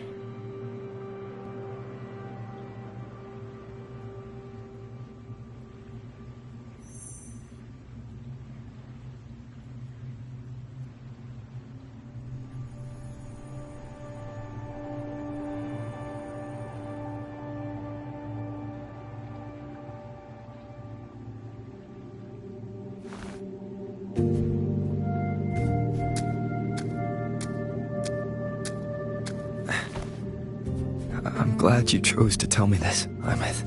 glad you chose to tell me this, Imeth.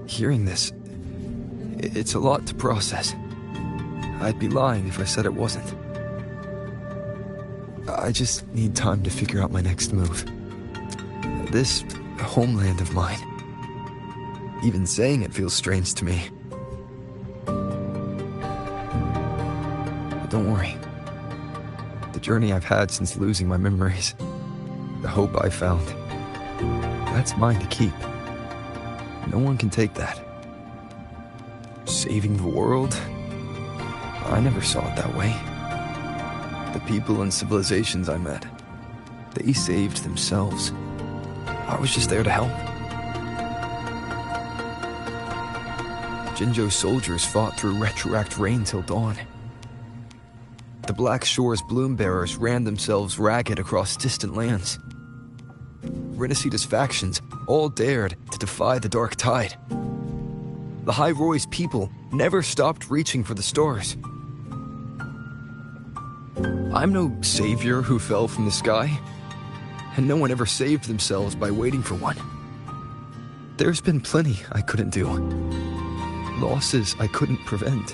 Hearing this, it's a lot to process. I'd be lying if I said it wasn't. I just need time to figure out my next move. This homeland of mine. Even saying it feels strange to me. But don't worry. The journey I've had since losing my memories, the hope I found, that's mine to keep. No one can take that. Saving the world? I never saw it that way. The people and civilizations I met, they saved themselves. I was just there to help. Jinzhou's soldiers fought through retroact rain till dawn. The Black Shore's bloom bearers ran themselves ragged across distant lands. Renacita's factions all dared to defy the dark tide. The High Roy's people never stopped reaching for the stars. I'm no savior who fell from the sky, and no one ever saved themselves by waiting for one. There's been plenty I couldn't do. Losses I couldn't prevent.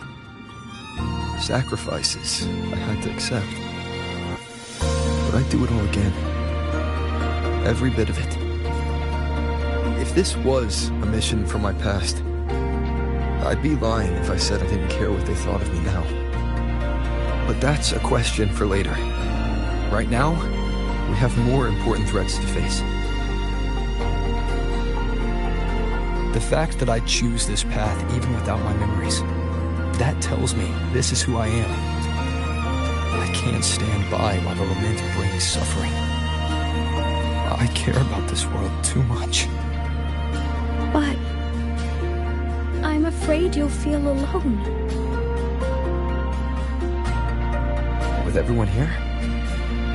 Sacrifices I had to accept. But I'd do it all again. Every bit of it. If this was a mission from my past, I'd be lying if I said I didn't care what they thought of me now. But that's a question for later. Right now, we have more important threats to face. The fact that I choose this path even without my memories, that tells me this is who I am. I can't stand by while the lament brings suffering. I care about this world too much. But I'm afraid you'll feel alone. With everyone here?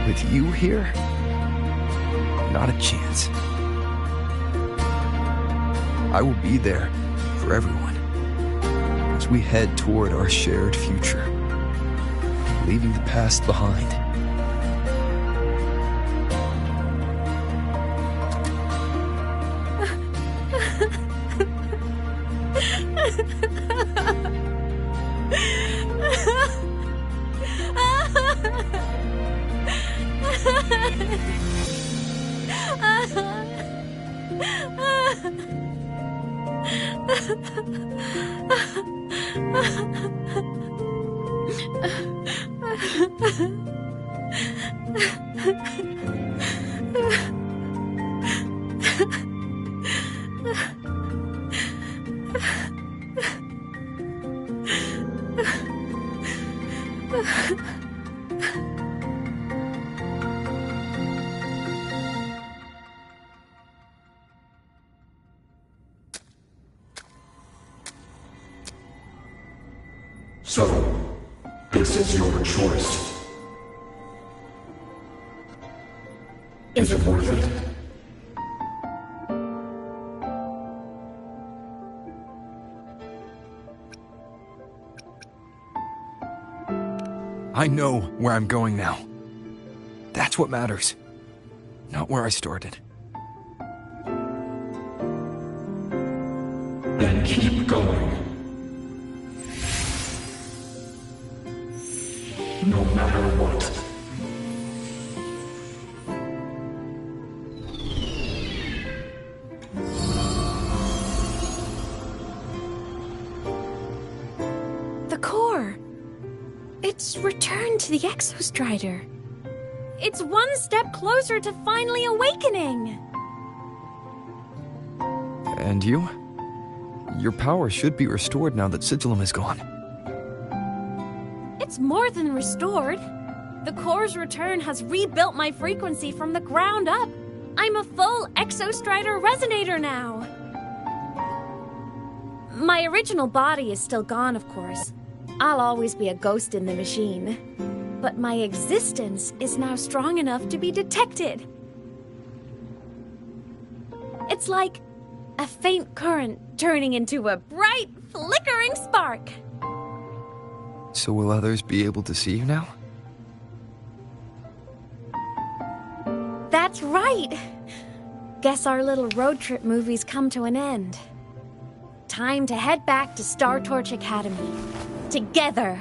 With you here? Not a chance. I will be there for everyone as we head toward our shared future, leaving the past behind. So, this is your choice. Is it worth it? I know where I'm going now. That's what matters. Not where I started. Then keep going. No matter what. The core. It's returned to the Exostrider. It's one step closer to finally awakening. And you? Your power should be restored now that Sigillum is gone. It's more than restored. The core's return has rebuilt my frequency from the ground up. I'm a full Exostrider resonator now. My original body is still gone, of course. I'll always be a ghost in the machine. But my existence is now strong enough to be detected. It's like a faint current turning into a bright, flickering spark. So will others be able to see you now? right. Guess our little road trip movie's come to an end. Time to head back to Star Torch Academy. Together.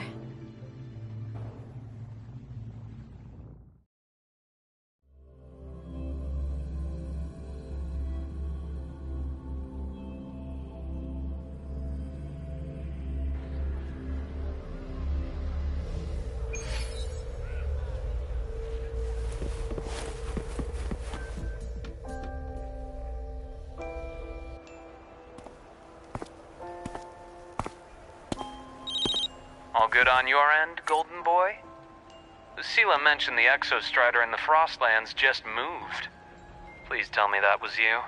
All good on your end, Golden Boy? Lucilla mentioned the Exostrider in the Frostlands just moved. Please tell me that was you.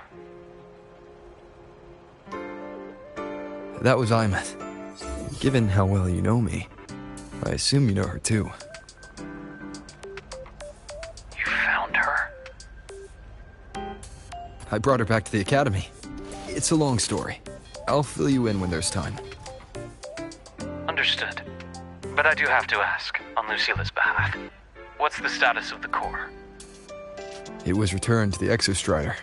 That was Imeth. Given how well you know me, I assume you know her too. You found her? I brought her back to the academy. It's a long story. I'll fill you in when there's time. Understood. But I do have to ask, on Lucilla's behalf, what's the status of the core? It was returned to the Exostrider.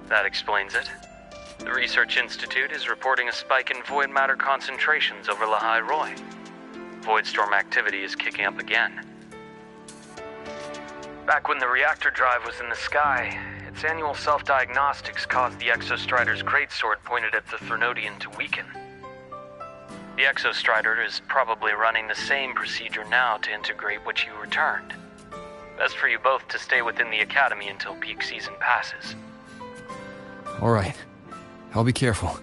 That explains it. The Research Institute is reporting a spike in void matter concentrations over Lahai Roy. Voidstorm activity is kicking up again. Back when the reactor drive was in the sky, its annual self-diagnostics caused the Exostrider's greatsword pointed at the Threnodian to weaken. The Exostrider is probably running the same procedure now to integrate what you returned. Best for you both to stay within the Academy until peak season passes. All right. I'll be careful.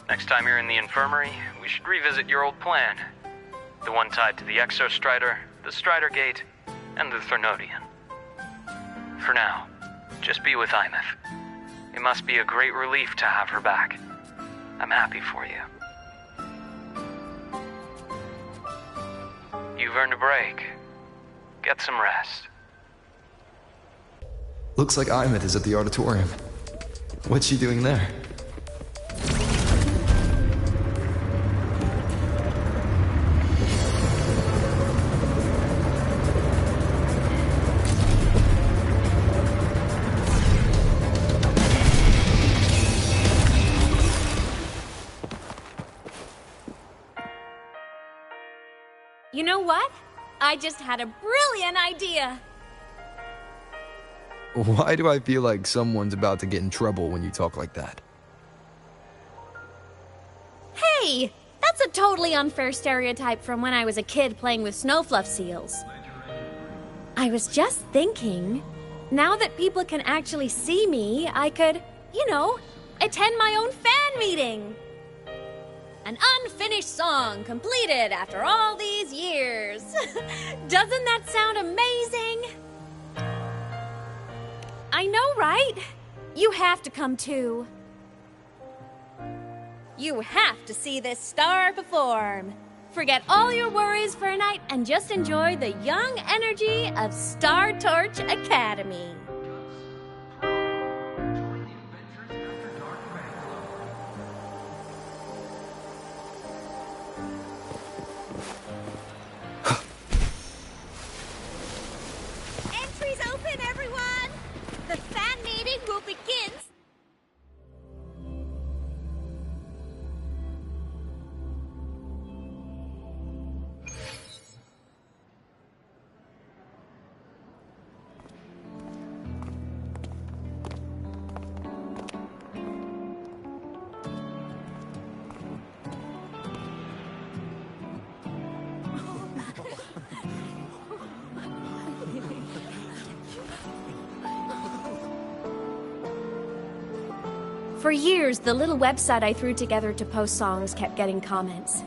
Next time you're in the infirmary, we should revisit your old plan. The one tied to the Exostrider, the Strider Gate, and the Threnodian. For now, just be with Imeth. It must be a great relief to have her back. I'm happy for you. You've earned a break. Get some rest. Looks like Imeth is at the auditorium. What's she doing there? You know what? I just had a brilliant idea. Why do I feel like someone's about to get in trouble when you talk like that? Hey, that's a totally unfair stereotype from when I was a kid playing with snowfluff seals. I was just thinking, now that people can actually see me, I could, attend my own fan meeting. An unfinished song completed after all these years. Doesn't that sound amazing? I know, right? You have to come too. You have to see this star perform. Forget all your worries for a night and just enjoy the young energy of Star Torch Academy. Entries open, everyone! The fan meeting will begin. For years, the little website I threw together to post songs kept getting comments.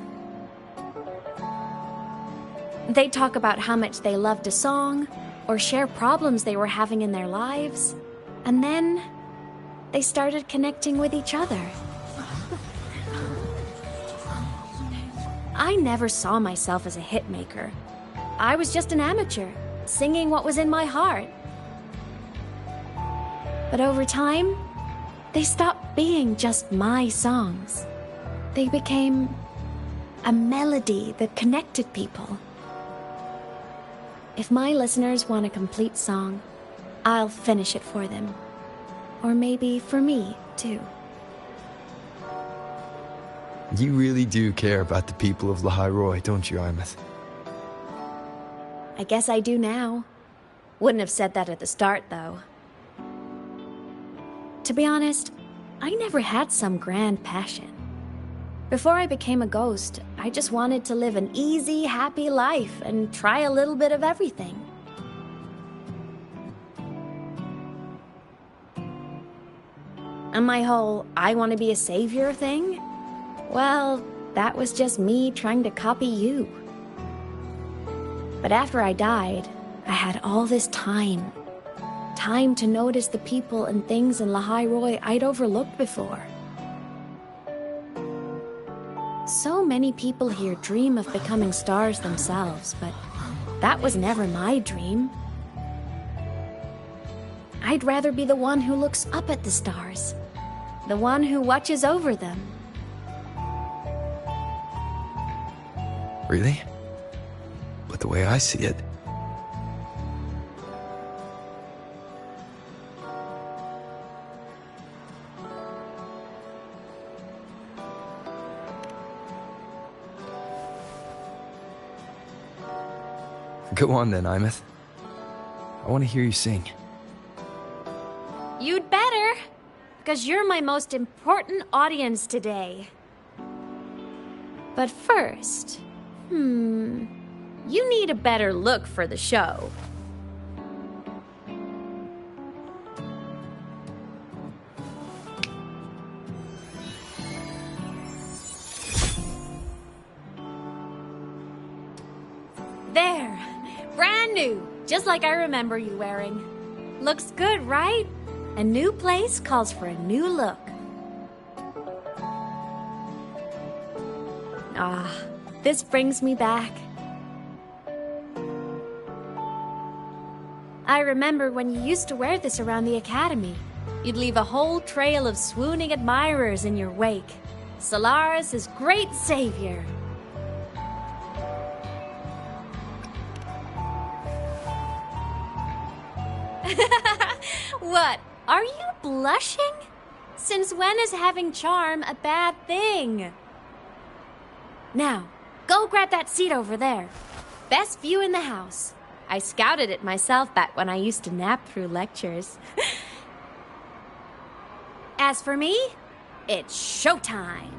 They'd talk about how much they loved a song, or share problems they were having in their lives, and then they started connecting with each other. I never saw myself as a hitmaker. I was just an amateur, singing what was in my heart. But over time, they stopped being just my songs. They became a melody that connected people. If my listeners want a complete song, I'll finish it for them. Or maybe for me, too. You really do care about the people of Lahai-Roi, don't you, Imeth? I guess I do now. Wouldn't have said that at the start, though. To be honest, I never had some grand passion. Before I became a ghost, I just wanted to live an easy, happy life and try a little bit of everything. And my whole I want to be a savior thing? Well, that was just me trying to copy you. But after I died, I had all this time. Time to notice the people and things in Lahai-Roi I'd overlooked before. So many people here dream of becoming stars themselves, but that was never my dream. I'd rather be the one who looks up at the stars, the one who watches over them. Really? But the way I see it... Go on then, Imeth. I want to hear you sing. You'd better, because you're my most important audience today. But first, you need a better look for the show. There, brand new, just like I remember you wearing. Looks good, right? A new place calls for a new look. Ah, this brings me back. I remember when you used to wear this around the academy. You'd leave a whole trail of swooning admirers in your wake. Solaris' great savior. What? Are you blushing? Since when is having charm a bad thing? Now, go grab that seat over there. Best view in the house. I scouted it myself back when I used to nap through lectures. As for me, it's showtime.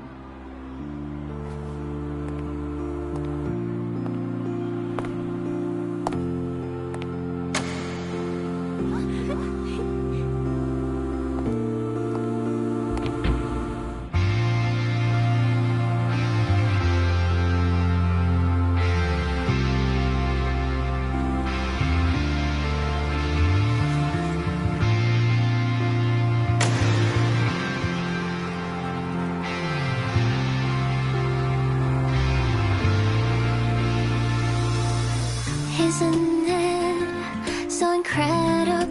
Isn't it so incredible?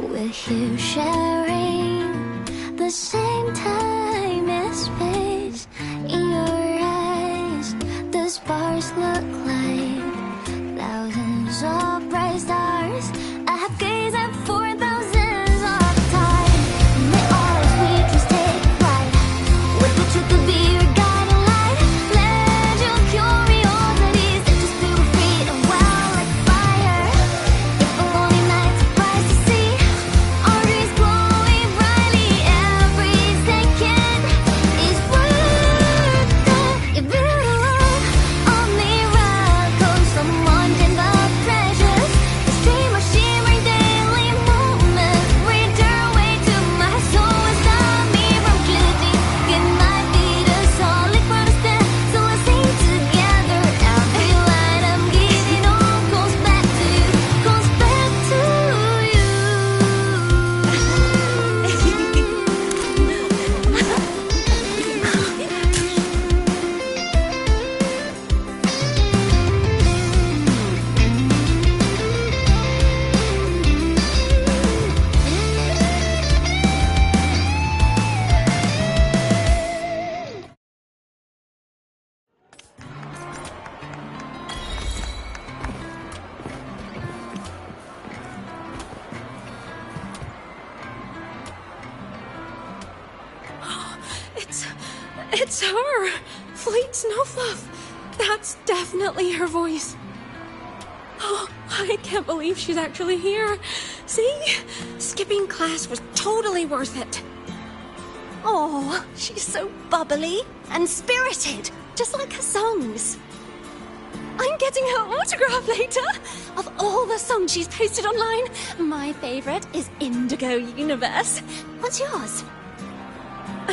We're here sharing the same time and space. In your eyes, the sparks look like thousands of bright stars. I have gazed at for thousands of time, and they always we just take flight. With the truth to be your guiding light, let your curiosity set us through feet and well like fire. If a lonely night surprised to see our dreams glowing brightly, every second is worth it. If you love only right. It's her! Fleet Snowfluff! That's definitely her voice. Oh, I can't believe she's actually here. See? Skipping class was totally worth it. Oh, she's so bubbly and spirited, just like her songs. I'm getting her autograph later. Of all the songs she's posted online, my favorite is Indigo Universe. What's yours?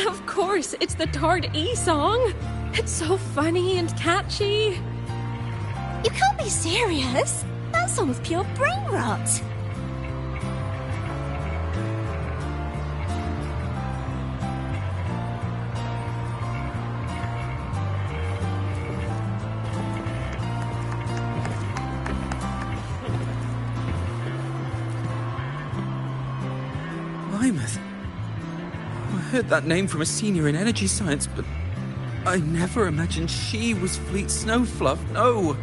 Of course, it's the Tard E song. It's so funny and catchy. You can't be serious. That song's pure brain rot. Plymouth. I heard that name from a senior in energy science, but I never imagined she was Fleet Snowfluff. No!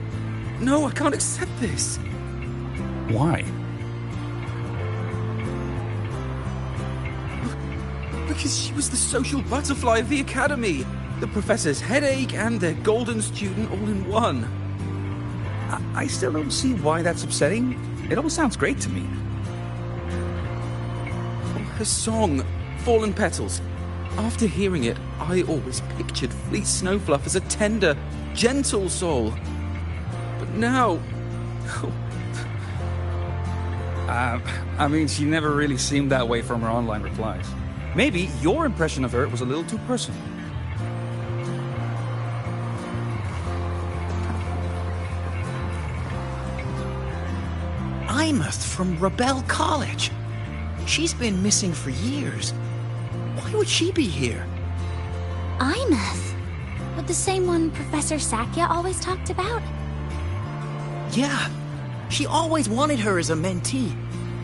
No, I can't accept this. Why? Because she was the social butterfly of the academy. The professor's headache and their golden student all in one. I still don't see why that's upsetting. It all sounds great to me. Her song, Fallen Petals. After hearing it, I always pictured Fleet Snowfluff as a tender, gentle soul. But now... I mean, she never really seemed that way from her online replies. Maybe your impression of her was a little too personal. Imeth from Rebel College. She's been missing for years. Why would she be here? Imeth? With the same one Professor Sakya always talked about? Yeah. She always wanted her as a mentee.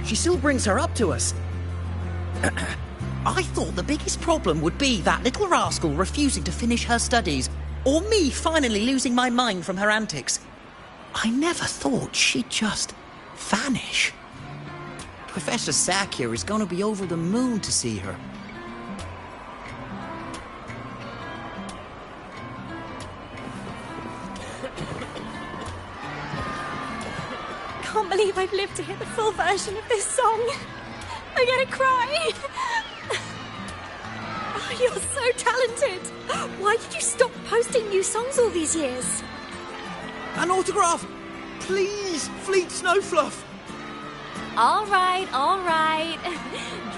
She still brings her up to us. I thought the biggest problem would be that little rascal refusing to finish her studies, or me finally losing my mind from her antics. I never thought she'd just vanish. Professor Sakya is gonna be over the moon to see her. Can't believe I've lived to hear the full version of this song. I'm gonna cry. Oh, you're so talented. Why did you stop posting new songs all these years? An autograph! Please, Fleet Snowfluff! All right, all right.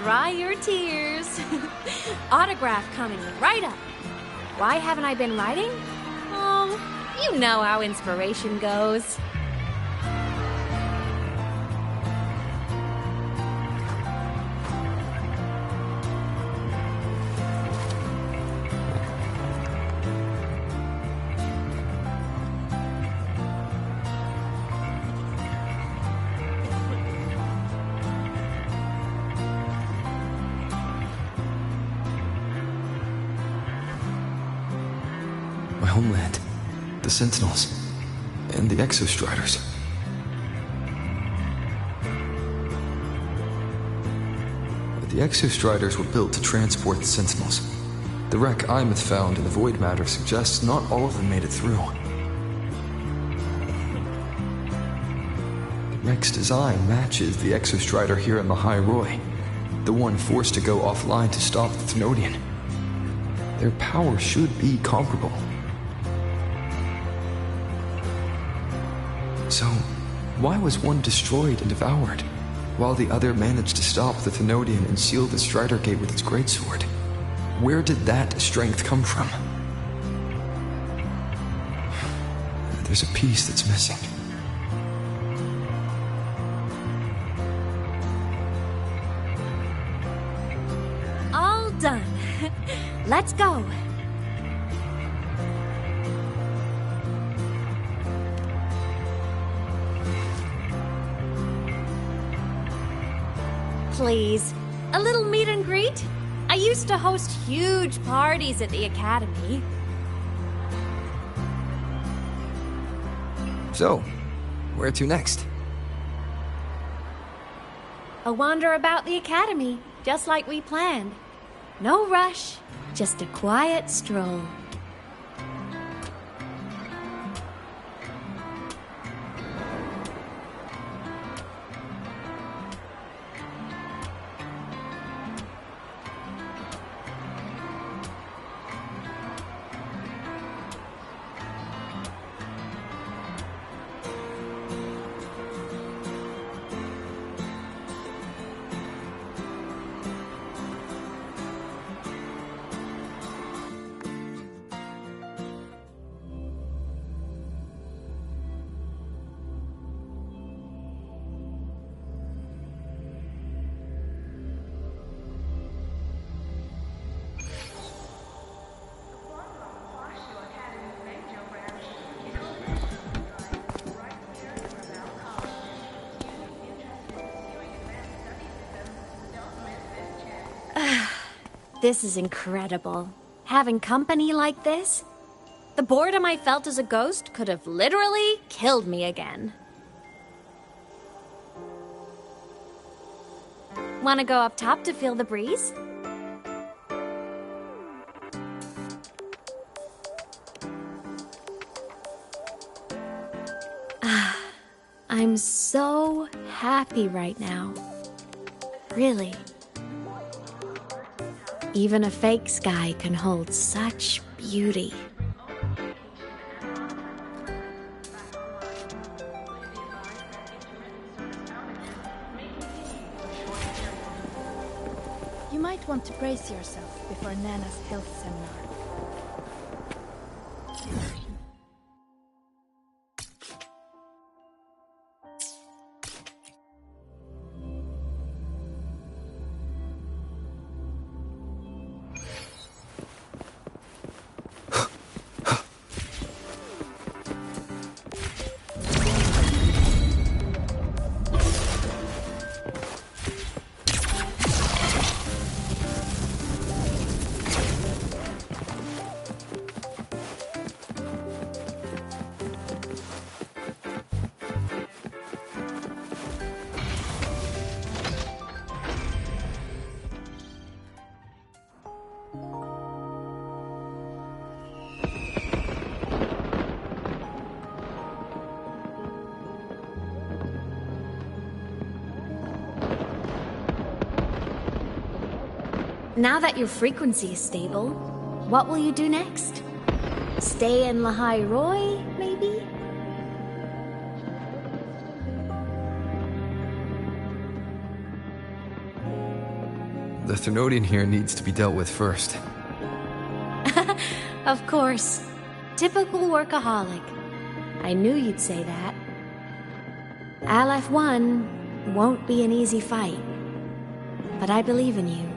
Dry your tears. Autograph coming right up. Why haven't I been writing? Oh, you know how inspiration goes. My homeland, the Sentinels, and the Exostriders. The Exostriders were built to transport the Sentinels. The wreck Imeth found in the Void Matter suggests not all of them made it through. The wreck's design matches the Exostrider here in the High Roy, the one forced to go offline to stop the Thenodian. Their power should be comparable. So, why was one destroyed and devoured, while the other managed to stop the Thenodian and seal the Strider Gate with its greatsword? Where did that strength come from? There's a piece that's missing. All done. Let's go. Please, a little meet and greet? I used to host huge parties at the Academy. So, where to next? A wander about the Academy, just like we planned. No rush, just a quiet stroll. This is incredible. Having company like this? The boredom I felt as a ghost could have literally killed me again. Want to go up top to feel the breeze? I'm so happy right now. Really. Even a fake sky can hold such beauty. You might want to brace yourself before Nana's health seminar. Now that your frequency is stable, what will you do next? Stay in Lahai Roy, maybe? The Threnodian here needs to be dealt with first. Of course. Typical workaholic. I knew you'd say that. Aleph 1 won't be an easy fight. But I believe in you.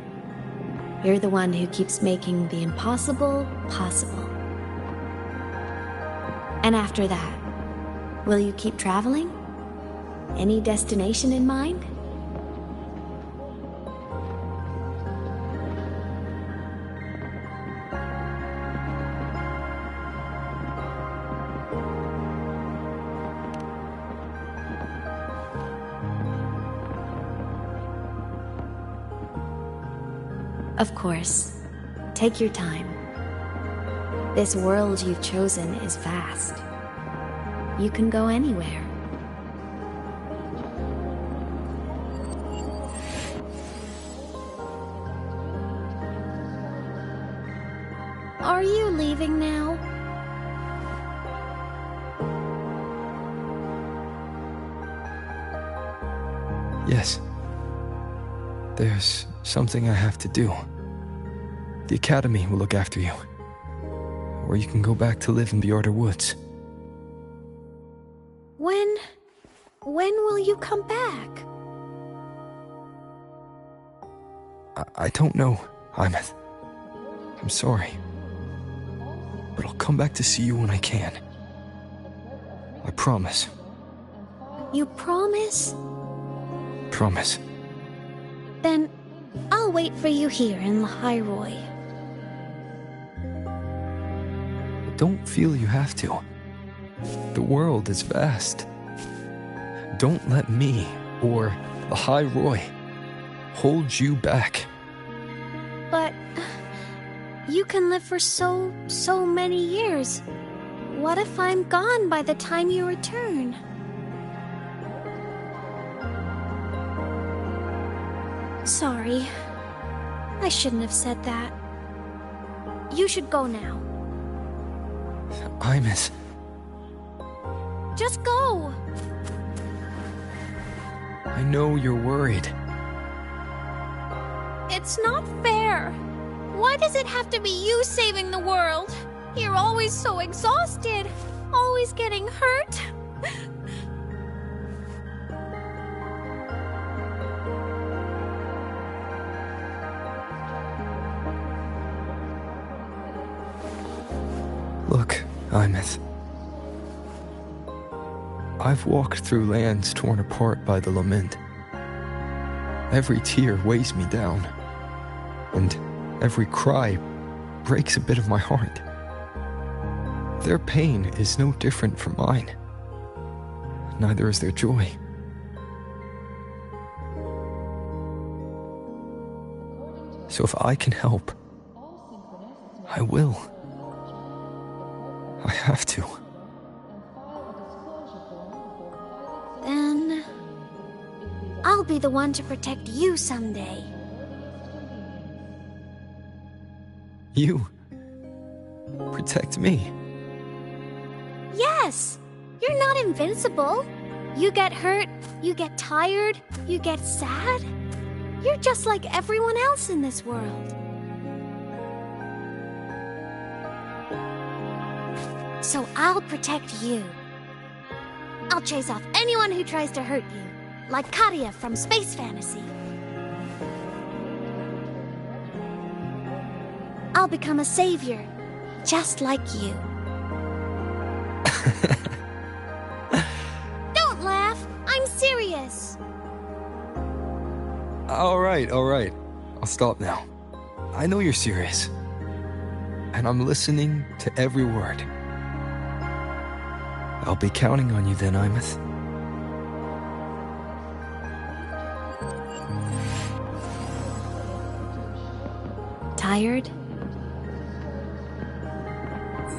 You're the one who keeps making the impossible possible. And after that, will you keep traveling? Any destination in mind? Of course. Take your time. This world you've chosen is vast. You can go anywhere. Are you leaving now? Yes. There's something I have to do. The Academy will look after you. Or you can go back to live in Bjorder Woods. When will you come back? I don't know, Imeth. I'm sorry. But I'll come back to see you when I can. I promise. You promise? Promise. Then I'll wait for you here in Lahai Roy. Don't feel you have to. The world is vast. Don't let me or Lahai Roy hold you back. But You can live for so many years. What if I'm gone by the time you return? Sorry. I shouldn't have said that. You should go now. Imus. Just go! I know you're worried. It's not fair. Why does it have to be you saving the world? You're always so exhausted. Always getting hurt. Look, Imus. I've walked through lands torn apart by the lament. Every tear weighs me down, and every cry breaks a bit of my heart. Their pain is no different from mine. Neither is their joy. So if I can help, I will. I have to. Then I'll be the one to protect you someday. You protect me. Yes! You're not invincible. You get hurt, you get tired, you get sad. You're just like everyone else in this world. So I'll protect you. I'll chase off anyone who tries to hurt you, like Katia from Space Fantasy. I'll become a savior, just like you. Don't laugh! I'm serious! All right. I'll stop now. I know you're serious. And I'm listening to every word. I'll be counting on you then, Imus. Tired?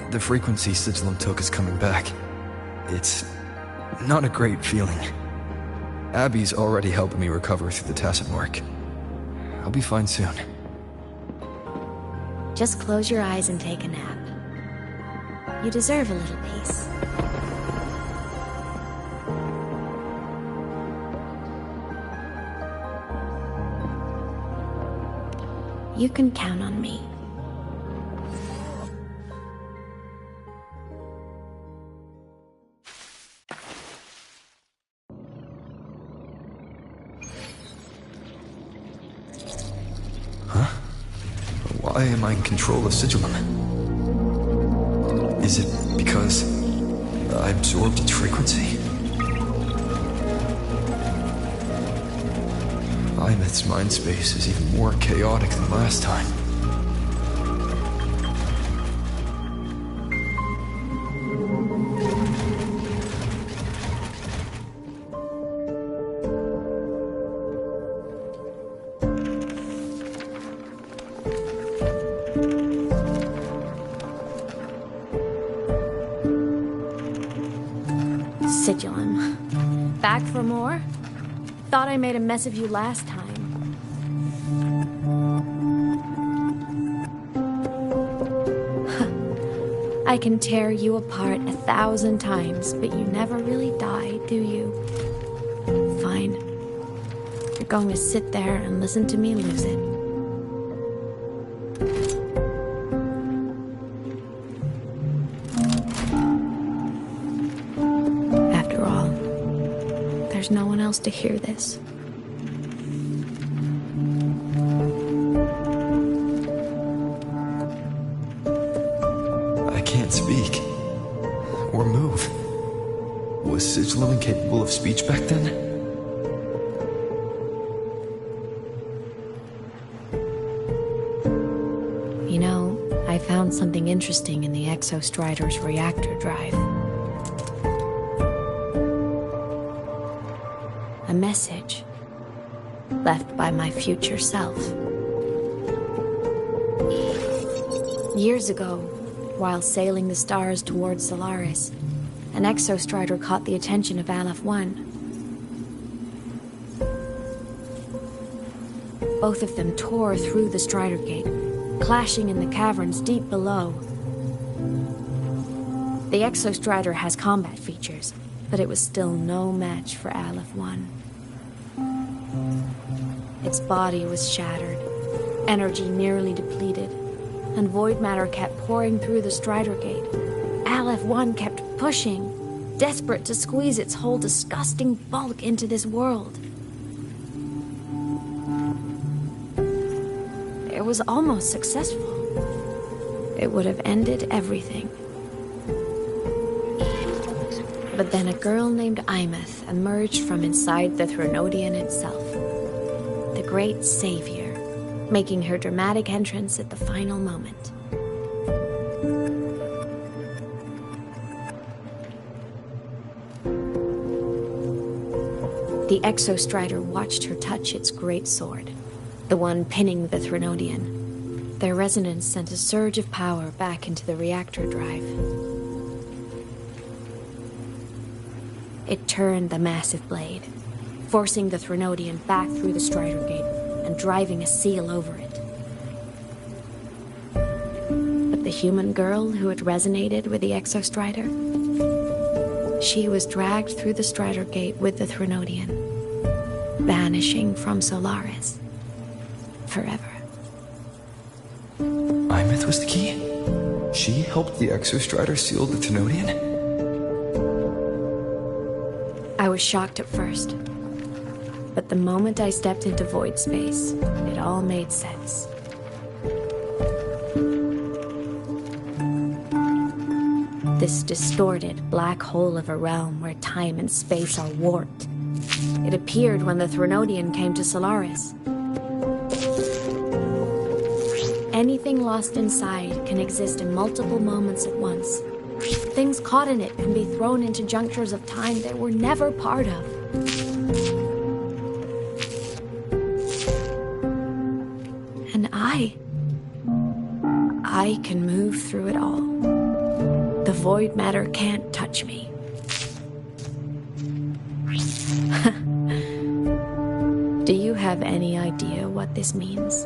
The frequency Sigilum took is coming back. It's not a great feeling. Abby's already helping me recover through the tacit mark. I'll be fine soon. Just close your eyes and take a nap. You deserve a little peace. You can count on me. Why am I in control of Sigilum? Is it because I absorbed its frequency? Imuth's mind space is even more chaotic than last time. Sigilum. Back for more? Thought I made a mess of you last time. I can tear you apart 1,000 times, but you never really die, do you? Fine. You're going to sit there and listen to me lose it. After all, there's no one else to hear this. I can't speak. Or move. Was Sigilum incapable of speech back then? You know, I found something interesting in the Exostrider's reactor drive. A message left by my future self. Years ago, while sailing the stars towards Solaris, an exostrider caught the attention of Aleph 1. Both of them tore through the Strider Gate, clashing in the caverns deep below. The exostrider has combat features, but it was still no match for Aleph 1. Its body was shattered, energy nearly depleted, and void matter kept pouring through the Strider Gate. Aleph 1 kept pushing, desperate to squeeze its whole disgusting bulk into this world. It was almost successful. It would have ended everything. But then a girl named Imeth emerged from inside the Threnodian itself. The great savior, making her dramatic entrance at the final moment. The exostrider watched her touch its great sword, the one pinning the Threnodian. Their resonance sent a surge of power back into the reactor drive. It turned the massive blade, forcing the Threnodian back through the Strider Gate and driving a seal over it. But the human girl who had resonated with the exostrider, she was dragged through the Strider Gate with the Threnodian, vanishing from Solaris forever. Imeth was the key? She helped the exostrider seal the Threnodian? I was shocked at first, but the moment I stepped into void space, it all made sense. This distorted black hole of a realm where time and space are warped. It appeared when the Threnodian came to Solaris. Anything lost inside can exist in multiple moments at once. Things caught in it can be thrown into junctures of time they were never part of. And I can move through it all. The void matter can't touch me. Do you have any idea what this means?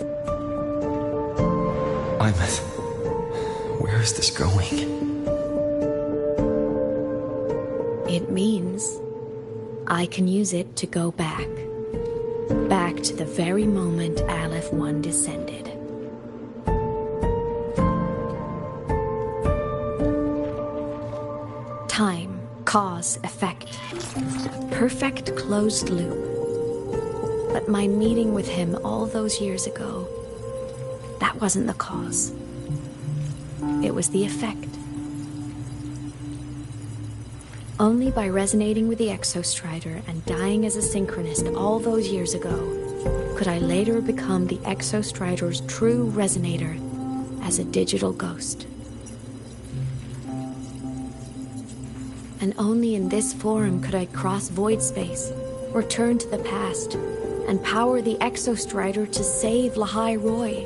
Imeth, where is this going? It means I can use it to go back. Back to the very moment Aleph 1 descended. Time, cause, effect. A perfect closed loop. But my meeting with him all those years ago, that wasn't the cause. It was the effect. Only by resonating with the exostrider and dying as a synchronist all those years ago could I later become the exostrider's true resonator as a digital ghost. And only in this form could I cross void space, return to the past, and power the exostrider to save Lahai Roy.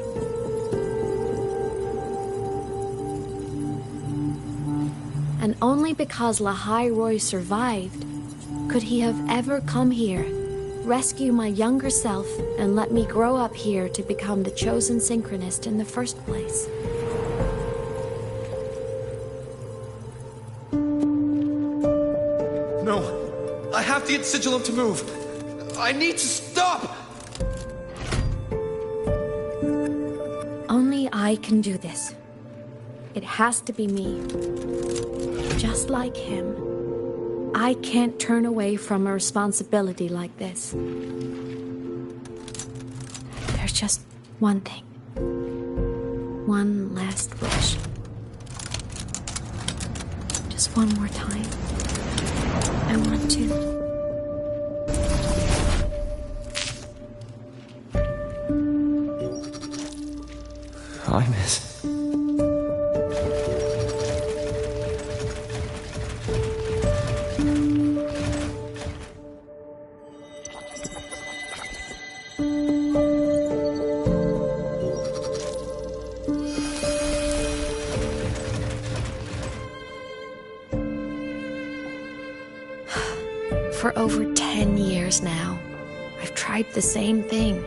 And only because Lahai Roy survived could he have ever come here, rescue my younger self, and let me grow up here to become the chosen synchronist in the first place. No, I have to get Sigillum to move. I need to stop! Only I can do this. It has to be me. Just like him. I can't turn away from a responsibility like this. There's just one thing. One last wish. Just one more time. I want to. Imeth. For over 10 years now, I've tried the same thing.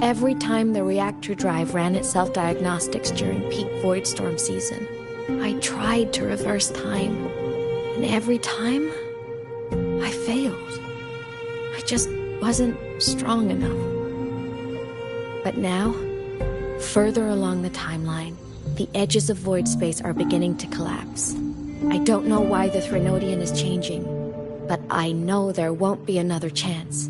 Every time the reactor drive ran its self-diagnostics during peak void storm season, I tried to reverse time, and every time, I failed. I just wasn't strong enough. But now, further along the timeline, the edges of void space are beginning to collapse. I don't know why the Threnodian is changing, but I know there won't be another chance.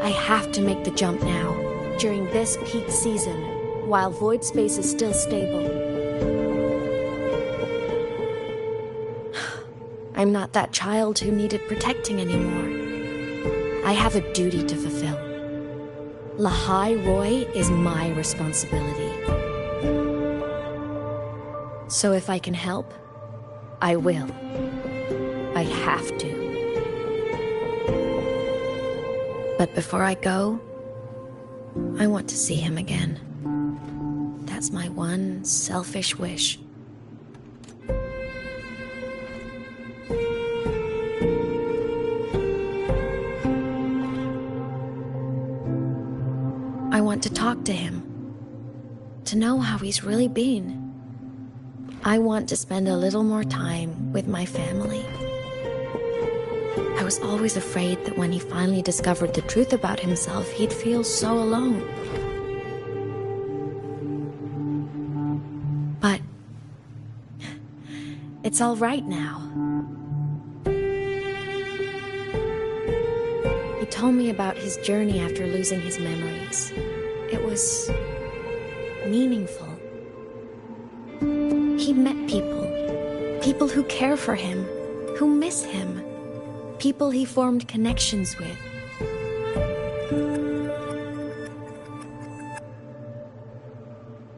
I have to make the jump now, during this peak season, while void space is still stable. I'm not that child who needed protecting anymore. I have a duty to fulfill. Lahai Roy is my responsibility. So if I can help, I will. I have to. But before I go, I want to see him again. That's my one selfish wish. I want to talk to him, to know how he's really been. I want to spend a little more time with my family. I was always afraid that when he finally discovered the truth about himself, he'd feel so alone. But it's all right now. He told me about his journey after losing his memories. It was meaningful. He met people who care for him, who miss him, people he formed connections with.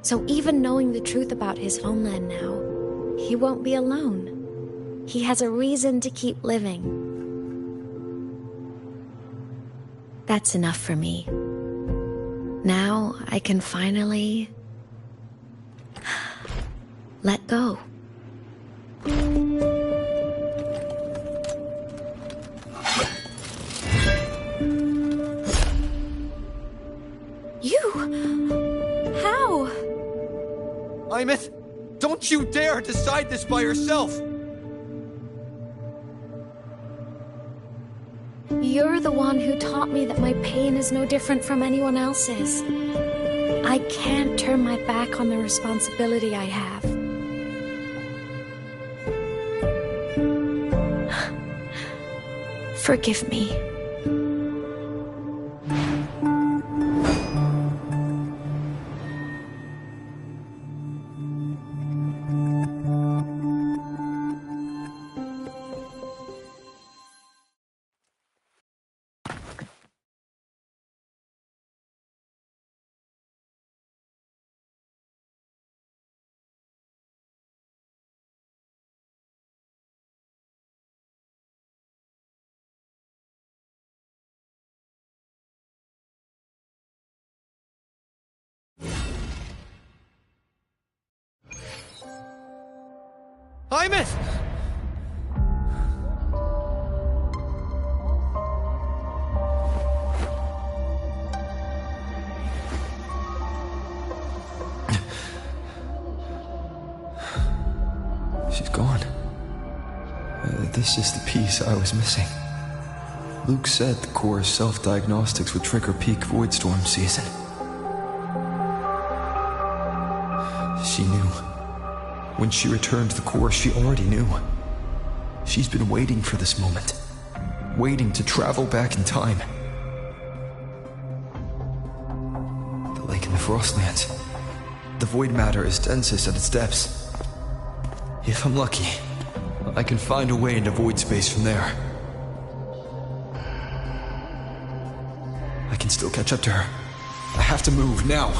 So even knowing the truth about his homeland now, he won't be alone. He has a reason to keep living. That's enough for me. Now I can finally let go. How? Imeth, don't you dare decide this by yourself! You're the one who taught me that my pain is no different from anyone else's. I can't turn my back on the responsibility I have. Forgive me. Imeth! She's gone. This is the piece I was missing. Luke said the core's self-diagnostics would trigger peak void storm season. She knew. When she returned to the core, she already knew. She's been waiting for this moment. Waiting to travel back in time. The lake in the Frostlands. The void matter is densest at its depths. If I'm lucky, I can find a way into void space from there. I can still catch up to her. I have to move now.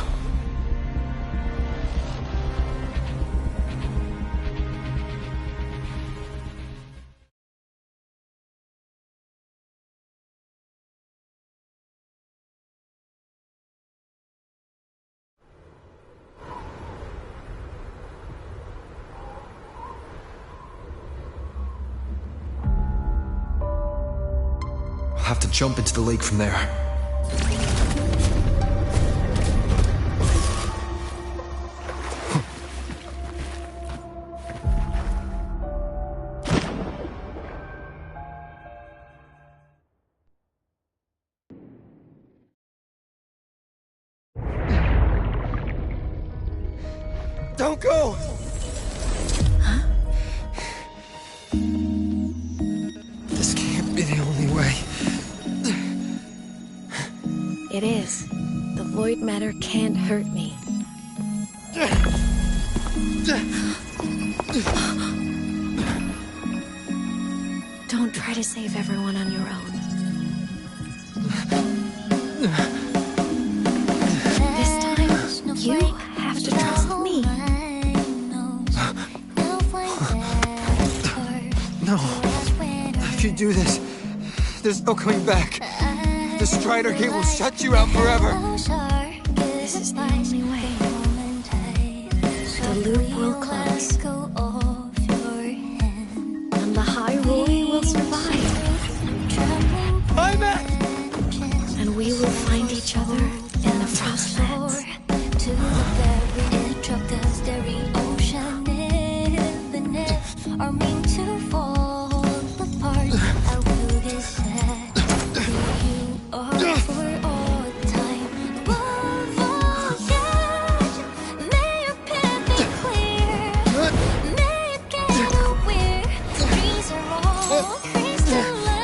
have to jump into the lake from there. Don't go! This can't be the only way. It is. The void matter can't hurt me. Don't try to save everyone on your own. This time, you have to trust me. No. If you do this, there's no coming back. The Strider Gate will shut you out forever. This is the only way. The loop will close. And the Hyrule will survive. I'm back! And we will find each other in the Frostlands. To the very edge of the starry ocean, even if are meant to fall apart, I will get sad. You are for all time. Above all, yes, may your path be clear. May you get aware. Trees are all crystallized.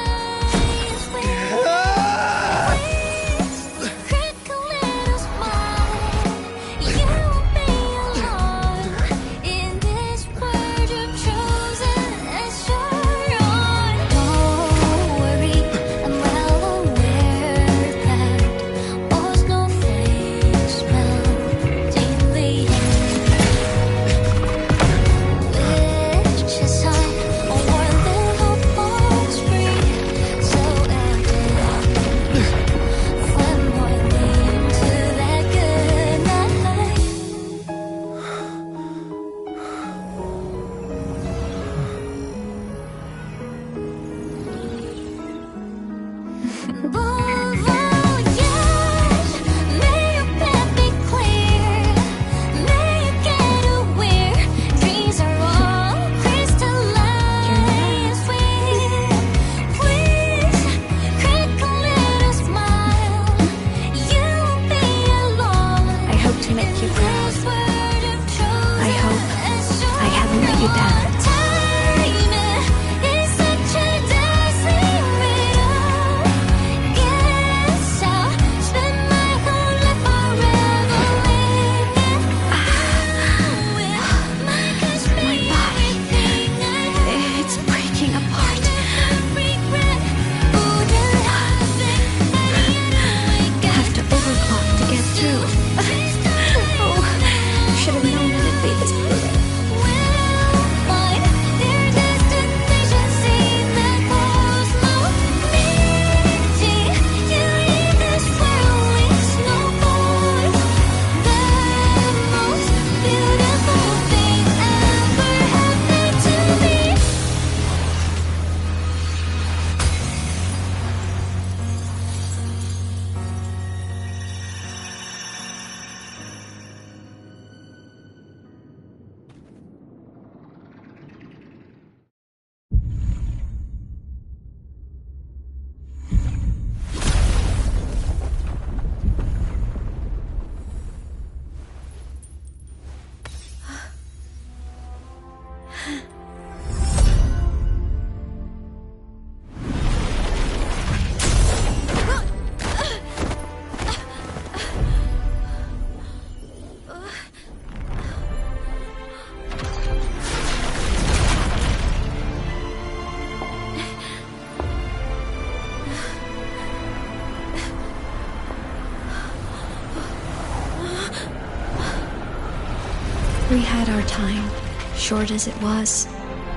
We had our time, short as it was,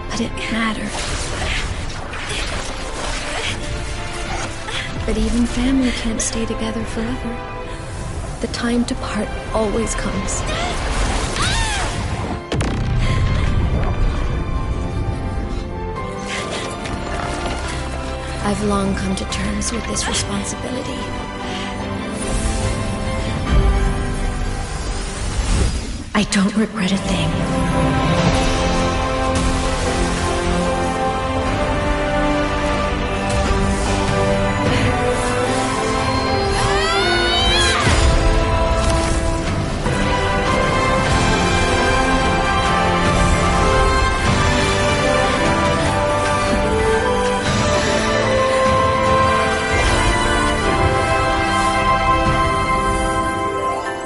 but it mattered. But even family can't stay together forever. The time to part always comes. I've long come to terms with this responsibility. I don't regret a thing.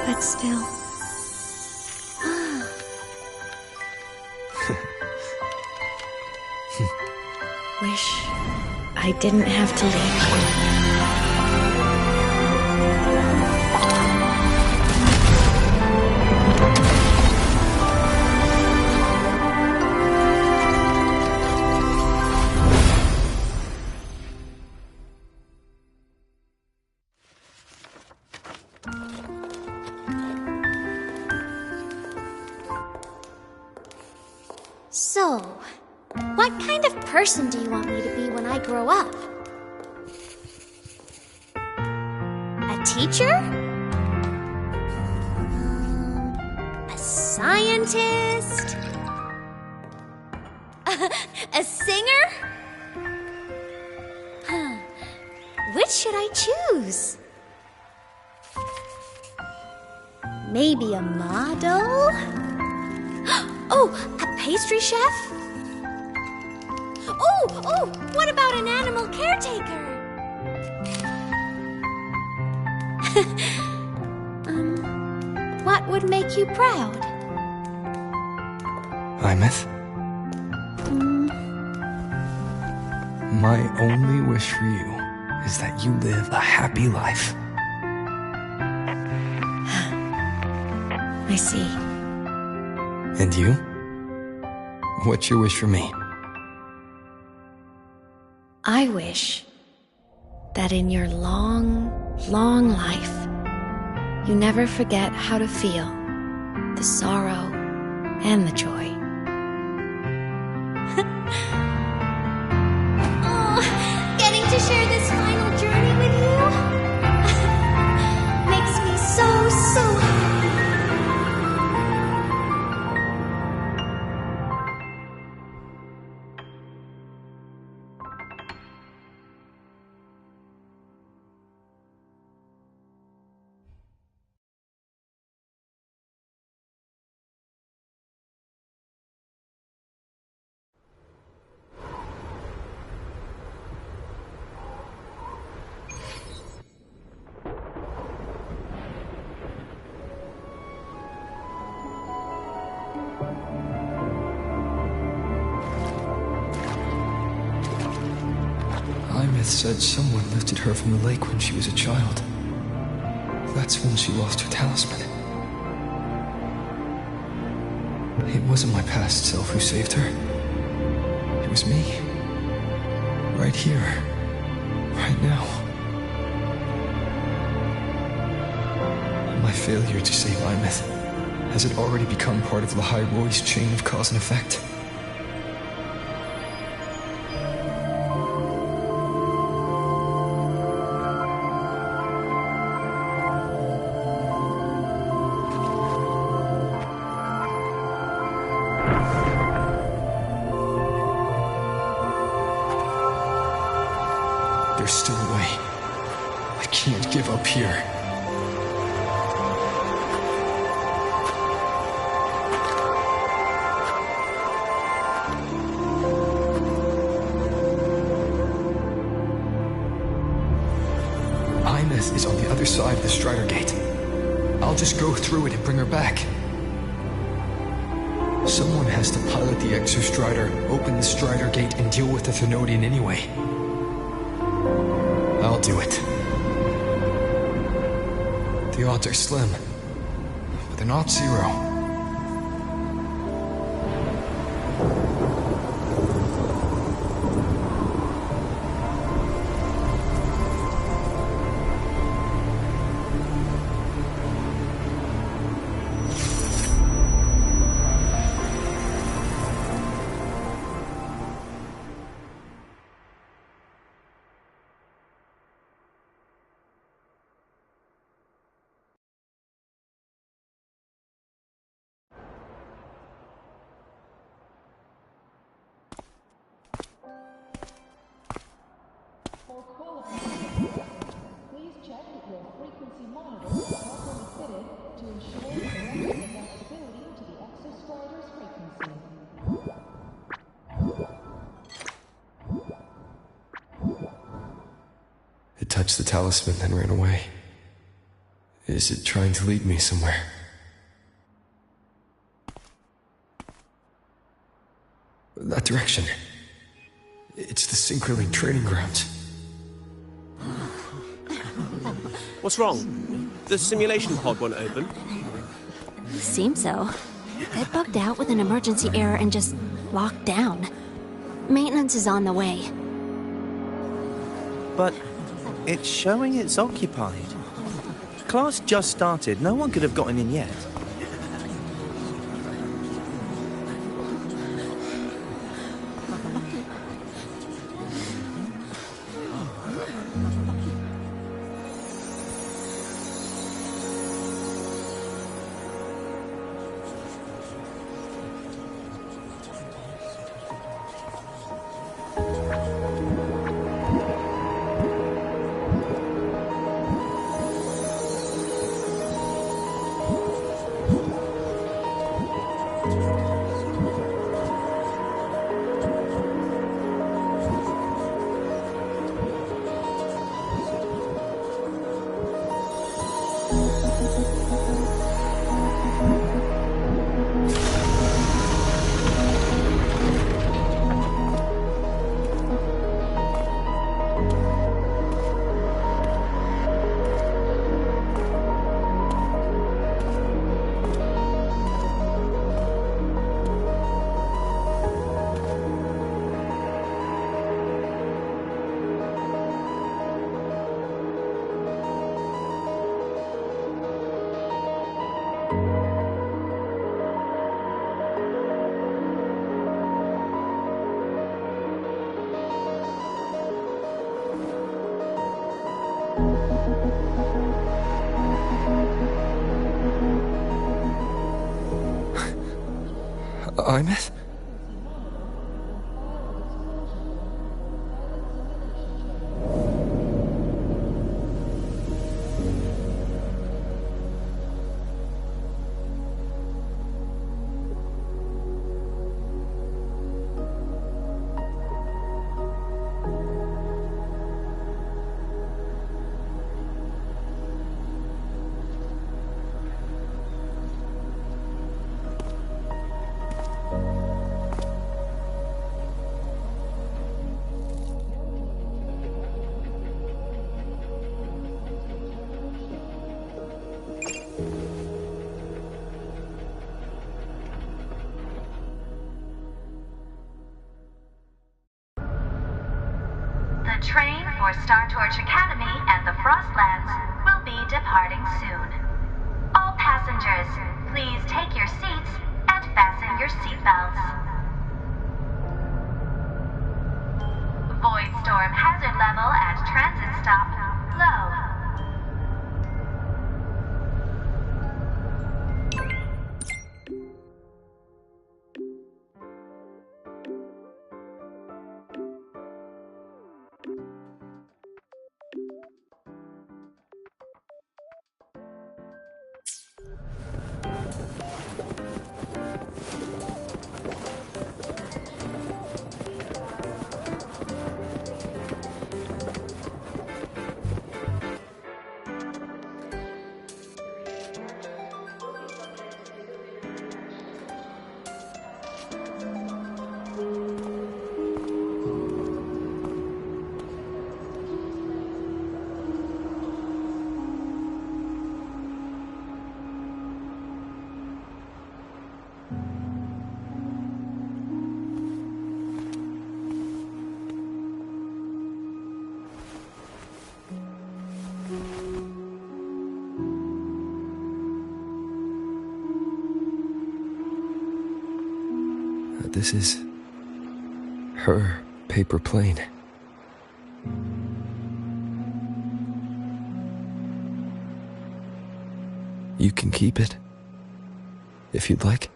But still. Wish I didn't have to leave. So, what kind of person do you want me to be when I grow up? A teacher? A scientist? A singer? Huh. Which should I choose? Maybe a model? Oh, a pastry chef? Oh, what about an animal caretaker? What would make you proud? Imeth? My only wish for you is that you live a happy life. I see. And you? What's your wish for me? I wish that in your long, long life, you never forget how to feel the sorrow and the joy. Oh, getting to share this final journey with you makes me so happy. Imeth said someone lifted her from the lake when she was a child. That's when she lost her talisman. It wasn't my past self who saved her. It was me. Right here. Right now. My failure to save Imeth. Has it already become part of Lahai Roy's chain of cause and effect? There's still a way. I can't give up here. Imeth is on the other side of the Strider Gate. I'll just go through it and bring her back. Someone has to pilot the Exostrider, open the Strider Gate, and deal with the Thenodian anyway. I'll do it. The odds are slim, but they're not zero. It touched the talisman, then ran away. Is it trying to lead me somewhere? That direction. It's the Synchrolink training grounds. What's wrong? The simulation pod won't open? Seems so. It bugged out with an emergency error and just locked down. Maintenance is on the way. But it's showing it's occupied. Class just started. No one could have gotten in yet. I'm it? The train for Star Torch Academy and the Frostlands will be departing soon. All passengers, please take your seats and fasten your seatbelts. Void storm hazard level at transit stop low. This is her paper plane. You can keep it, if you'd like.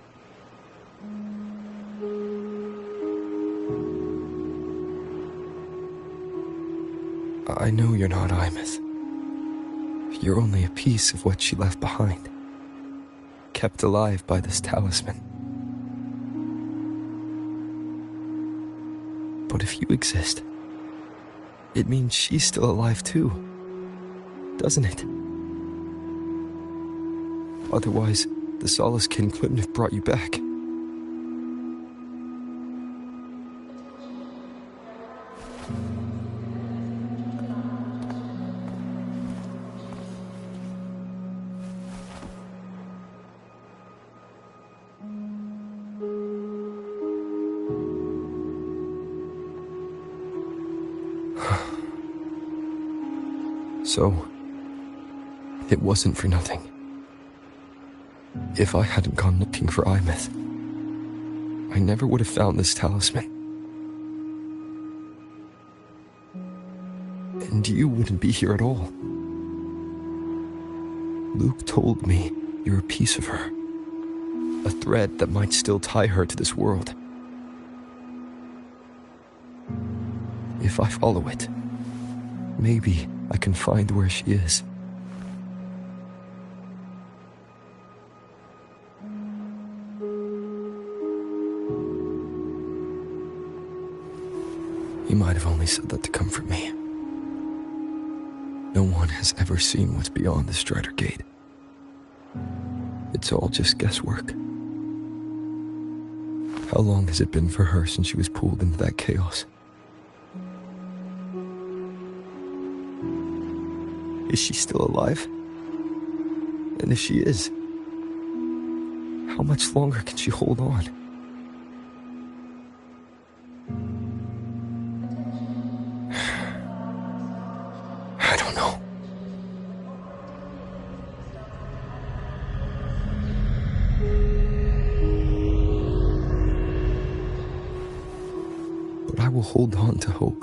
I know you're not Imeth. You're only a piece of what she left behind, kept alive by this talisman. But if you exist, it means she's still alive too, doesn't it? Otherwise, the Solace Kin couldn't have brought you back. So, it wasn't for nothing. If I hadn't gone looking for Imeth, I never would have found this talisman. And you wouldn't be here at all. Luke told me you're a piece of her, a thread that might still tie her to this world. If I follow it, maybe I can find where she is. You might have only said that to comfort me. No one has ever seen what's beyond the Strider Gate. It's all just guesswork. How long has it been for her since she was pulled into that chaos? Is she still alive? And if she is, how much longer can she hold on? I don't know. But I will hold on to hope.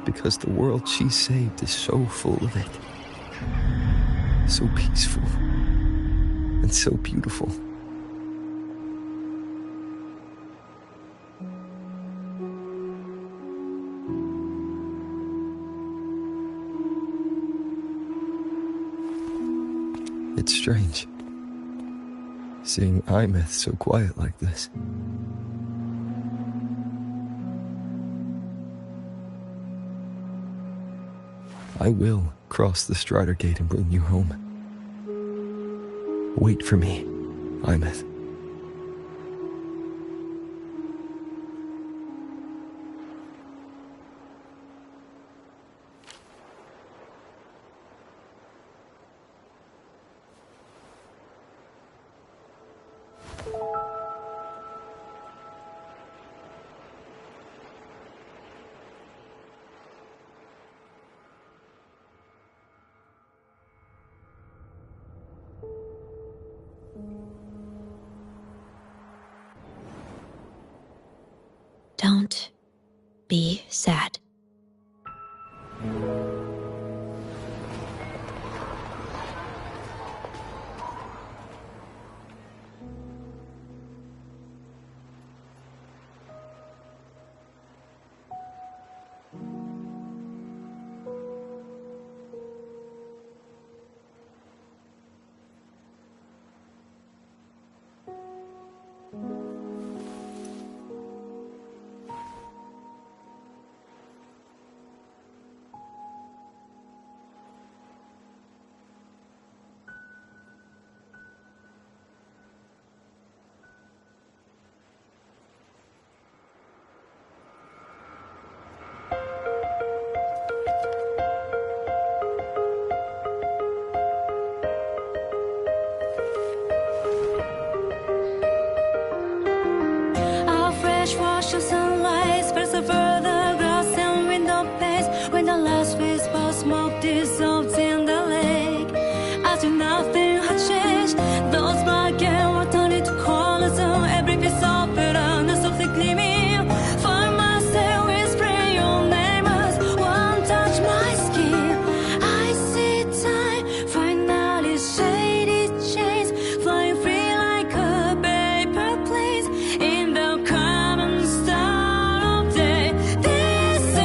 Because the world she saved is so full of it. So peaceful. And so beautiful. It's strange, seeing Imeth so quiet like this. I will cross the Strider Gate and bring you home. Wait for me, Imeth. Don't be sad. Wash the sunlight, spreads over the grass and window panes. When the last wisp of smoke dissolves in the lake, as if nothing had changed, those black and white turned into colors. Every piece of bitterness softly gleaming. Find myself whispering your name as one touch my skin. I see time finally shaded chains, flying free like a paper plane in the common style of day. This is